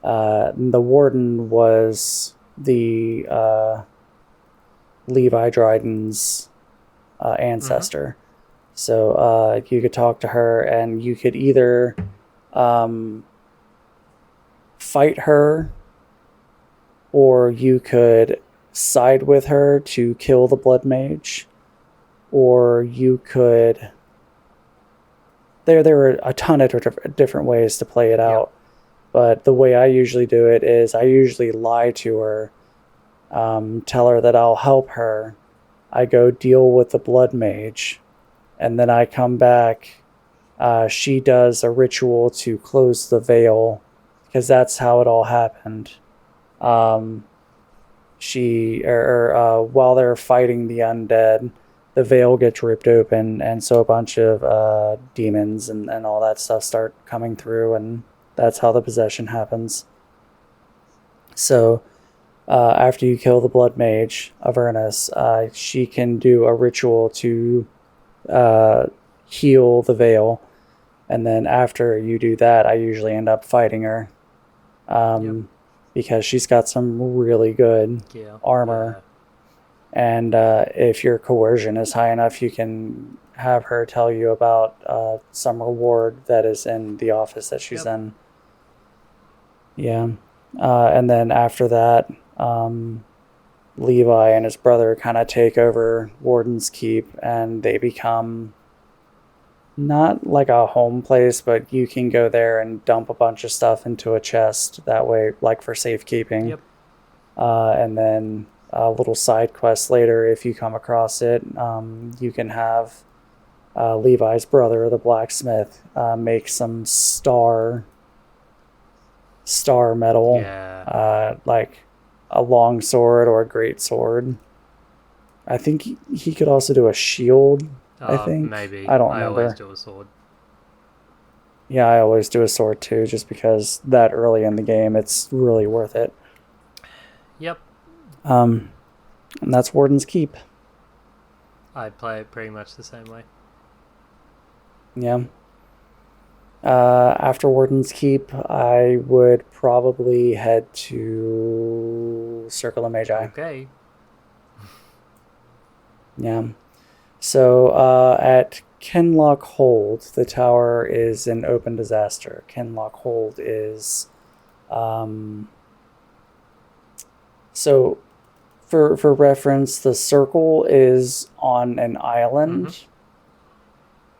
The Warden was the Levi Dryden's ancestor. So you could talk to her, and you could either fight her, or you could side with her to kill the blood mage, or you could... There were a ton of different ways to play it out, but the way I usually do it is I usually lie to her, tell her that I'll help her, I go deal with the blood mage, and then I come back. She does a ritual to close the veil, because that's how it all happened. While they're fighting the undead, the veil gets ripped open, and so a bunch of demons and all that stuff start coming through, and that's how the possession happens. So after you kill the blood mage, Avernus, she can do a ritual to heal the veil, and then after you do that, I usually end up fighting her. because she's got some really good Yeah. armor. And if your coercion is high enough, you can have her tell you about some reward that is in the office that she's in. Yeah. And then after that, Levi and his brother kind of take over Warden's Keep, and they become not like a home place, but you can go there and dump a bunch of stuff into a chest that way, like for safekeeping. Yep. And then a little side quest later, if you come across it, you can have Levi's brother, the blacksmith, make some star metal, like a long sword or a great sword. I think he could also do a shield. I think maybe. I don't remember. I always do a sword. Yeah, I always do a sword too, just because that early in the game, it's really worth it. Yep. And that's Warden's Keep. I play it pretty much the same way. Yeah. After Warden's Keep, I would probably head to Circle of Magi. Okay. Yeah. So at Kenlock Hold, the tower is an open disaster. Kenlock Hold is... So, for reference, the circle is on an island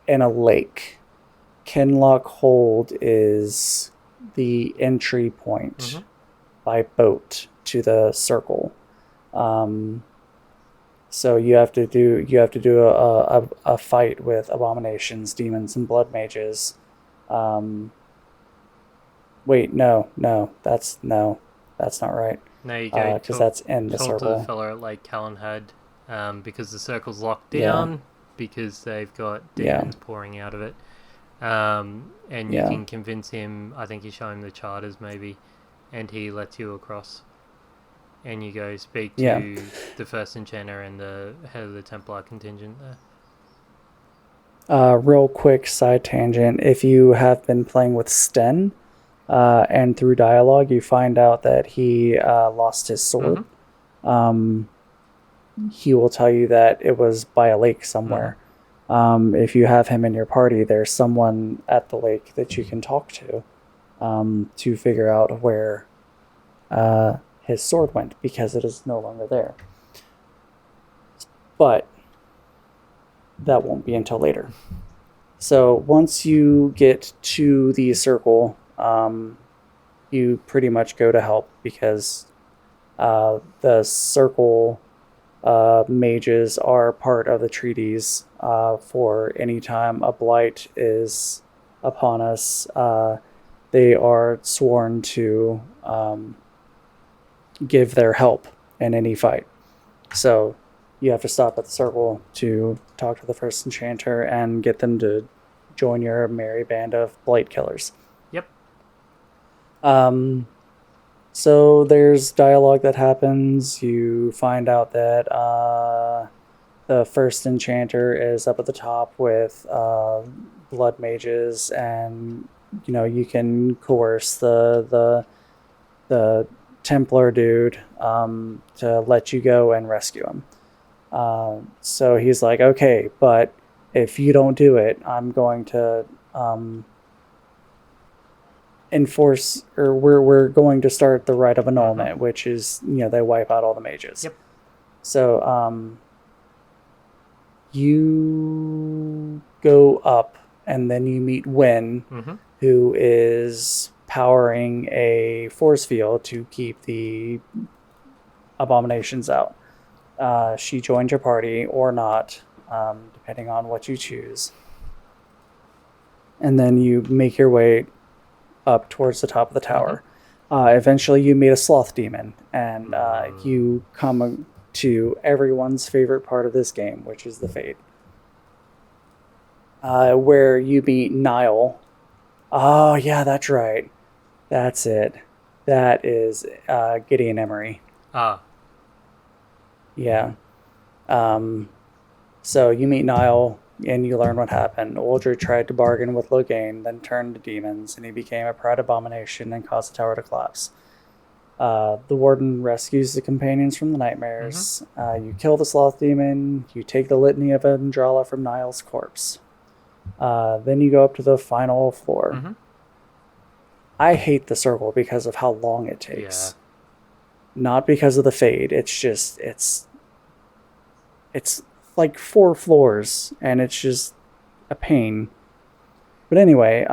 in a lake. Kenlock Hold is the entry point by boat to the circle. So you have to do a fight with abominations, demons, and blood mages. Wait, no, that's not right. No, you go because that's in the circle. Talk to the fella at Lake Callanhead, because the circle's locked down because they've got demons pouring out of it. And you can convince him. I think you show him the charters maybe, and he lets you across. And you go speak to the first enchanter and the head of the Templar contingent there. Real quick side tangent. If you have been playing with Sten, and through dialogue, you find out that he lost his sword. He will tell you that it was by a lake somewhere. If you have him in your party, there's someone at the lake that you can talk to figure out where his sword went, because it is no longer there. But that won't be until later. So once you get to the circle, you pretty much go to help, because the circle mages are part of the treaties for any time a blight is upon us. They are sworn to give their help in any fight. So you have to stop at the circle to talk to the first enchanter and get them to join your merry band of blight killers. Yep. So there's dialogue that happens. You find out that the first enchanter is up at the top with blood mages, and you can coerce the Templar dude to let you go and rescue him. So he's like, okay, but if you don't do it, I'm going to enforce, or we're going to start the rite of annulment, which is, they wipe out all the mages. Yep. So you go up, and then you meet Wen, who is powering a force field to keep the abominations out. She joined your party or not, depending on what you choose. And then you make your way up towards the top of the tower. Eventually you meet a sloth demon, and you come to everyone's favorite part of this game, which is the Fade. Where you meet Nile. Oh, yeah, that's right. That's it. That is Gideon Emery. Yeah. So you meet Nile, and you learn what happened. Uldred tried to bargain with Loghain, then turned to demons, and he became a proud abomination and caused the tower to collapse. The warden rescues the companions from the nightmares. You kill the sloth demon. You take the litany of Vendrala from Niall's corpse. Then you go up to the final floor. I hate the circle because of how long it takes. Yeah. Not because of the fade. It's just it's like 4 floors, and it's just a pain. But anyway,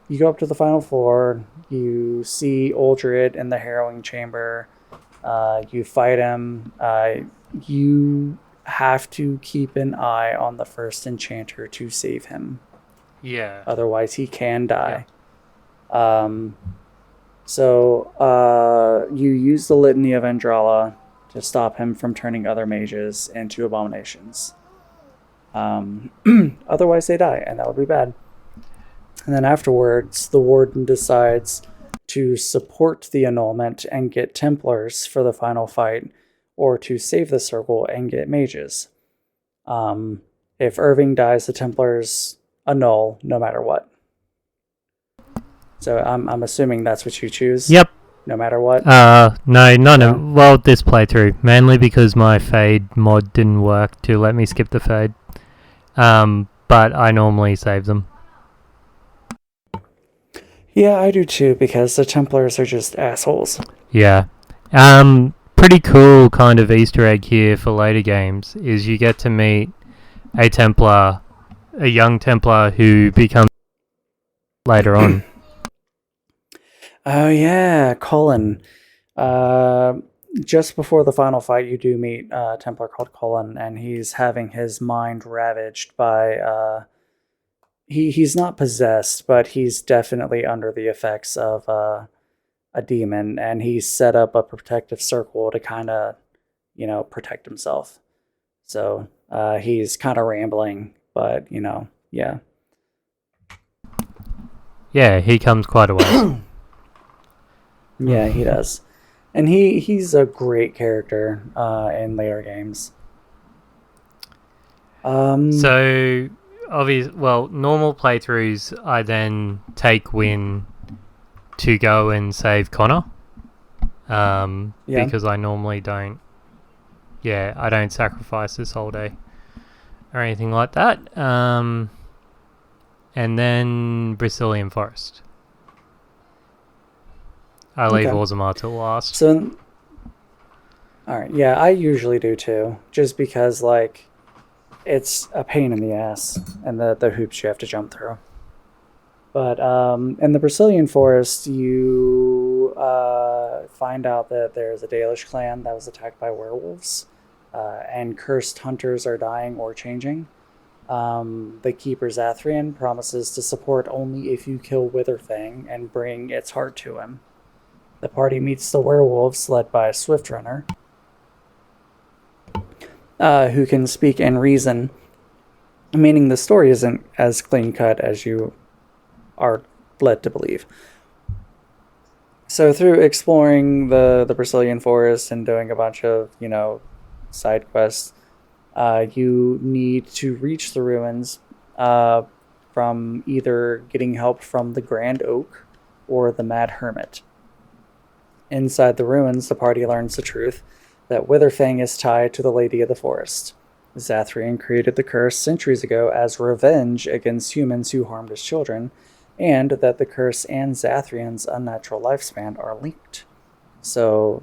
you go up to the final floor. You see Uldred in the harrowing chamber. You fight him. You have to keep an eye on the first enchanter to save him. Yeah. Otherwise, he can die. So you use the Litany of Vendrala to stop him from turning other mages into abominations. Otherwise, they die, and that would be bad. And then afterwards, the warden decides to support the annulment and get Templars for the final fight, or to save the circle and get mages. If Irving dies, the Templars annul no matter what. So I'm assuming that's what you choose. Yep. No matter what. No, well, this playthrough mainly because my fade mod didn't work to let me skip the fade. But I normally save them. Yeah, I do too, because the Templars are just assholes. Yeah. Pretty cool kind of Easter egg here for later games is you get to meet a Templar, a young Templar who becomes later on. Oh yeah, Cullen. Just before the final fight, you do meet a Templar called Cullen, and he's having his mind ravaged by... He's not possessed, but he's definitely under the effects of a demon, and he's set up a protective circle to kind of, protect himself. So he's kind of rambling, but, yeah. Yeah, he comes quite a way. Yeah, he does. And he's a great character in later games. So... normal playthroughs, I then take Win to go and save Connor. Because I normally don't. Yeah, I don't sacrifice this whole day or anything like that. And then Brazilian Forest. I leave Orzammar till last. So, alright, yeah, I usually do too. Just because, it's a pain in the ass, and the hoops you have to jump through. But in the Brazilian Forest, you find out that there's a Dalish clan that was attacked by werewolves, and cursed hunters are dying or changing. The Keeper Zathrian promises to support only if you kill Witherfang and bring its heart to him. The party meets the werewolves, led by Swiftrunner, who can speak and reason, meaning the story isn't as clean-cut as you are led to believe. So through exploring the Brazilian forest and doing a bunch of, side quests, you need to reach the ruins from either getting help from the Grand Oak or the Mad Hermit. Inside the ruins, the party learns the truth that Witherfang is tied to the Lady of the Forest. Zathrian created the curse centuries ago as revenge against humans who harmed his children, and that the curse and Zathrian's unnatural lifespan are linked. So,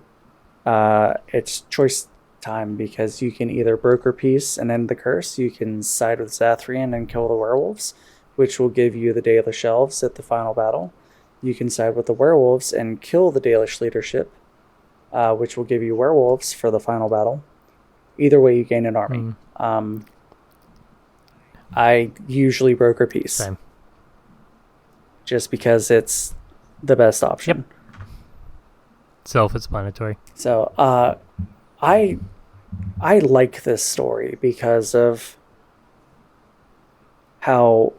it's choice time, because you can either broker peace and end the curse, you can side with Zathrian and kill the werewolves, which will give you the Dalish elves at the final battle. You can side with the werewolves and kill the Dalish leadership, which will give you werewolves for the final battle. Either way, you gain an army. I usually broker peace. Same. Just because it's the best option. Yep. Self-explanatory. So, I like this story because of how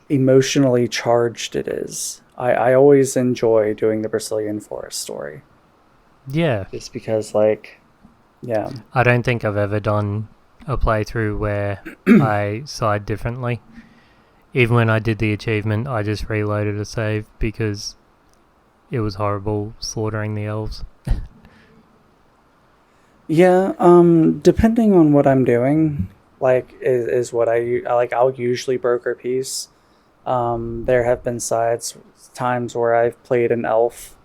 emotionally charged it is. I always enjoy doing the Brazilian Forest story. Yeah. Just because, yeah. I don't think I've ever done a playthrough where I side differently. Even when I did the achievement, I just reloaded a save because it was horrible slaughtering the elves. Yeah, depending on what I'm doing, like is what like. I'll usually broker peace. There have been times where I've played an elf,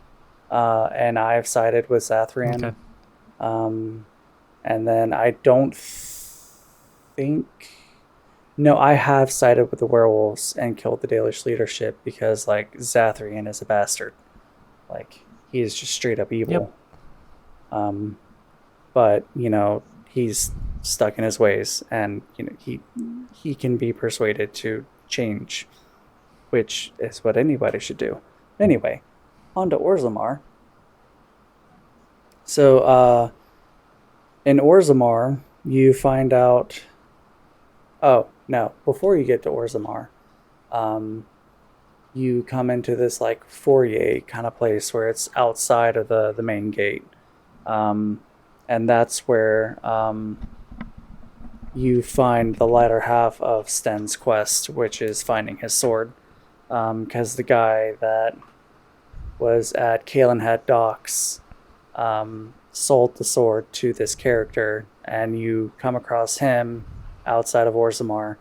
and I've sided with Zathrian. Okay. And then I don't think. No, I have sided with the werewolves and killed the Dalish leadership because, like, Zathrian is a bastard. Like, he is just straight up evil. But, he's stuck in his ways, and, he can be persuaded to change, which is what anybody should do. Anyway, on to Orzammar. So, in Orzammar, you find out. Oh, no. Before you get to Orzammar, you come into this, like, foyer kind of place where it's outside of the main gate. And that's where you find the latter half of Sten's quest, which is finding his sword. Because the guy that was at Calenhead Docks sold the sword to this character, and you come across him outside of Orzammar.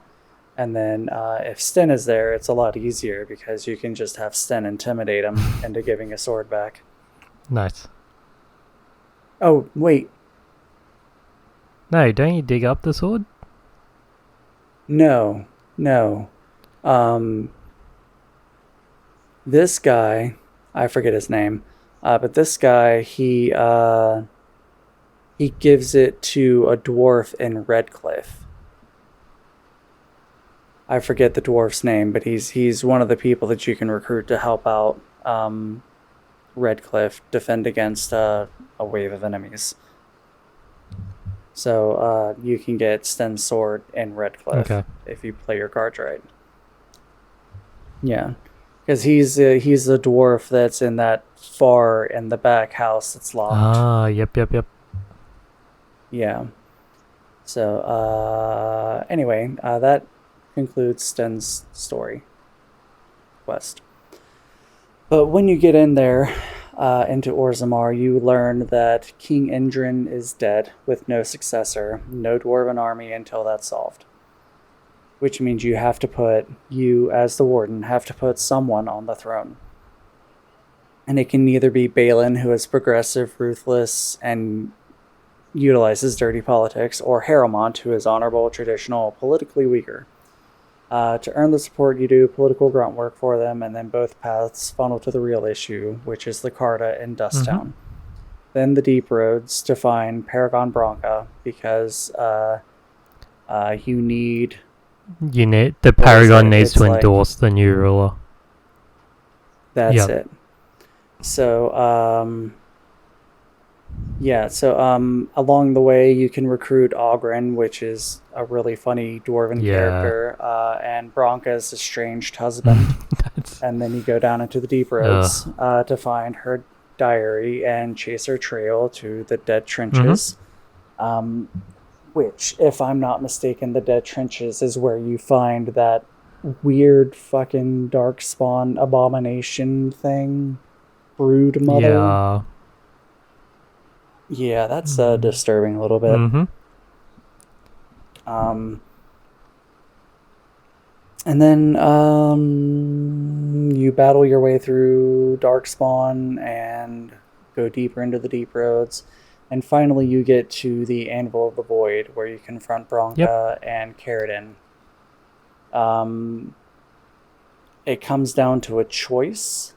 And then if Sten is there, it's a lot easier because you can just have Sten intimidate him into giving his sword back. Nice. Oh, wait. No, don't you dig up the sword? No. This guy, I forget his name, but this guy, he gives it to a dwarf in Redcliffe. I forget the dwarf's name, but he's one of the people that you can recruit to help out Redcliffe defend against a wave of enemies. So you can get Sten's sword in Redcliffe if you play your cards right. Yeah, because he's a dwarf that's in that far in the back house that's locked. Ah, yep. Yeah. So anyway, that concludes Sten's story quest. But when you get in there into Orzammar, you learn that King Indrin is dead with no successor, no dwarven army until that's solved. Which means you, as the warden, have to put someone on the throne. And it can either be Balin, who is progressive, ruthless, and utilizes dirty politics, or Harrowmont, who is honorable, traditional, politically weaker. To earn the support, you do political grunt work for them, and then both paths funnel to the real issue, which is the Carta in Dusttown. Then the Deep Roads to find Paragon Branca, because you need... the Paragon needs to endorse the new ruler. That's it. So, along the way, you can recruit Ogren, which is a really funny dwarven character, and Branca's estranged husband. And then you go down into the Deep Roads to find her diary and chase her trail to the Dead Trenches. Which, if I'm not mistaken, the Dead Trenches is where you find that weird fucking Darkspawn abomination thing. Brood Mother. Yeah, that's disturbing a little bit. And then you battle your way through Darkspawn and go deeper into the Deep Roads. And finally you get to the Anvil of the Void, where you confront Branca and Caridin. It comes down to a choice.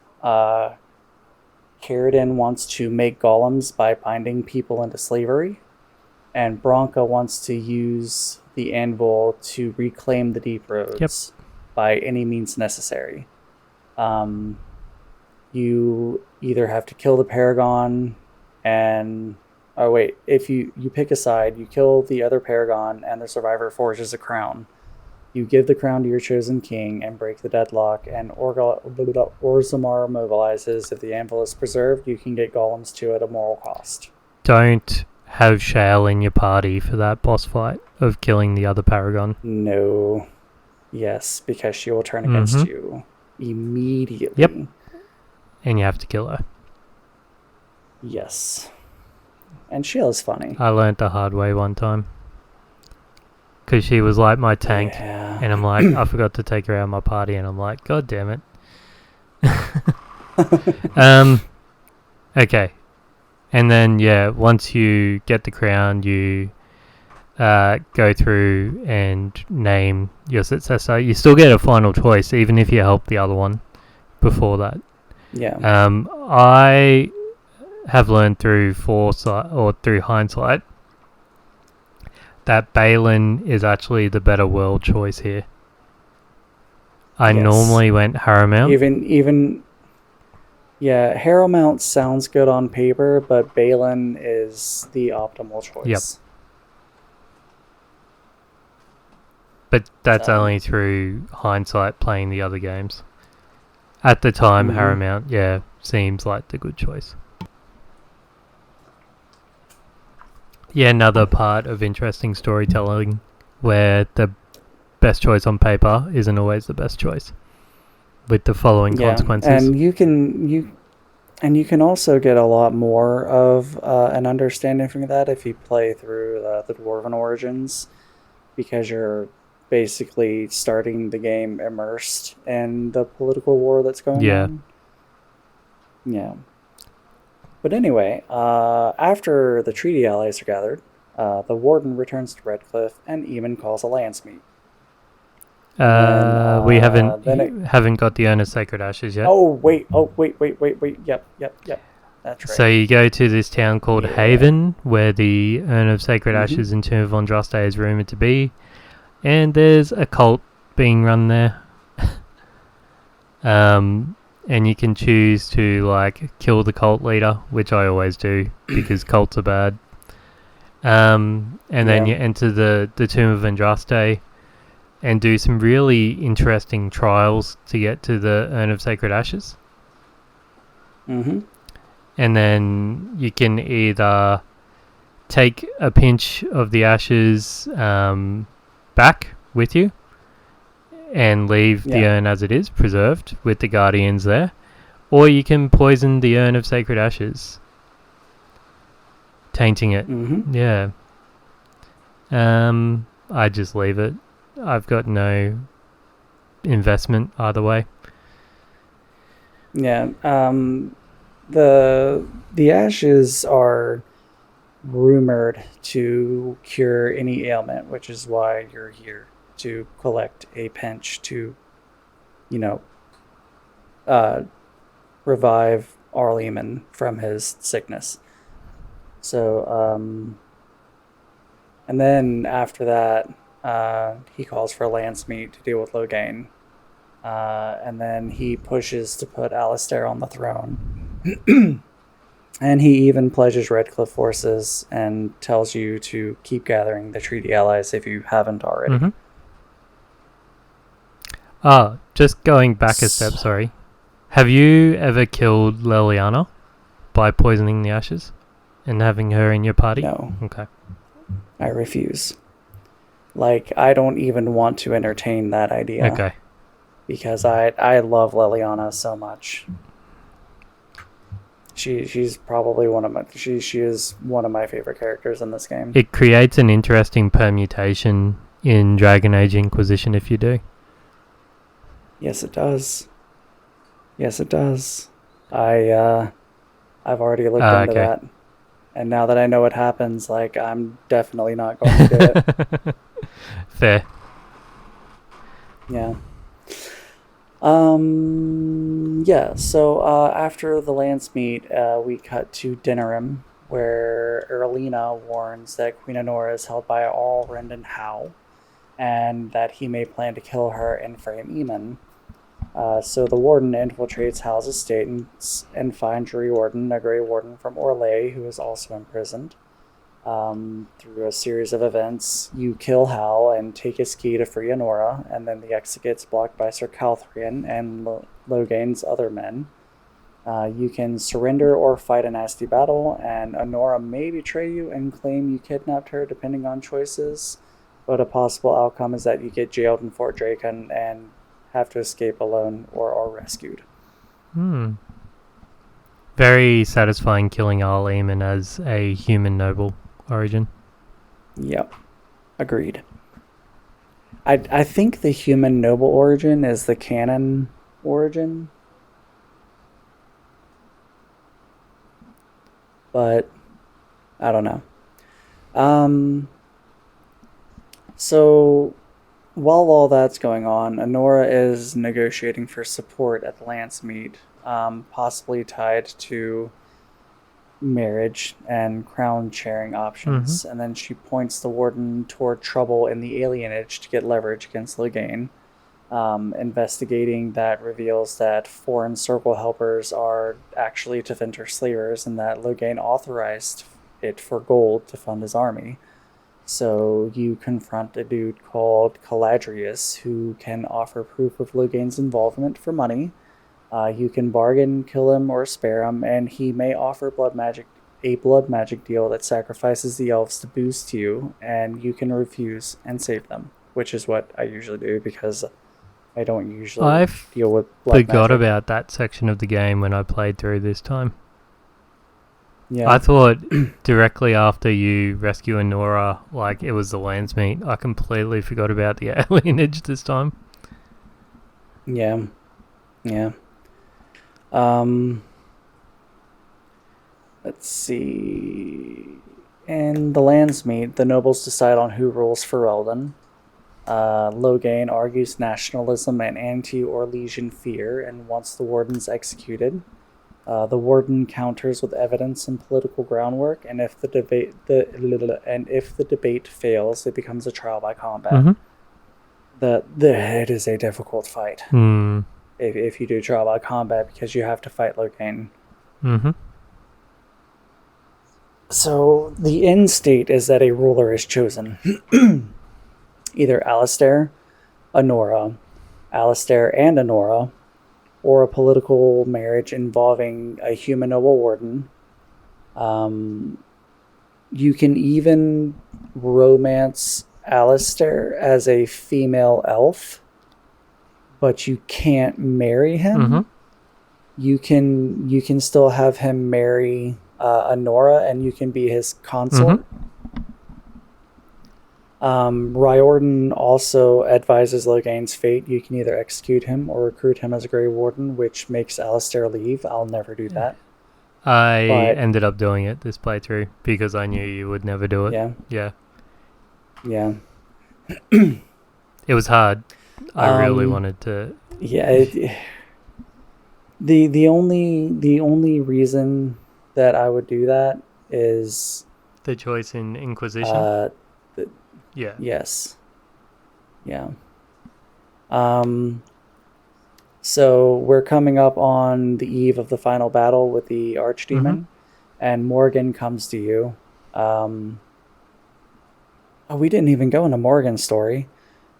Caridin wants to make golems by binding people into slavery, and Branca wants to use the anvil to reclaim the Deep Roads by any means necessary. You either have to kill the Paragon if you pick a side, you kill the other Paragon and the survivor forges a crown. You give the crown to your chosen king and break the deadlock, and Orzammar mobilizes. If the anvil is preserved, you can get golems too at a moral cost. Don't have Shale in your party for that boss fight of killing the other Paragon. No. Yes, because she will turn against you immediately. Yep. and you have to kill her. Yes. And Sheila's funny. I learnt the hard way one time. Because she was like my tank, Yeah. and I'm like, I forgot to take her out of my party, and I'm like, God damn it. Okay. And then, yeah, once you get the crown, you go through and name your successor. You still get a final choice, even if you help the other one before that. Yeah. I have learned through foresight, or through hindsight, that Balin is actually the better world choice here. I normally went Harrowmount. Yeah, Harrowmount sounds good on paper, but Balin is the optimal choice. Yep. But that's only through hindsight playing the other games. At the time, Harrowmount, yeah, seems like the good choice. Yeah, another part of interesting storytelling where the best choice on paper isn't always the best choice, with the following consequences. And you can also get a lot more of an understanding from that if you play through the Dwarven Origins, because you're basically starting the game immersed in the political war that's going on. Yeah. But anyway, after the treaty allies are gathered, the warden returns to Redcliffe, and Eamon calls a lance meet. We haven't got the Urn of Sacred Ashes yet. Oh wait! Yep. That's right. So you go to this town called Haven, where the Urn of Sacred Ashes in Tomb of Andraste is rumored to be, and there's a cult being run there. And you can choose to kill the cult leader, which I always do because cults are bad. And then you enter the Tomb of Andraste and do some really interesting trials to get to the Urn of Sacred Ashes. Mm-hmm. And then you can either take a pinch of the ashes back with you and leave the urn as it is, preserved, with the guardians there. Or you can poison the Urn of Sacred Ashes, tainting it. Mm-hmm. Yeah. I just leave it. I've got no investment either way. Yeah. The ashes are rumored to cure any ailment, which is why you're here, to collect a pinch to, revive Arleman from his sickness. So, and then after that, he calls for lance meet to deal with Loghain. And then he pushes to put Alistair on the throne. And he even pledges Redcliffe forces and tells you to keep gathering the treaty allies if you haven't already. Mm-hmm. Just going back a step, sorry. Have you ever killed Leliana by poisoning the ashes and having her in your party? No. Okay. I refuse. I don't even want to entertain that idea. Okay. Because I love Leliana so much. She's probably she is one of my favorite characters in this game. It creates an interesting permutation in Dragon Age Inquisition if you do. Yes, it does. I've already looked into that. And now that I know what happens, I'm definitely not going to do it. Fair. Yeah. So after the lance meet, we cut to Dinnerim, where Erlina warns that Queen Honora is held by Alrend and Howe, and that he may plan to kill her and frame Eamon. So the warden infiltrates Howe's estate and finds Riordan, a Grey Warden from Orlais, who is also imprisoned. Through a series of events, you kill Howe and take his key to free Honora, and then the exit gets blocked by Sir Calthrian and Loghain's other men. You can surrender or fight a nasty battle, and Honora may betray you and claim you kidnapped her, depending on choices, but a possible outcome is that you get jailed in Fort Dracon and have to escape alone or are rescued. Very satisfying killing Al Eamon as a human noble origin. Yep. Agreed. I think the human noble origin is the canon origin. But I don't know. So while all that's going on, Honora is negotiating for support at the Lancemeet, possibly tied to marriage and crown sharing options. And then she points the warden toward trouble in the alienage to get leverage against Logain. Investigating that reveals that foreign circle helpers are actually Tevinter slavers and that Logain authorized it for gold to fund his army. So you confront a dude called Caladrius who can offer proof of Logain's involvement for money. You can bargain, kill him, or spare him, and he may offer a blood magic deal that sacrifices the elves to boost you, and you can refuse and save them, which is what I usually do because I don't usually deal with blood magic. I forgot about that section of the game when I played through this time. Yeah. I thought directly after you rescue Honora, like it was the Lancemeet. I completely forgot about the alienage this time. Yeah. Let's see. In the Lancemeet, the nobles decide on who rules Ferelden. Logain argues nationalism and anti-Orlesian fear and wants the wardens executed. The warden counters with evidence and political groundwork, and if the debate fails, it becomes a trial by combat. It is a difficult fight. If you do trial by combat, because you have to fight Logain. So the end state is that a ruler is chosen. Either Alistair, Honora, Alistair and Honora, or a political marriage involving a human noble warden. You can even romance Alistair as a female elf, but you can't marry him. You can still have him marry Honora, and you can be his consort. Riordan also advises Logain's fate. You can either execute him or recruit him as a Grey Warden, which makes Alistair leave. I'll never do that. I ended up doing it this playthrough because I knew you would never do it. Yeah. It was hard. I really wanted to. Yeah. The only reason that I would do that is the choice in Inquisition. Yeah. Yes. Yeah. So we're coming up on the eve of the final battle with the Archdemon, and Morgan comes to you. We didn't even go into Morgan's story.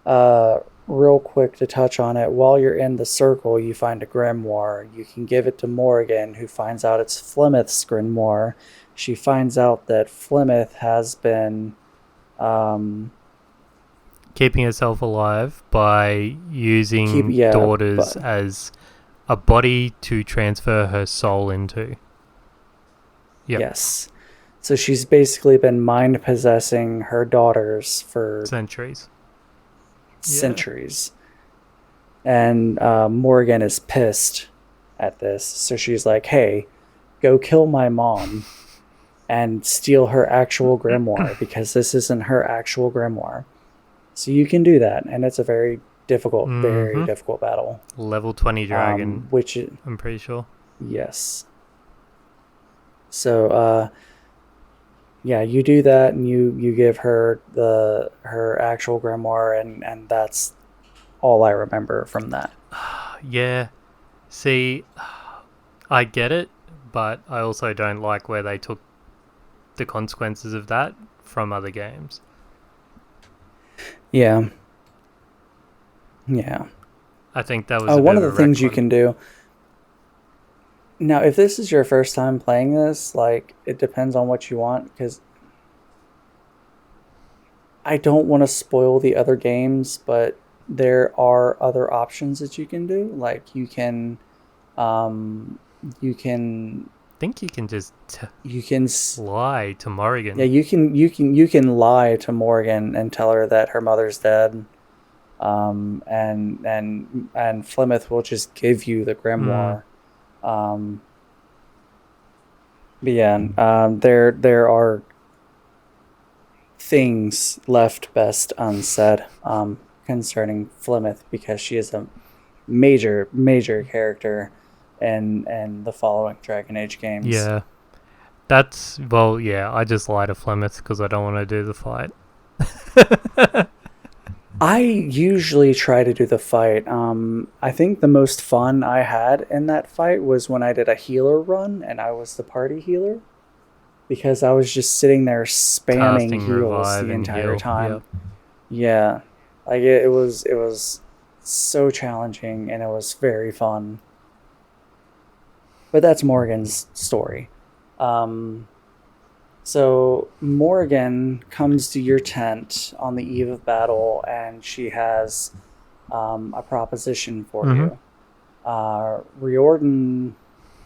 Real quick to touch on it, while you're in the circle, you find a grimoire. You can give it to Morgan, who finds out it's Flemeth's grimoire. She finds out that Flemeth has been keeping herself alive by using daughters as a body to transfer her soul into. Yes. So she's basically been mind possessing her daughters for centuries. And Morgan is pissed at this. So she's like, hey, go kill my mom and steal her actual grimoire because this isn't her actual grimoire. So you can do that, and it's a very difficult, very difficult battle. Level 20 dragon, which I'm pretty sure. Yes. So, you do that, and you give her her actual grimoire, and that's all I remember from that. Yeah. See, I get it, but I also don't like where they took the consequences of that from other games. Yeah. I think that was one of the things you can do. Now, if this is your first time playing this, like, it depends on what you want, because I don't want to spoil the other games, but there are other options that you can do. Like, you can think you can just You can lie to Morrigan. Yeah, you can lie to Morgan and tell her that her mother's dead. And Flemeth will just give you the grimoire. But yeah, there are things left best unsaid concerning Flemeth, because she is a major character in the following Dragon Age games. Yeah. I just lie to Flemeth because I don't want to do the fight. I usually try to do the fight. I think the most fun I had in that fight was when I did a healer run and I was the party healer, because I was just sitting there spamming Casting heals revive the and entire heal, time. yep. Yeah, like it was so challenging and it was very fun. But that's Morgan's story. So Morgan comes to your tent on the eve of battle, and she has a proposition for you. Riordan,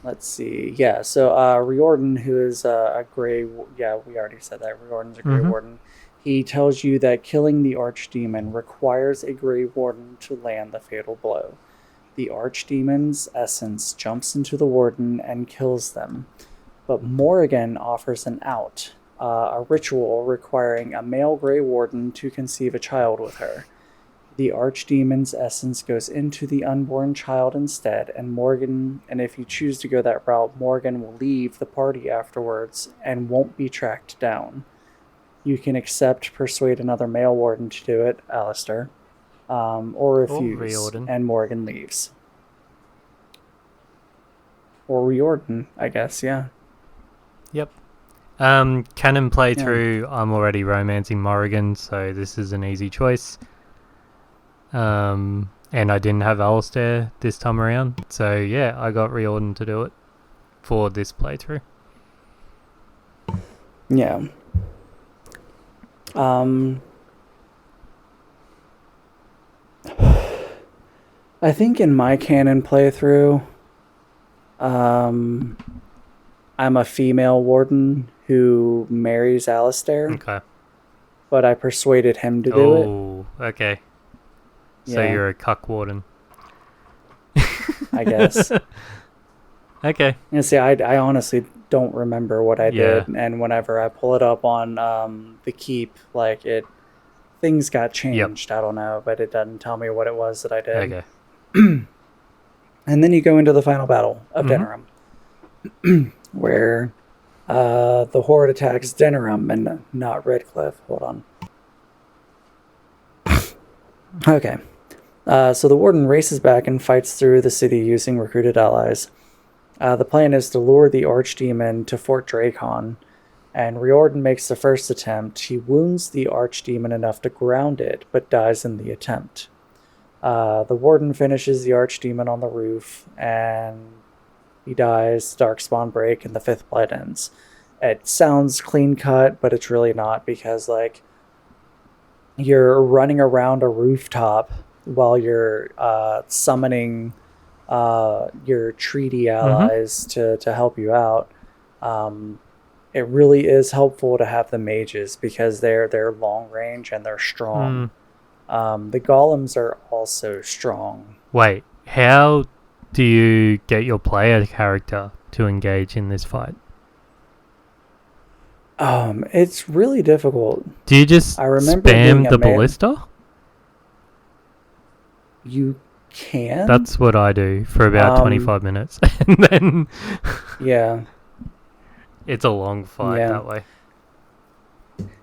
let's see. Yeah, so Riordan, who is a Grey... Yeah, we already said that. Riordan's a Grey Warden. He tells you that killing the Archdemon requires a Grey Warden to land the fatal blow. The Archdemon's essence jumps into the Warden and kills them. But Morrigan offers an out, a ritual requiring a male Grey Warden to conceive a child with her. The Archdemon's essence goes into the unborn child instead, and if you choose to go that route, Morgan will leave the party afterwards and won't be tracked down. You can persuade another male Warden to do it, Alistair, or refuse, and Morgan leaves. Or Riordan, I guess, yeah. Yep. Canon playthrough, I'm already romancing Morrigan, so this is an easy choice. And I didn't have Alistair this time around, so yeah, I got Riordan to do it for this playthrough. Yeah. I think in my canon playthrough, I'm a female Warden who marries Alistair. Okay. But I persuaded him to do it. Oh, okay. So you're a cuck Warden. I guess. Okay. And see, I honestly don't remember what I did, and whenever I pull it up on the Keep, like things got changed. I don't know, but it doesn't tell me what it was that I did. Okay. And then you go into the final battle of Denerim, where the Horde attacks Denerim and not Redcliffe. Hold on. Okay. So the Warden races back and fights through the city using recruited allies. The plan is to lure the Archdemon to Fort Dracon, and Riordan makes the first attempt. He wounds the Archdemon enough to ground it, but dies in the attempt. The Warden finishes the Archdemon on the roof, and he dies. Darkspawn break, and the fifth blood ends. It sounds clean cut, but it's really not, because like you're running around a rooftop while you're summoning your treaty allies to help you out. It really is helpful to have the mages, because they're long range and they're strong. The golems are also strong. Wait, how do you get your player character to engage in this fight? It's really difficult. Do you just spam the ballista? You can. That's what I do for about 25 minutes. And then... yeah. It's a long fight that way.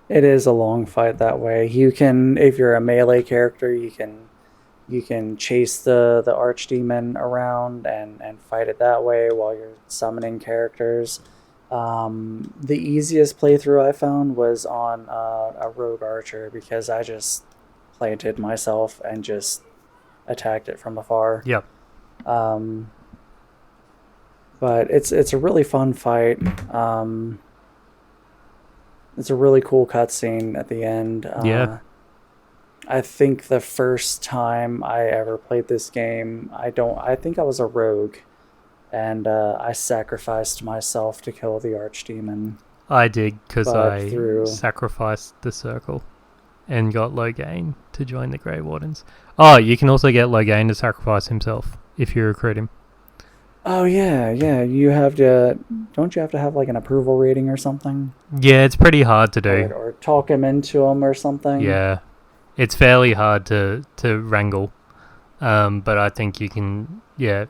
It is a long fight that way. You can, if you're a melee character, you can chase the Archdemon around and fight it that way while you're summoning characters. The easiest playthrough I found was on a rogue archer, because I just planted myself and just attacked it from afar. Yep. But it's a really fun fight. It's a really cool cutscene at the end. I think the first time I ever played this game, I think I was a rogue. and I sacrificed myself to kill the archdemon. I did, because But I through- sacrificed the circle and got Loghain to join the Grey Wardens. Oh, you can also get Loghain to sacrifice himself if you recruit him. Oh yeah, yeah. You have to. Don't you have to have like an approval rating or something, Yeah, it's pretty hard to do. or talk him into him or something? Yeah, it's fairly hard to wrangle, but I think you can,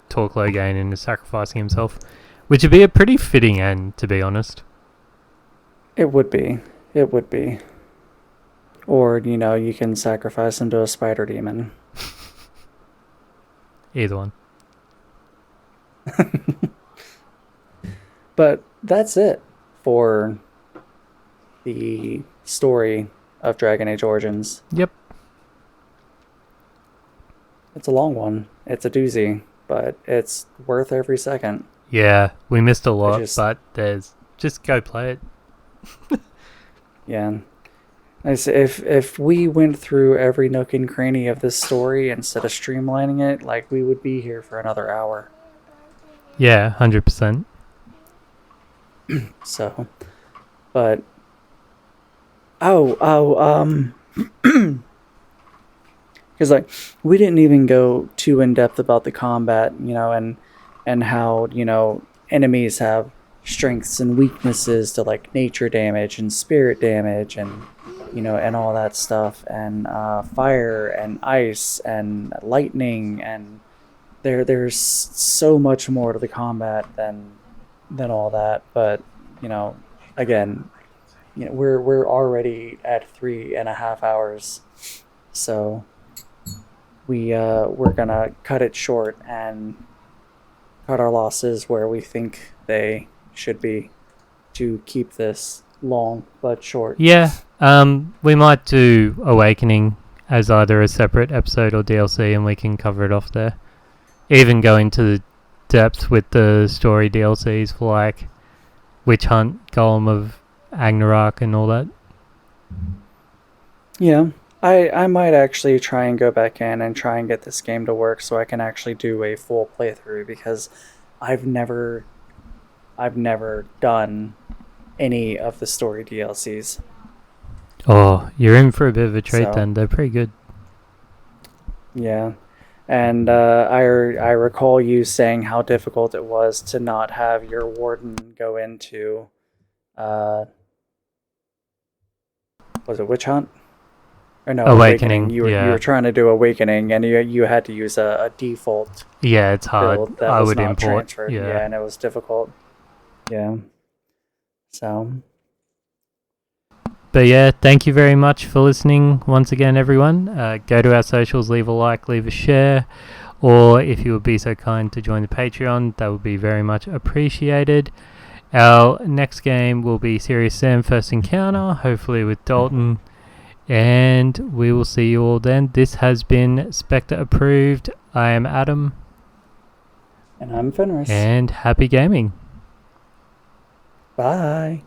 talk Loghain into sacrificing himself, which would be a pretty fitting end, to be honest. It would be. It would be. Or you can sacrifice him to a spider demon. Either one. But that's it for the story of Dragon Age Origins. Yep. It's a long one. It's a doozy, but it's worth every second. Yeah, we missed a lot, just- but just go play it. Yeah. If we went through every nook and cranny of this story instead of streamlining it, like, we would be here for another hour. Yeah, 100%. So, but because like we didn't even go too in depth about the combat, and how enemies have strengths and weaknesses to like nature damage and spirit damage and and all that stuff, and fire and ice and lightning, and there's so much more to the combat than all that. But again, we're already at 3.5 hours, so we're gonna cut it short and cut our losses where we think they should be to keep this long but short. Yeah, we might do Awakening as either a separate episode or DLC, and we can cover it off there. Even go into the depth with the story DLCs for like Witch Hunt, Golem of Ragnarok, and all that. Yeah, I might actually try and go back in and try and get this game to work so I can actually do a full playthrough, because I've never done any of the story DLCs. Oh, you're in for a bit of a treat So- then. They're pretty good. Yeah, and I recall you saying how difficult it was to not have your warden go into, was it Witch Hunt? Or no, Awakening, You yeah. were trying to do Awakening, and you had to use a default Yeah, it's hard. build that I was would not import. transferred. Yeah. And it was difficult. Yeah. So, But yeah, thank you very much for listening once again, everyone. Go to our socials, leave a like, leave a share, or if you would be so kind to join the Patreon, that would be very much appreciated. Our next game will be Serious Sam First Encounter, hopefully with Dalton, and we will see you all then. This has been Spectre Approved. I am Adam, and I'm Fenris. and happy gaming. Bye.